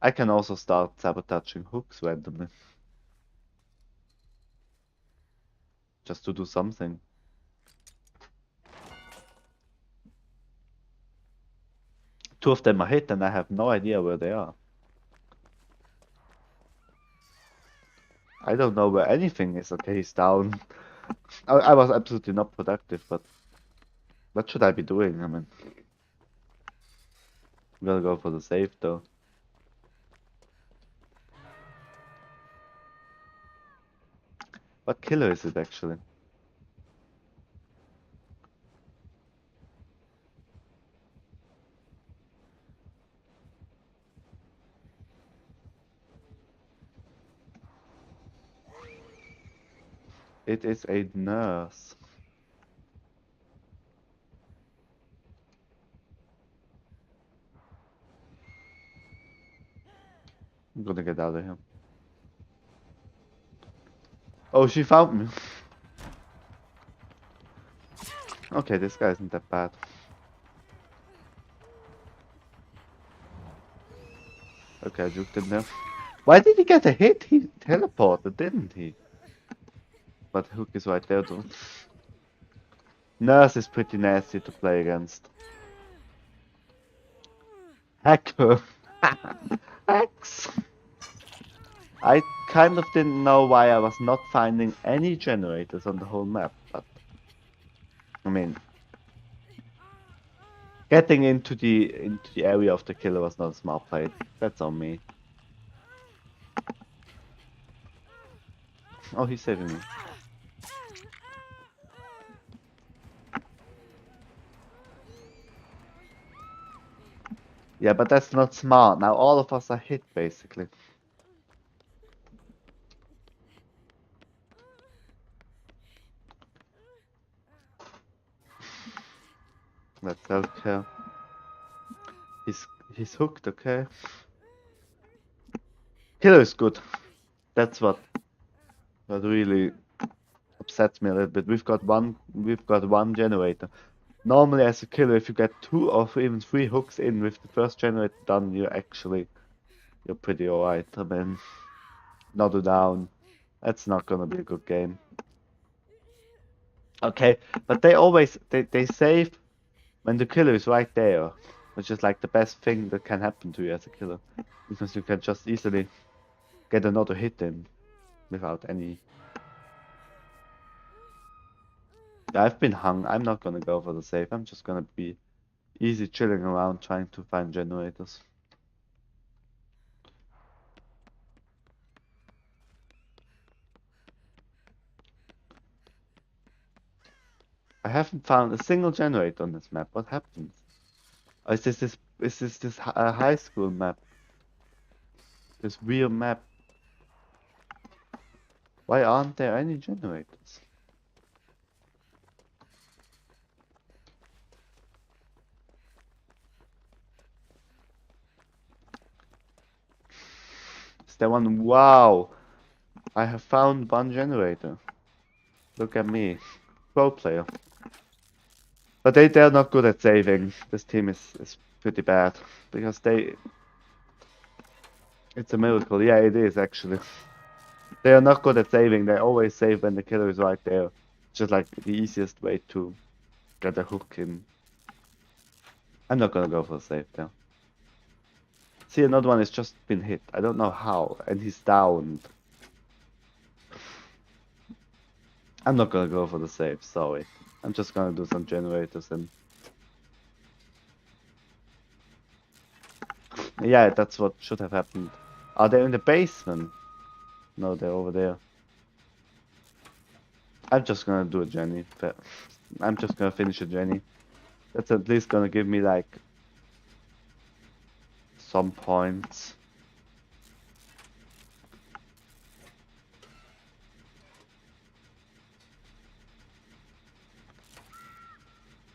I can also start sabotaging hooks randomly. Just to do something. Two of them are hit and I have no idea where they are. I don't know where anything is. Okay, he's down. I was absolutely not productive, but what should I be doing? I mean, I'm gonna go for the save though. What killer is it actually? It is a nurse. I'm gonna get out of here. Oh, she found me. Okay, this guy isn't that bad. Okay, I juked him there. Why did he get a hit? He teleported, didn't he? But Hook is right there though. Nurse is pretty nasty to play against. Hacker. X. I kind of didn't know why I was not finding any generators on the whole map, but I mean, getting into the area of the killer was not a smart play. That's on me. Oh, he's saving me. Yeah, but that's not smart. Now all of us are hit, basically. That's okay. He's hooked, okay? Killer is good. That's what really upsets me a little bit. We've got one generator. Normally as a killer, if you get two or even three hooks in with the first generator done, you're pretty alright. I mean, another down. That's not gonna be a good game. Okay, but they save when the killer is right there, which is like the best thing that can happen to you as a killer, because you can just easily get another hit in without any. Yeah, I've been hung. I'm not gonna go for the save. I'm just gonna be easy chilling around trying to find generators. I haven't found a single generator on this map. What happens? Or is this a high school map? This weird map. Why aren't there any generators? Is there one? Wow! I have found one generator. Look at me. Pro player. But they're not good at saving. This team is pretty bad. Because it's a miracle. Yeah, it is actually. They are not good at saving. They always save when the killer is right there. It's just like the easiest way to get a hook in. I'm not gonna go for a save there. See, another one has just been hit. I don't know how, and he's downed. I'm not gonna go for the save, sorry. I'm just gonna do some generators and... Yeah, that's what should have happened. Are they in the basement? No, they're over there. I'm just gonna do a Jenny. I'm just gonna finish a Jenny. That's at least gonna give me like some points.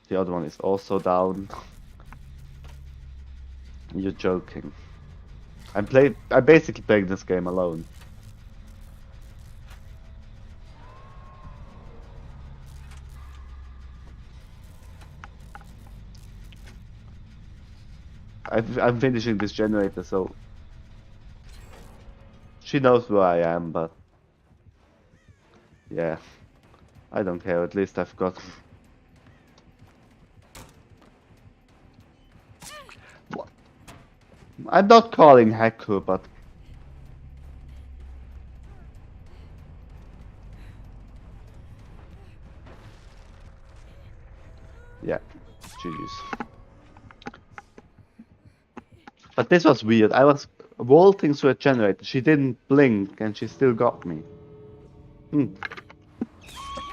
The other one is also down. You're joking. I'm basically playing this game alone. I'm finishing this generator, so she knows where I am, but yeah, I don't care. At least I've got... What? I'm not calling Haku, but yeah, GG's. But this was weird. I was vaulting through a generator. She didn't blink, and she still got me.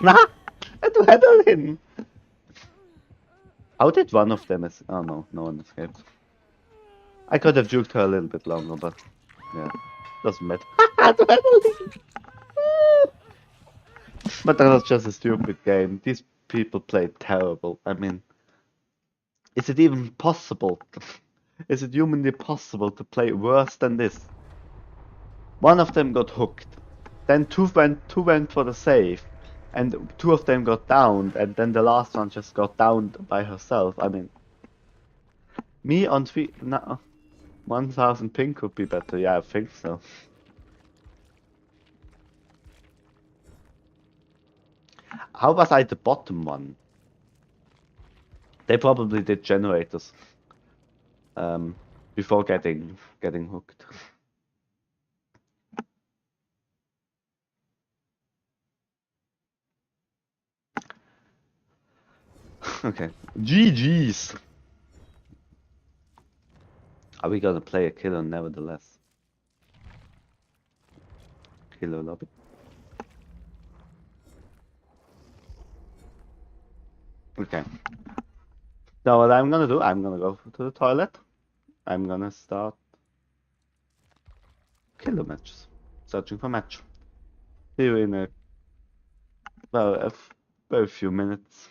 Nah, adrenaline. How did one of them es... Oh no, no one escaped. I could have juked her a little bit longer, but yeah, doesn't matter. Adrenaline. But that was just a stupid game. These people played terrible. I mean, is it even possible? Is it humanly possible to play worse than this? One of them got hooked. Then two went for the save. And two of them got downed. And then the last one just got downed by herself. I mean, me on 1000 ping could be better. Yeah, I think so. How was I the bottom one? They probably did generators before getting hooked. Okay, GG's. Are we gonna play a killer nevertheless? Killer lobby. Okay. Now what I'm gonna do, I'm gonna go to the toilet. I'm gonna start killer matches. Searching for match. See you in a very few minutes.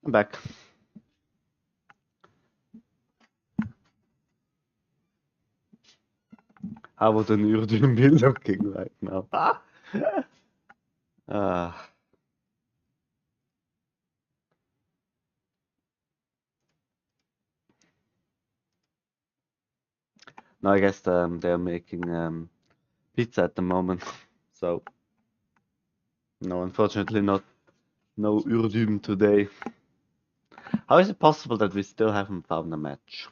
I'm back. How would an Urdun be looking right now? Ah. No, I guess they're making pizza at the moment, so no, unfortunately no Urdun today. How is it possible that we still haven't found a match?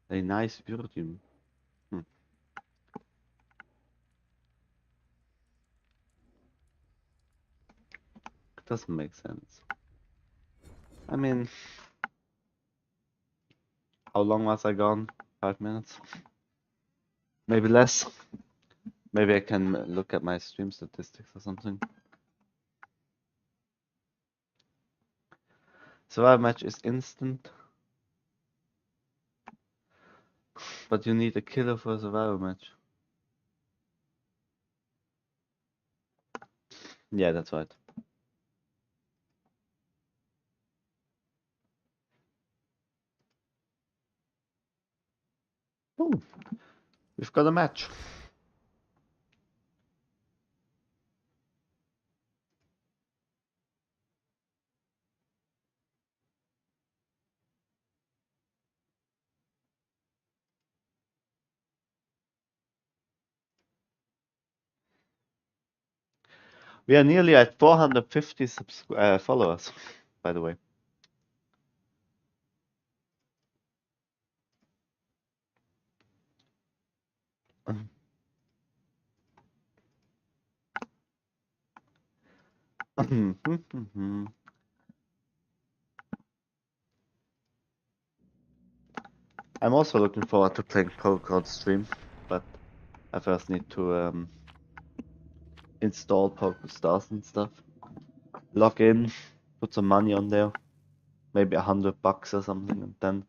A nice Urdun. Doesn't make sense. I mean, how long was I gone? 5 minutes? Maybe less. Maybe I can look at my stream statistics or something. Survival match is instant. But you need a killer for a survival match. Yeah, that's right. Oh, we've got a match. We are nearly at 450 followers, by the way. I'm also looking forward to playing poker on stream, but I first need to install Poker Stars and stuff. Log in, put some money on there, maybe $100 or something, and then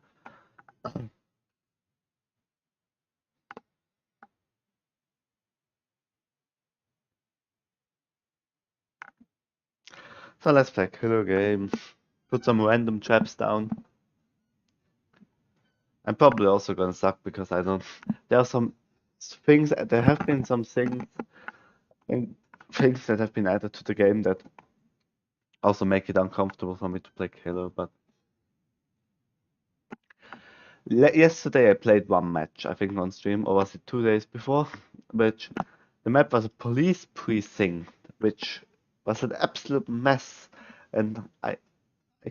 so let's play killer game. Put some random traps down. I'm probably also gonna suck because I don't. There are some things. There have been some things and things that have been added to the game that also make it uncomfortable for me to play killer. But yesterday I played one match, I think on stream, or was it 2 days before? Which the map was a police precinct, which was an absolute mess, and I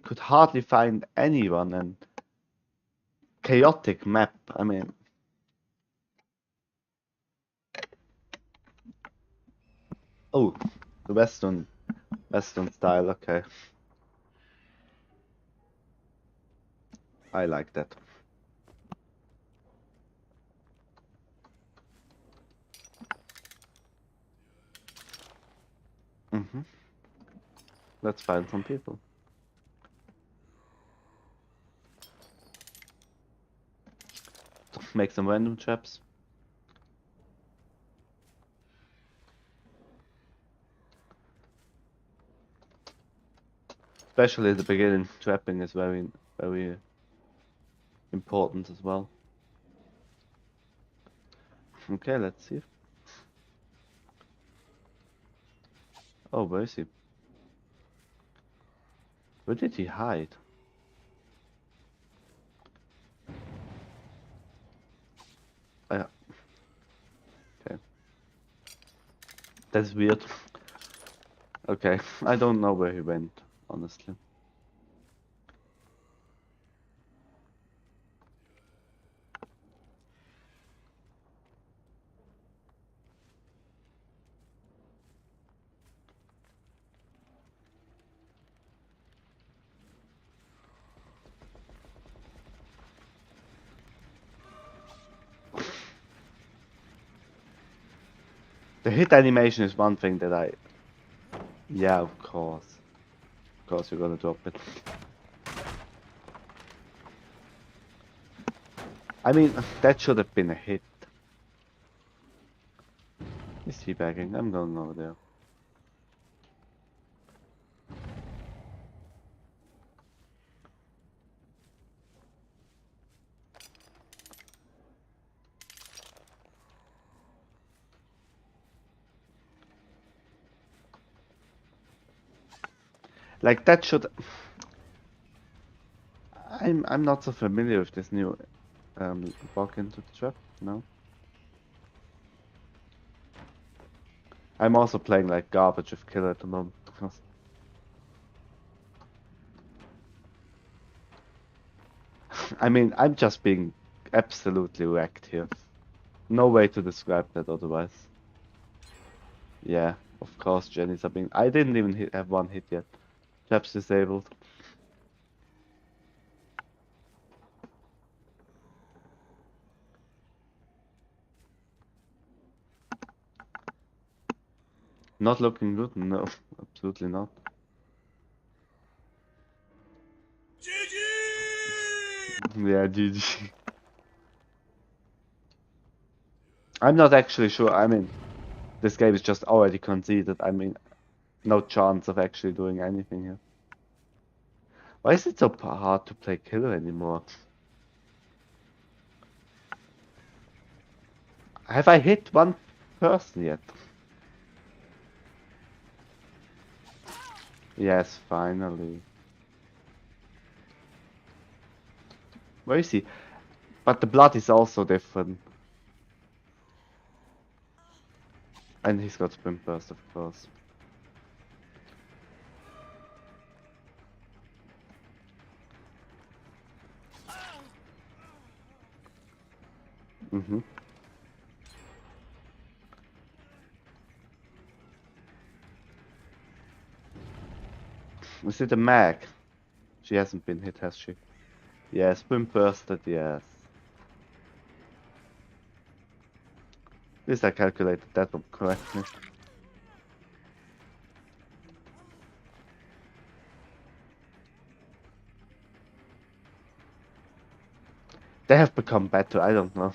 could hardly find anyone, and chaotic map. I mean, oh, the Western style. Okay, I like that. Let's find some people. Make some random traps. Especially at the beginning, trapping is very, very important as well. Okay, let's see. Oh, where is he? Where did he hide? Oh, yeah. Okay. That's weird. Okay, I don't know where he went, honestly. The hit animation is one thing that I... Yeah, of course. Of course you're gonna drop it. I mean, that should have been a hit. He's teabagging. I'm going over there. Like that should. I'm not so familiar with this new bug into the trap. No. I'm also playing like garbage with killer at the moment because I mean I'm just being absolutely wrecked here. No way to describe that otherwise. Yeah, of course Jenny's are being. I didn't even have one hit yet. Trap's disabled. Not looking good? No, absolutely not. Yeah, GG. I'm not actually sure. I mean, this game is just already conceded. I mean, no chance of actually doing anything here. Why is it so hard to play killer anymore? Have I hit one person yet? Yes, finally. Where is he? But the blood is also different. And he's got sprint burst, of course. Mm-hmm. Is it a mag? She hasn't been hit, has she? Yes, sprint bursted, yes. At least I calculated that one correctly. They have become better, I don't know.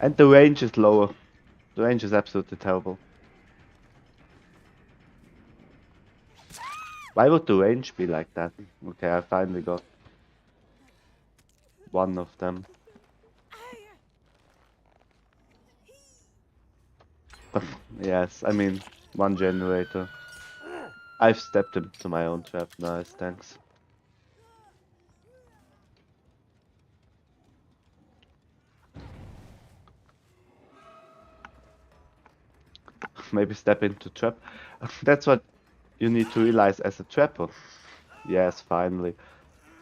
And the range is lower. The range is absolutely terrible. Why would the range be like that? Okay, I finally got one of them. Yes, I mean, one generator. I've stepped into my own trap. Nice, thanks. Maybe step into trap. That's what you need to realize as a trapper. Yes, finally.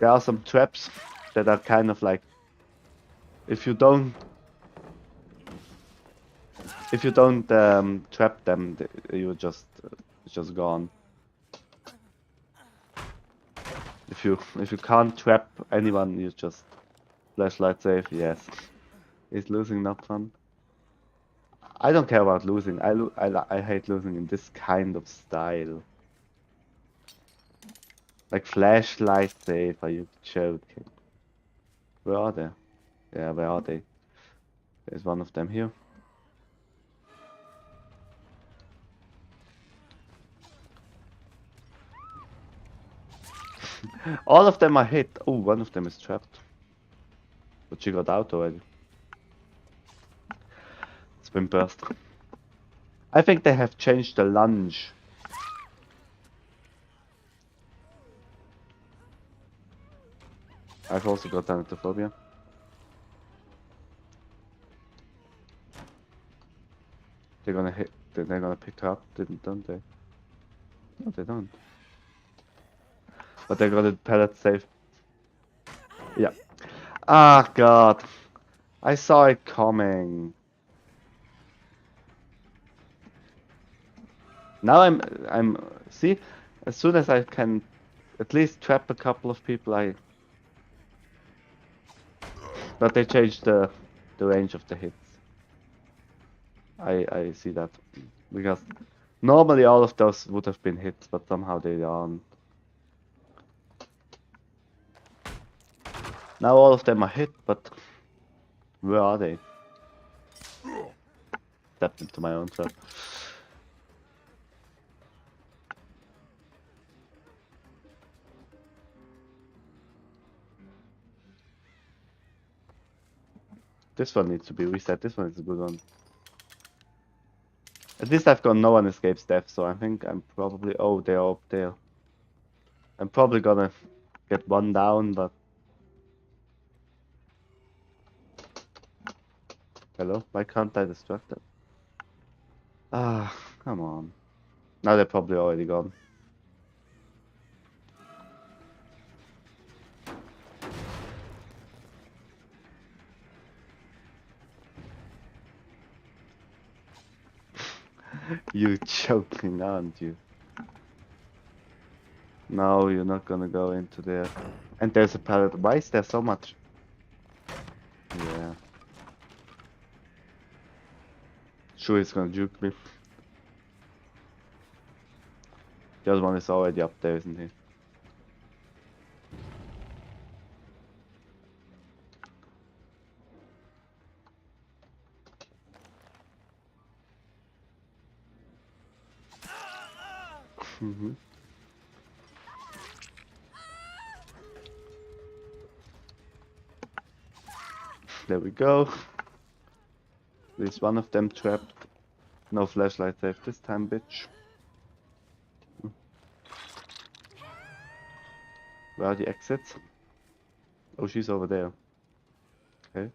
There are some traps that are kind of like if you don't trap them, you're just it's just gone. If you can't trap anyone, you just flashlight safe. Yes, is losing not fun? I don't care about losing. I hate losing in this kind of style. Like flashlight safe. Are you joking? Where are they? Yeah, where are they? There's one of them here. All of them are hit. Oh, one of them is trapped. But she got out already. Spin burst. I think they have changed the lunge. I've also got thanatophobia. They're gonna hit. They're gonna pick up, don't they? No, they don't. But they got a pellet safe. Yeah. Ah, God. I saw it coming. Now see, as soon as I can at least trap a couple of people, but they changed the range of the hits. I see that because normally all of those would have been hits, but somehow they aren't. Now all of them are hit, but where are they? Stepped into my own trap. This one needs to be reset. This one is a good one. At least I've got no one escapes death, so I think I'm probably... Oh, they're up there. I'm probably gonna get one down, but... Hello? Why can't I distract them? Ah, come on. Now they're probably already gone. You joking, aren't you? No, you're not gonna go into there. And there's a pallet. Why is there so much? Yeah. Sure, he's gonna juke me. The other one is already up there, isn't he? Mm-hmm. There we go. At least one of them trapped. No flashlight safe this time, bitch. Where are the exits? Oh, she's over there. Okay.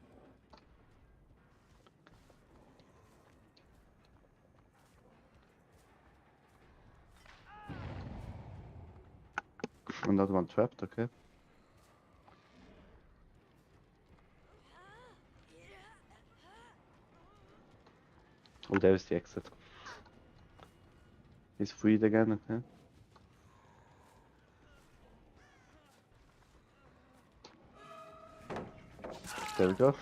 Another one trapped, okay. Oh, there's the exit. He's freed again, okay. There we go.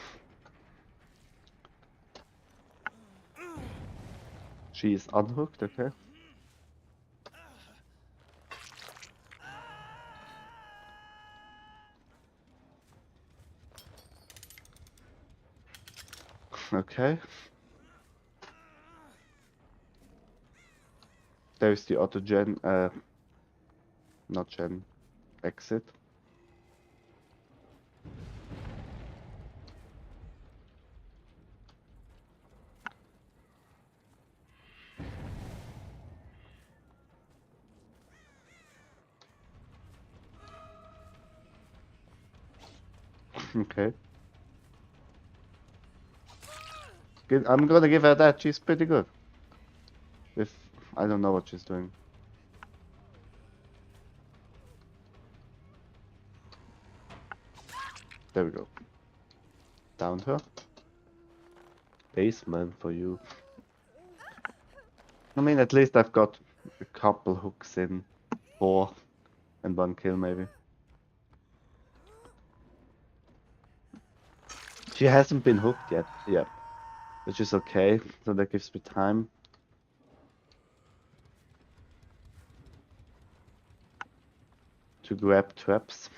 She is unhooked, okay. Okay. There's the auto gen, not gen, exit. Okay. I'm gonna give her that. She's pretty good. If I don't know what she's doing. There we go. Downed her. Basement for you. I mean, at least I've got a couple hooks in. 4 and 1 kill maybe. She hasn't been hooked yet. Yeah. Which is okay. So that gives me time. To grab traps.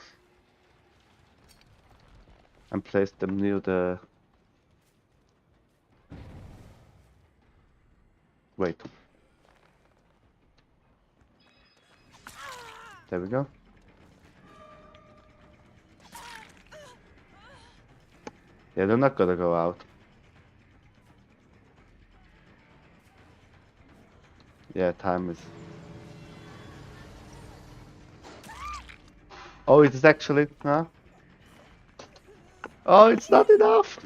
And place them near the... Wait. There we go. Yeah, they're not gonna go out. Yeah, time is... Oh, it is actually... Huh? Oh, it's not enough!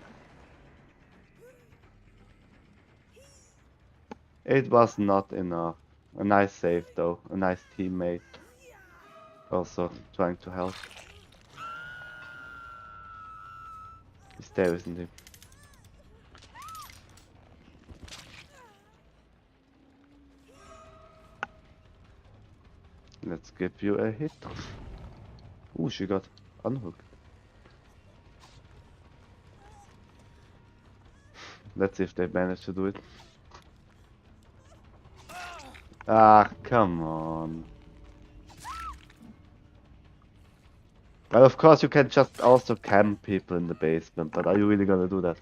It was not enough. A nice save though. A nice teammate. Also trying to help. He's there, isn't he? Let's give you a hit. Ooh, she got unhooked. Let's see if they manage to do it. Ah, come on. Well, of course you can just also camp people in the basement, but are you really gonna do that?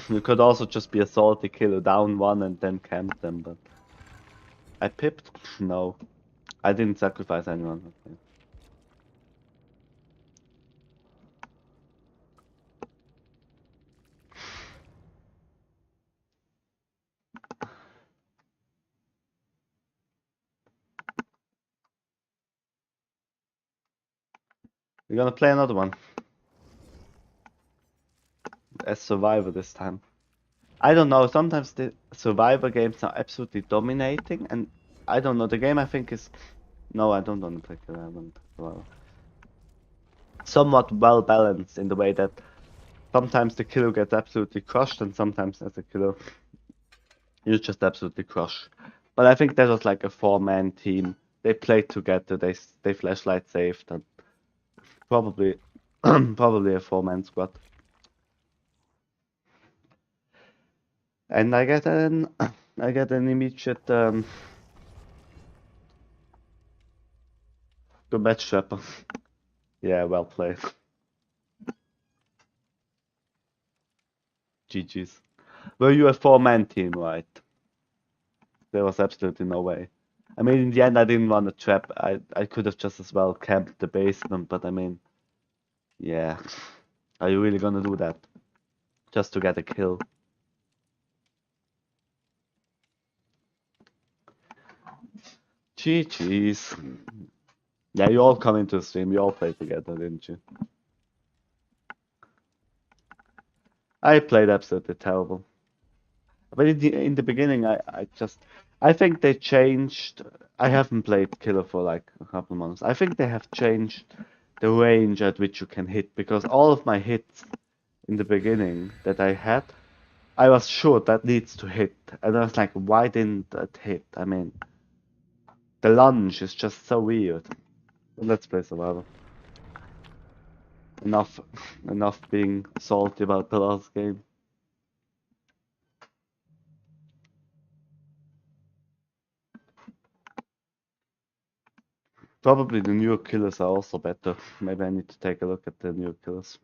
You could also just be a salty killer, down one and then camp them, but... I pipped? No. I didn't sacrifice anyone. Okay. We're gonna play another one. As Survivor this time. I don't know, sometimes the Survivor games are absolutely dominating, and I don't know, the game I think is... No, I don't want to play Killer, I want to play Survivor. Somewhat well balanced in the way that sometimes the killer gets absolutely crushed, and sometimes as a killer you just absolutely crush. But I think that was like a 4-man team. They played together, they flashlight saved, and probably probably a 4-man squad. And I get an immediate good match trapper. Yeah, well played. GG's. Were you a 4-man team, right? There was absolutely no way. I mean, in the end, I didn't want to trap. I could have just as well camped the basement, but I mean, yeah. Are you really gonna do that? Just to get a kill? GG's. Yeah, you all come into the stream. You all play together, didn't you? I played absolutely terrible. But in the beginning, I think they changed. I haven't played Killer for like a couple months. I think they have changed the range at which you can hit, because all of my hits in the beginning that I had, I was sure that needs to hit, and I was like, why didn't that hit? I mean, the lunge is just so weird. But let's play Survivor. Enough, enough being salty about the last game. Probably the newer killers are also better. Maybe I need to take a look at the newer killers.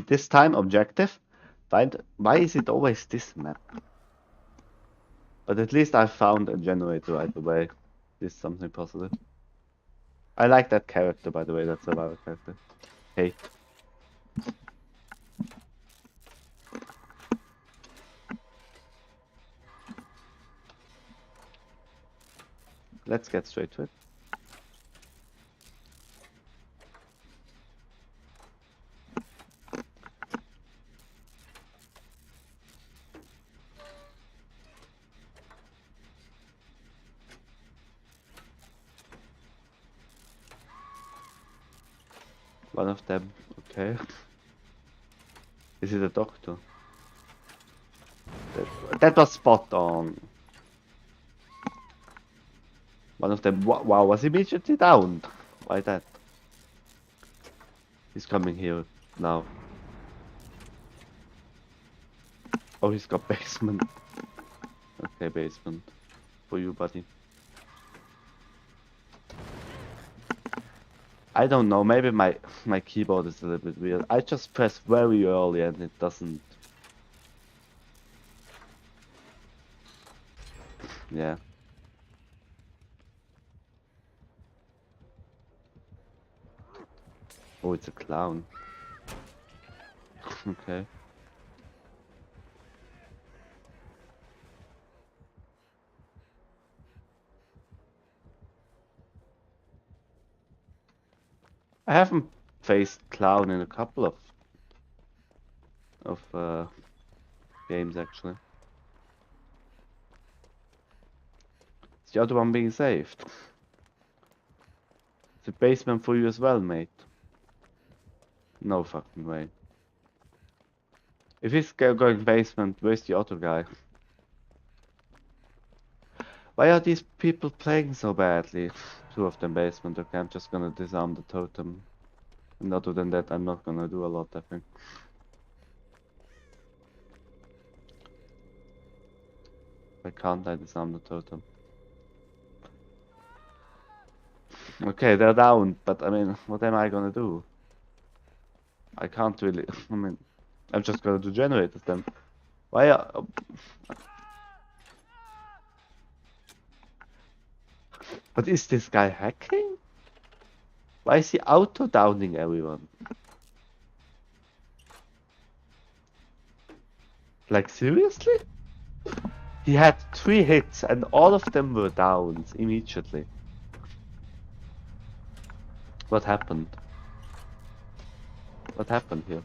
This time objective. Why is it always this map? But at least I found a generator right away. This is something positive. I like that character, by the way. That's a Survivor character. Hey. Let's get straight to it. One of them, okay. Is it a doctor? That was spot on. One of them, wow, was immediately downed. Why that? He's coming here now. Oh, he's got basement. Okay, basement. For you, buddy. I don't know, maybe my keyboard is a little bit weird. I just press very early and it doesn't... Yeah. Oh, it's a clown. Okay. I haven't faced clown in a couple of games actually. Is the other one being saved? Is it basement for you as well, mate? No fucking way. If he's going basement, where's the other guy? Why are these people playing so badly? Two of them basement. Okay, I'm just gonna disarm the totem. And other than that, I'm not gonna do a lot, I think. Why can't I disarm the totem? Okay, they're down, but I mean, what am I gonna do? I can't really... I mean, I'm just gonna do generators then. Why are... But is this guy hacking? Why is he auto-downing everyone? Like, seriously? He had 3 hits and all of them were downs immediately. What happened? What happened here?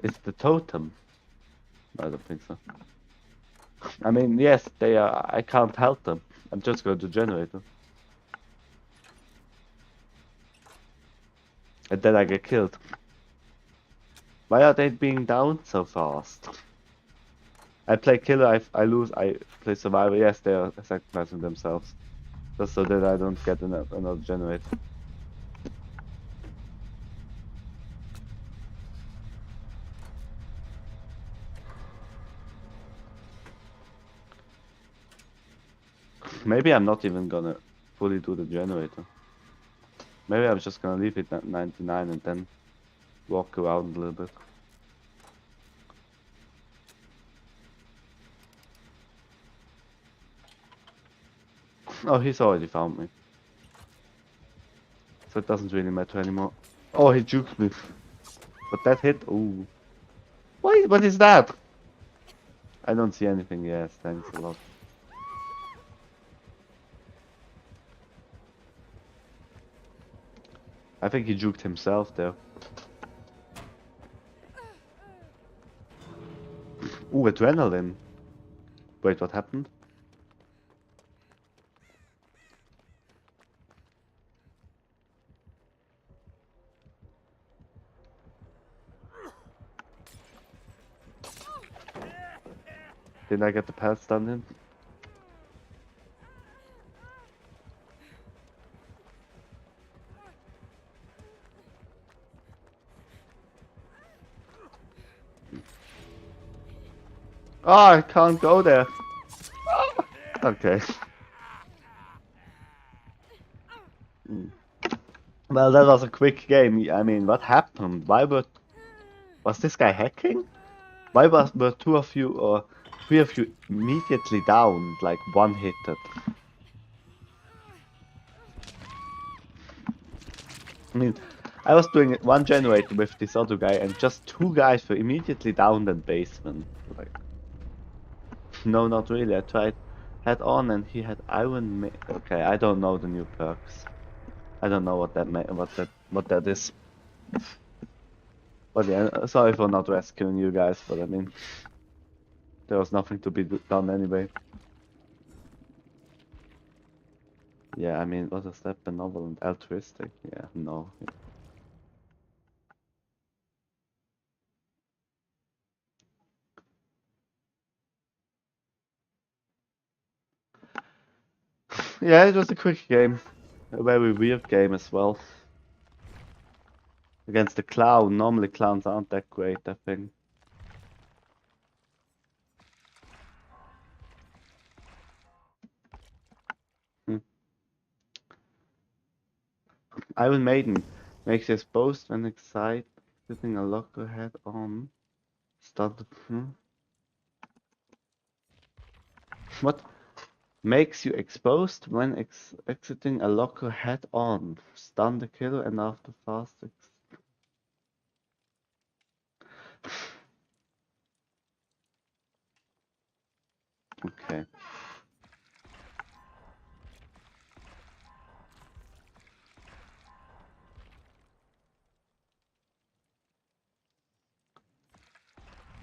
It's the totem. I don't think so. I mean, yes, they are. I can't help them. I'm just going to generate them. And then I get killed. Why are they being down so fast? I play killer, I lose, I play survivor. Yes, they are sacrificing themselves. Just so that I don't get another generator. Maybe I'm not even gonna fully do the generator. Maybe I'm just gonna leave it at 99 and then walk around a little bit. Oh, he's already found me. So it doesn't really matter anymore. Oh, he juked me. But that hit, ooh. What is that? I don't see anything, yes, thanks a lot. I think he juked himself there. Ooh, adrenaline. Wait, what happened? Didn't I get the pals done in? Oh, I can't go there. Okay. Well, that was a quick game. I mean, what happened? Was this guy hacking? Were 2 of you or 3 of you immediately down, like one-hitted? I mean, I was doing one generator with this other guy, and just 2 guys were immediately down in basement. Like, no, not really. I tried head on, and he had iron. Okay, I don't know the new perks. I don't know what that is. But yeah, sorry for not rescuing you guys, but I mean, there was nothing to be done anyway. Yeah, I mean, what is that? Benevolent, altruistic? Yeah, no. Yeah, it was a quick game. A very weird game as well. Against the clown. Normally clowns aren't that great, I think. Iron Maiden makes you exposed when excited, putting a locker head on. Start. What? Makes you exposed when exiting a locker head on. Stun the killer and after fast Okay.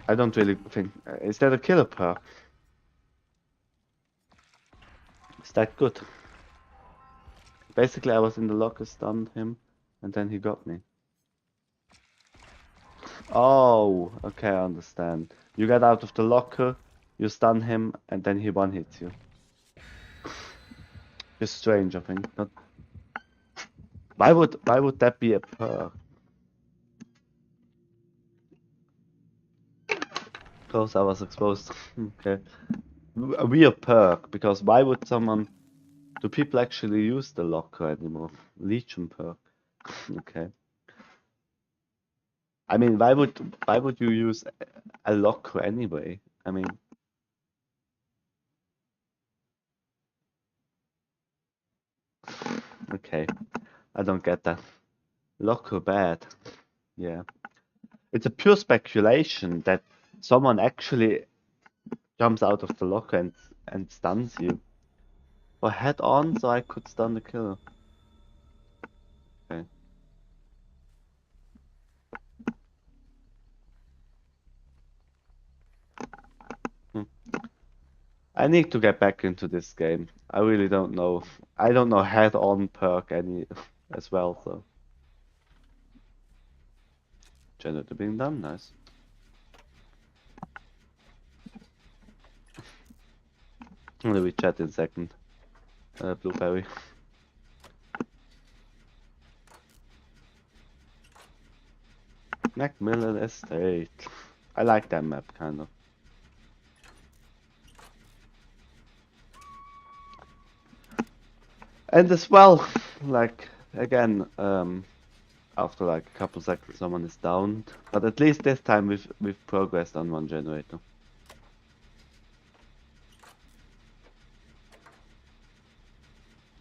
I don't really think. Is that a killer perk? Is that good? Basically, I was in the locker, stunned him, and then he got me. Oh, okay, I understand. You get out of the locker, you stun him, and then he one-hits you. It's strange, I think. But why would that be a perk? Because I was exposed. Okay. A weird perk, because why would someone... Do people actually use the locker anymore? Legion perk. Okay. I mean, why would you use a locker anyway? I mean, Okay, I don't get that. Locker bad. Yeah. It's a pure speculation that someone actually jumps out of the locker and stuns you. Or head on, so I could stun the killer. Okay. I need to get back into this game. I really don't know. I don't know head on perk any as well, so. Generator being done, nice. We chat in second. Blueberry. Macmillan Estate. I like that map, kind of. And as well, like, again, after like a couple seconds someone is downed. But at least this time we've progressed on one generator.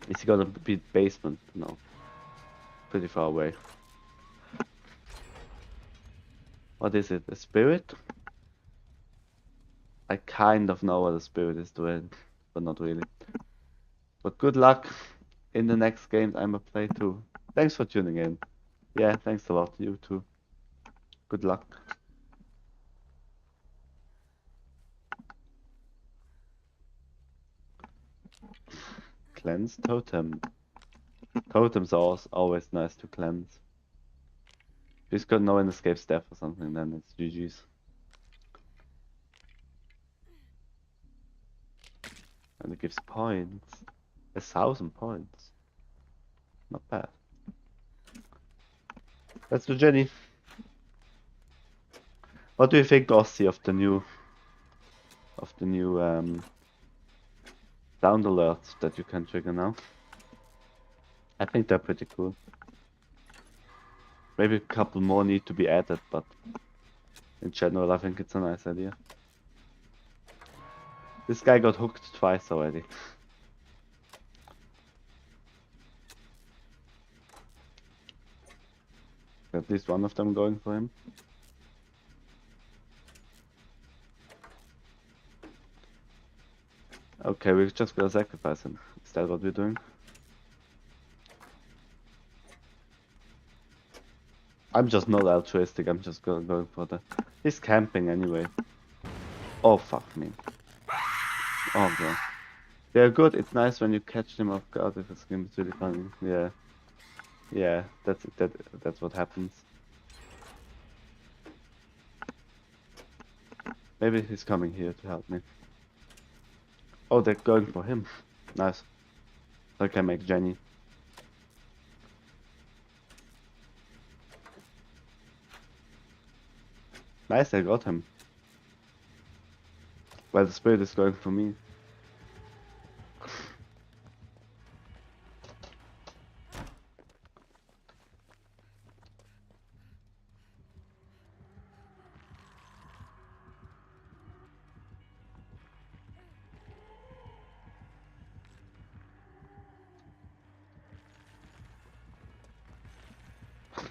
Is he gonna be basement? No. Pretty far away. What is it? A spirit? I kind of know what a spirit is doing, but not really. But good luck in the next games I'ma play too. Thanks for tuning in. Yeah, thanks a lot. You too. Good luck. Cleanse totem. Totems are always nice to cleanse. If he's got no one escapes death or something, then it's GG's. And it gives points. 1,000 points. Not bad. Let's do Jenny. What do you think, Ossie, of the new sound alerts that you can trigger now? I think they're pretty cool. Maybe a couple more need to be added, but in general I think it's a nice idea. This guy got hooked twice already. At least one of them going for him. Okay, we're just gonna sacrifice him. Is that what we're doing? I'm just not altruistic, I'm just going for the... He's camping anyway. Oh, fuck me. Oh, god. They're good, it's nice when you catch them off guard if it's game, it's really funny. Yeah. Yeah, that's what happens. Maybe he's coming here to help me. Oh, they're going for him. Nice. I can make Jenny. Nice, I got him. Well, the spirit is going for me.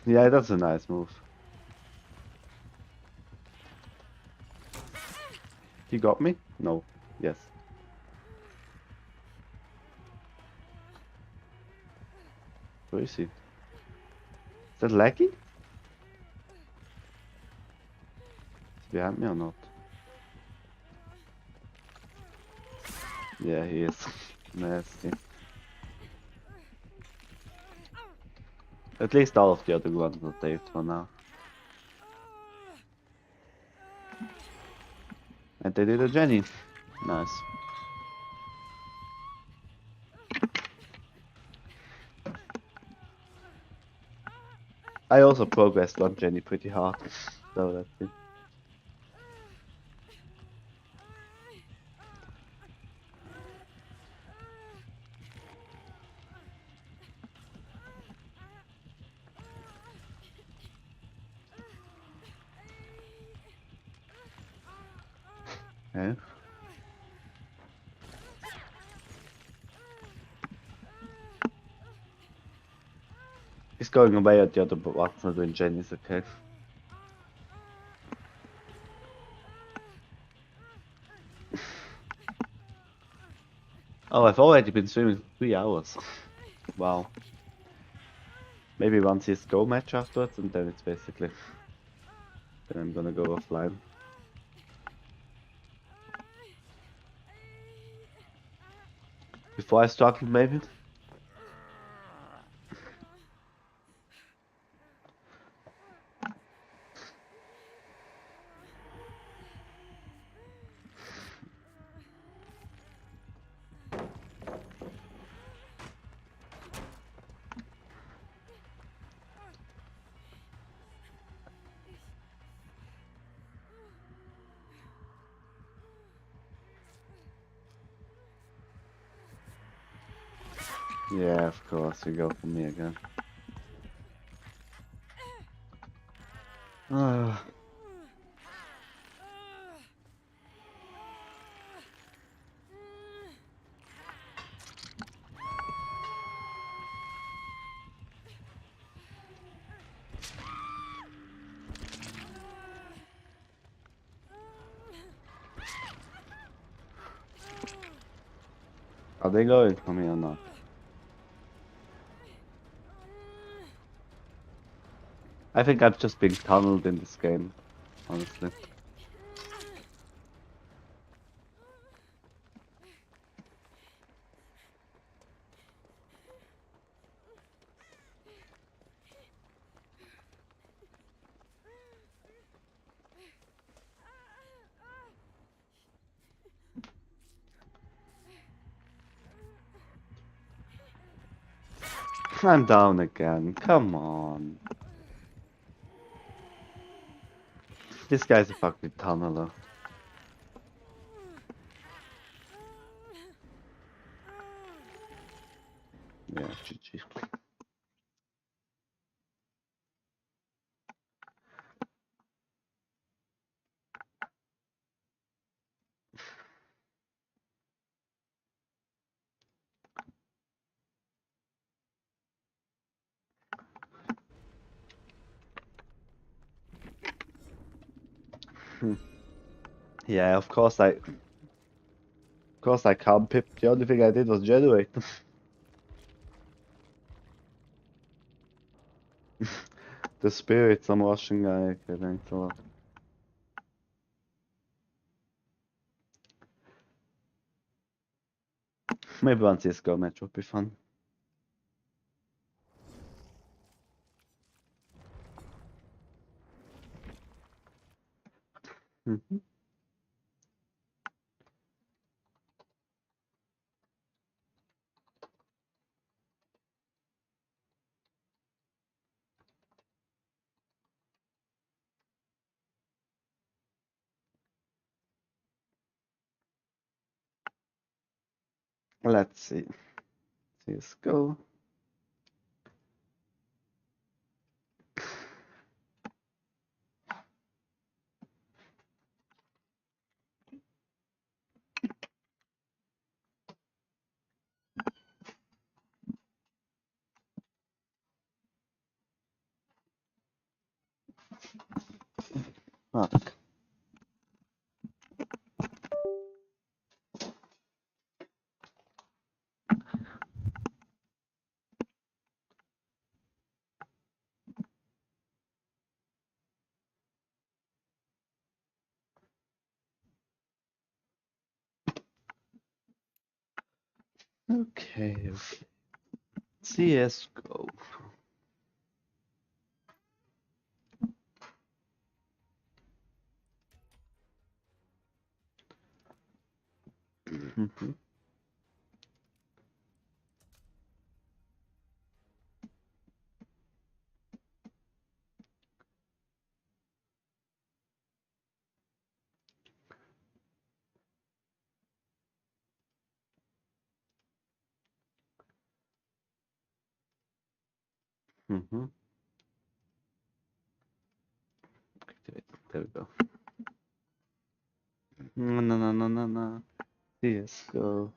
Yeah, that's a nice move. He got me? No. Yes. Where is he? Is that laggy? Is he behind me or not? Yeah, he is. Nasty. At least all of the other ones are saved for now. And they did a Jenny. Nice. I also progressed on Jenny pretty hard. So that's it. Yeah. going away at the other button when Jenny's okay. Oh, I've already been streaming for 3 hours. Wow. Maybe one CSGO match afterwards, and then it's basically... Then I'm gonna go offline. Before I struggle, maybe? Yeah, of course, you go for me again. Ah. Are they going for me or not? I think I've just been tunneled in this game, honestly. I'm down again, come on. This guy's a fucking tunneler. Yeah, GG. Yeah, of course I can't pip. The only thing I did was generate. The spirit, some Russian guy. Okay, thanks a lot. Maybe one CSGO match would be fun. Mhm. Let's see. CSGO. Fuck. Okay, okay. CSGO. Mhm. Mhm. Okay, there we go. No, no, no, no, no, no. CSGO.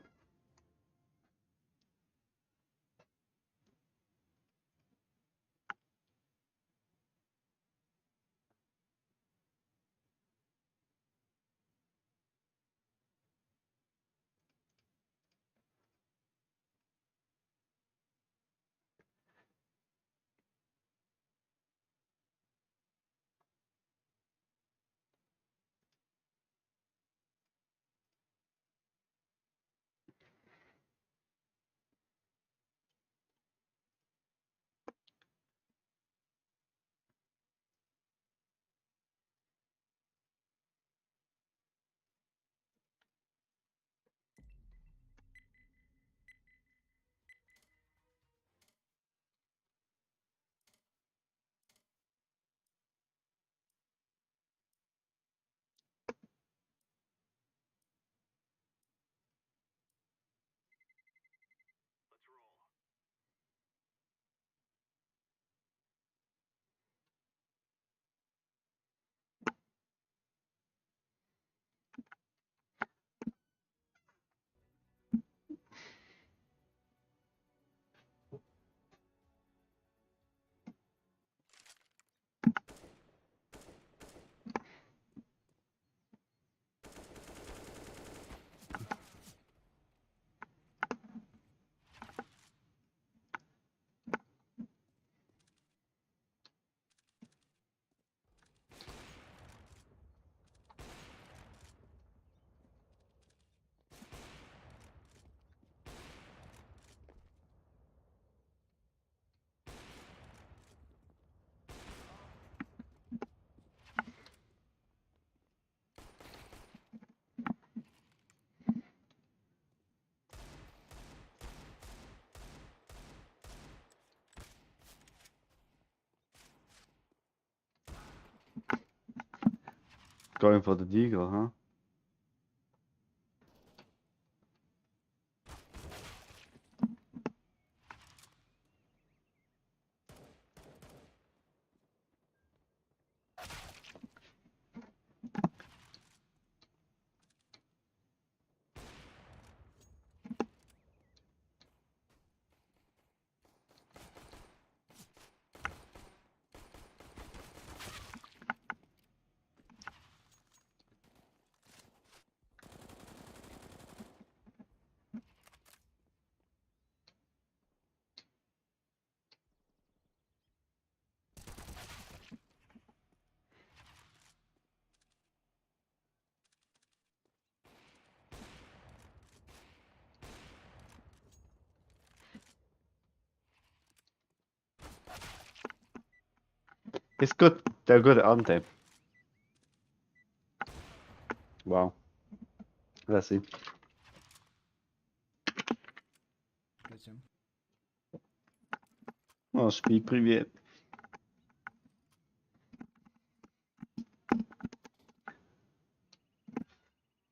Going for the deagle, huh? It's good. They're good, aren't they? Wow. Let's see. Зачем? Oh, speak привет.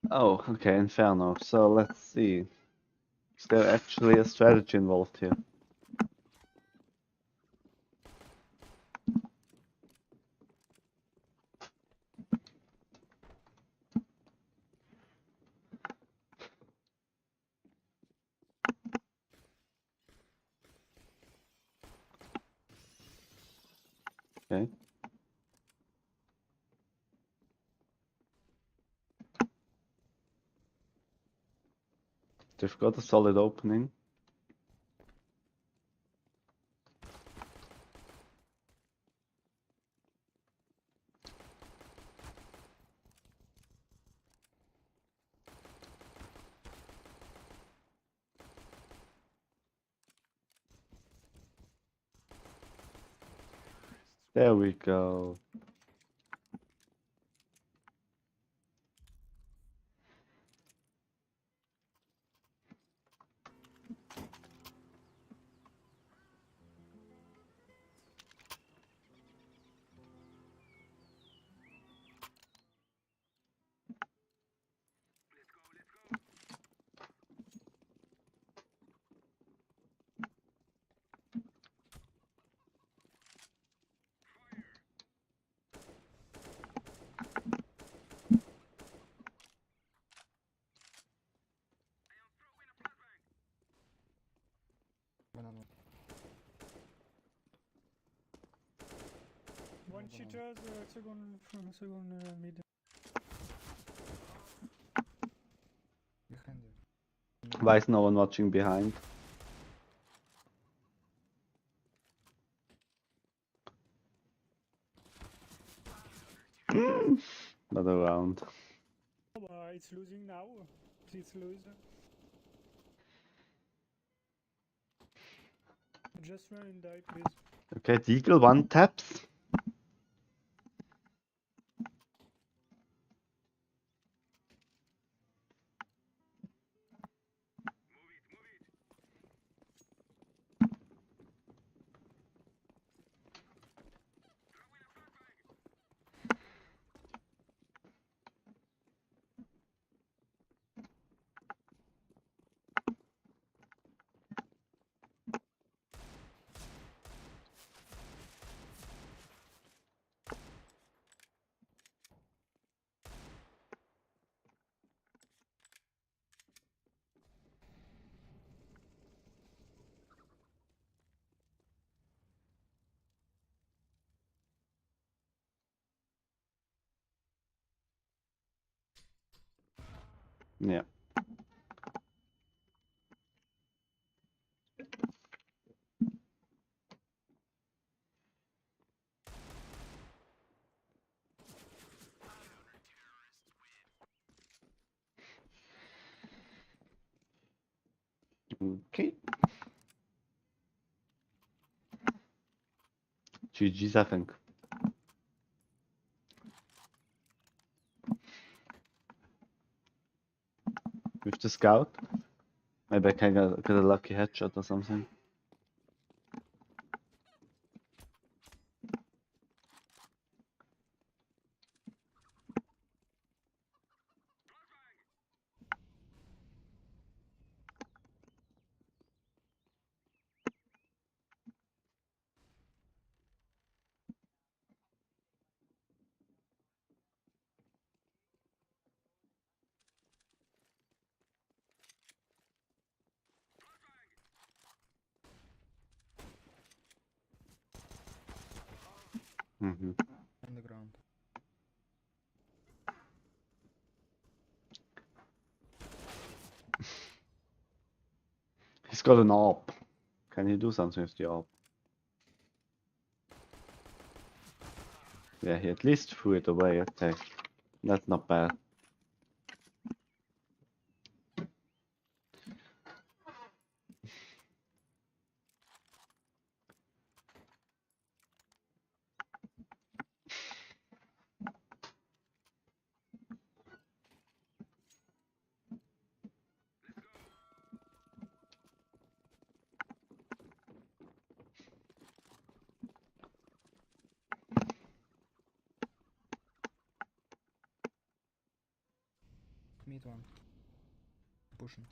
Oh, okay, Inferno. So let's see. Is there actually a strategy involved here? Okay. They've got a solid opening. There we go. Banana. One cheater, the second mid. Behind you. Why is no one watching behind? Another round. It's losing now. Please lose. Just run and die, please. Okay, Deagle one taps. Yeah. Okay. GG's, I think. With the scout. Maybe I can get a lucky headshot or something. Mm-hmm. On the ground. He's got an AWP. Can you do something with the AWP? Yeah, he at least threw it away. Okay, that's not bad. Mid one. Pushing.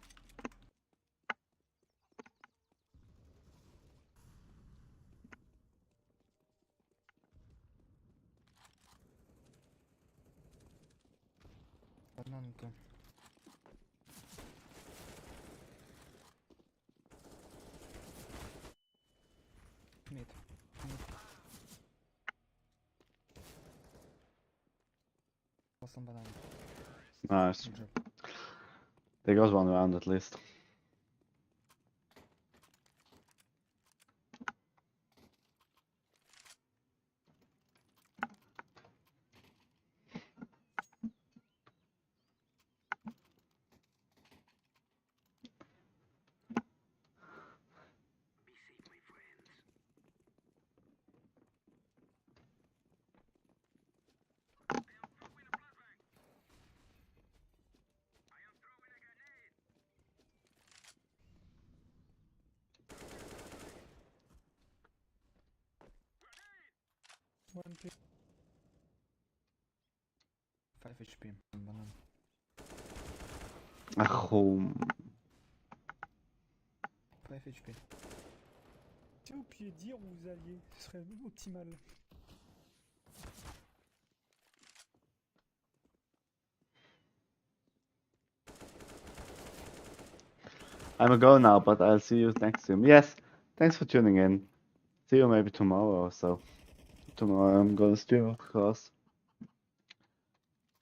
Banana too. Mid. Mid. Last on banana. Nice. Good job. They got one round at least. One play. 5 HP on banana. Oh, 5 HP. Si vous pouviez dire où vous alliez, ce serait optimal. I'm a go now, but I'll see you next time. Yes, thanks for tuning in. See you maybe tomorrow or so. Tomorrow I'm gonna stream, of course.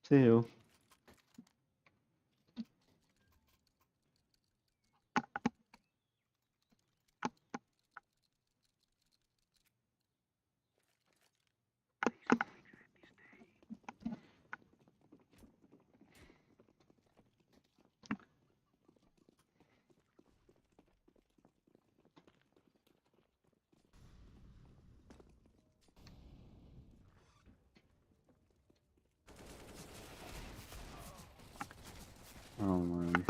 See you. Oh man.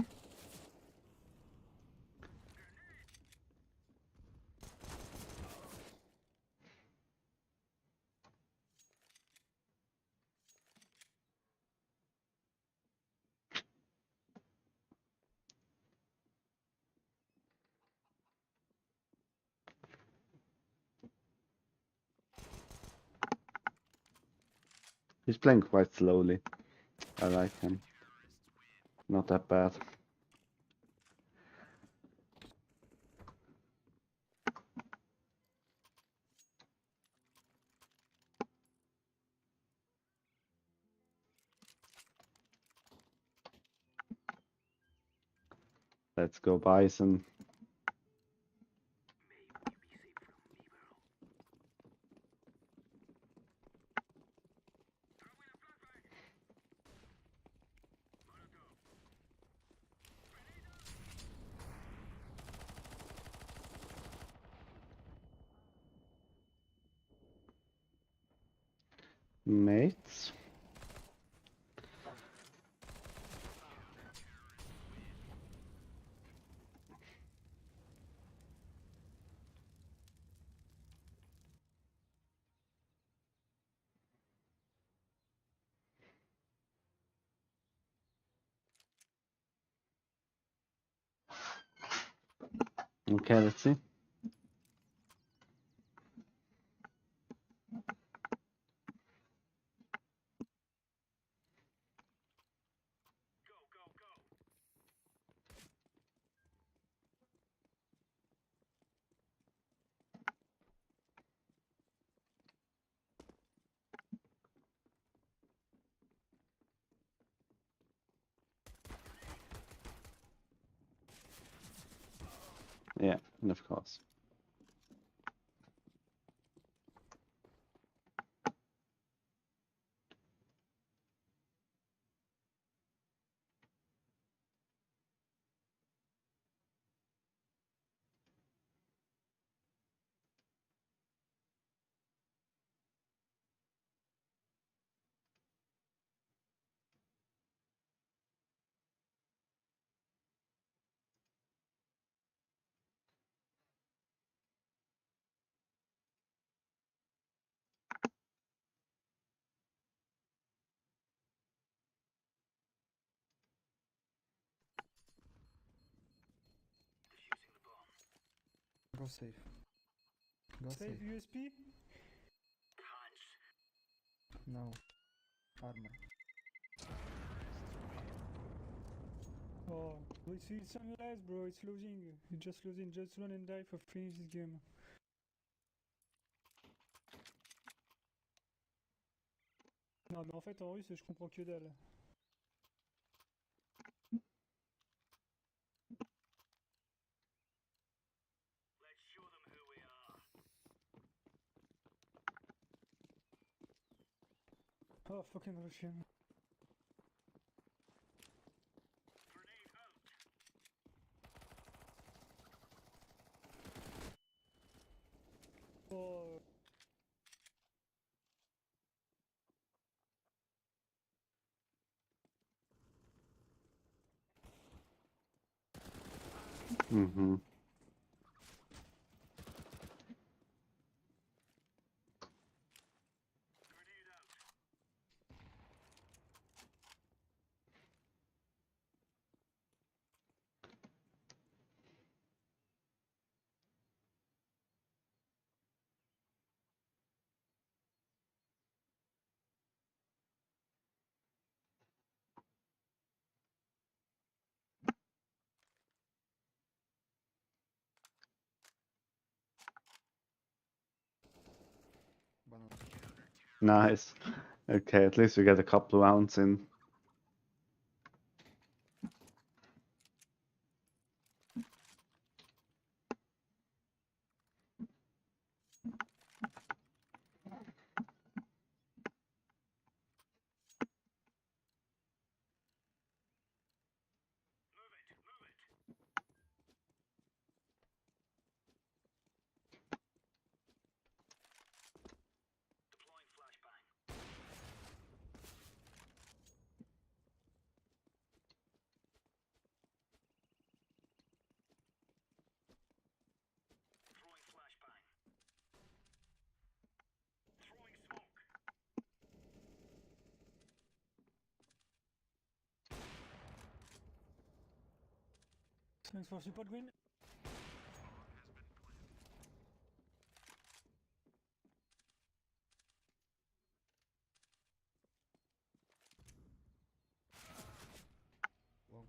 He's playing quite slowly. I like him. Not that bad. Let's go Bison. Mates. Okay, let's see. Yeah, of course. Go safe. Go Save safe. USP? No. Armor. Oh, it's unless, bro. It's losing. You're just losing. Just run and die for finish this game. Non, mais en fait, en russe, je comprends que dalle. Oh, fucking Russian. Oh, Mm-hmm. Banana. Nice. Okay, at least we get a couple rounds in. thanks for support, Green. Log.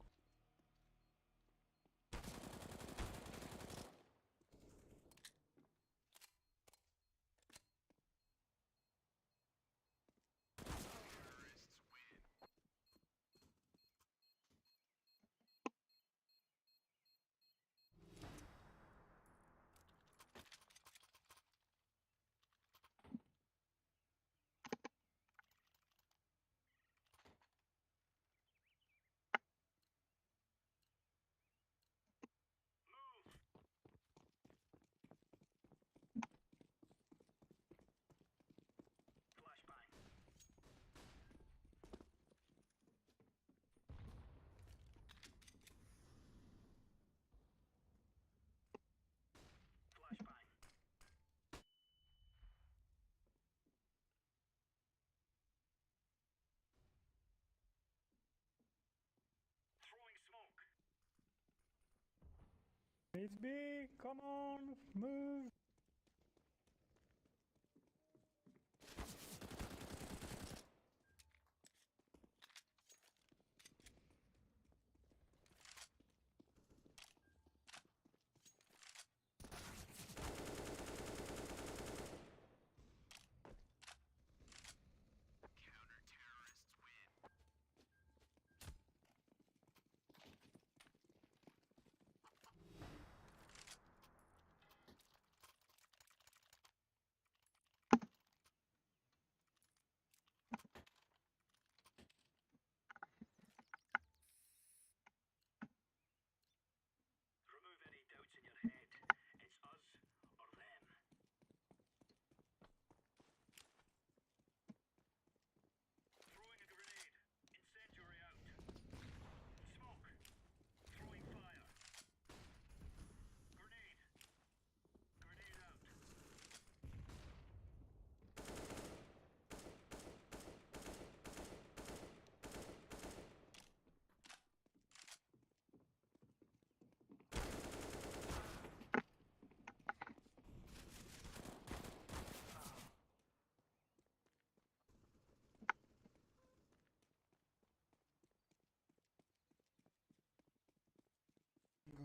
It's big. Come on, move.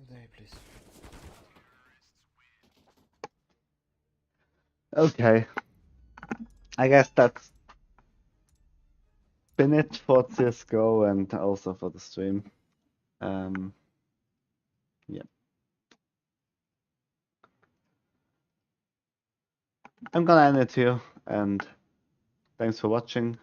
day, please. Okay. I guess that's been it for CSGO and also for the stream. Yeah. I'm gonna end it here, and thanks for watching.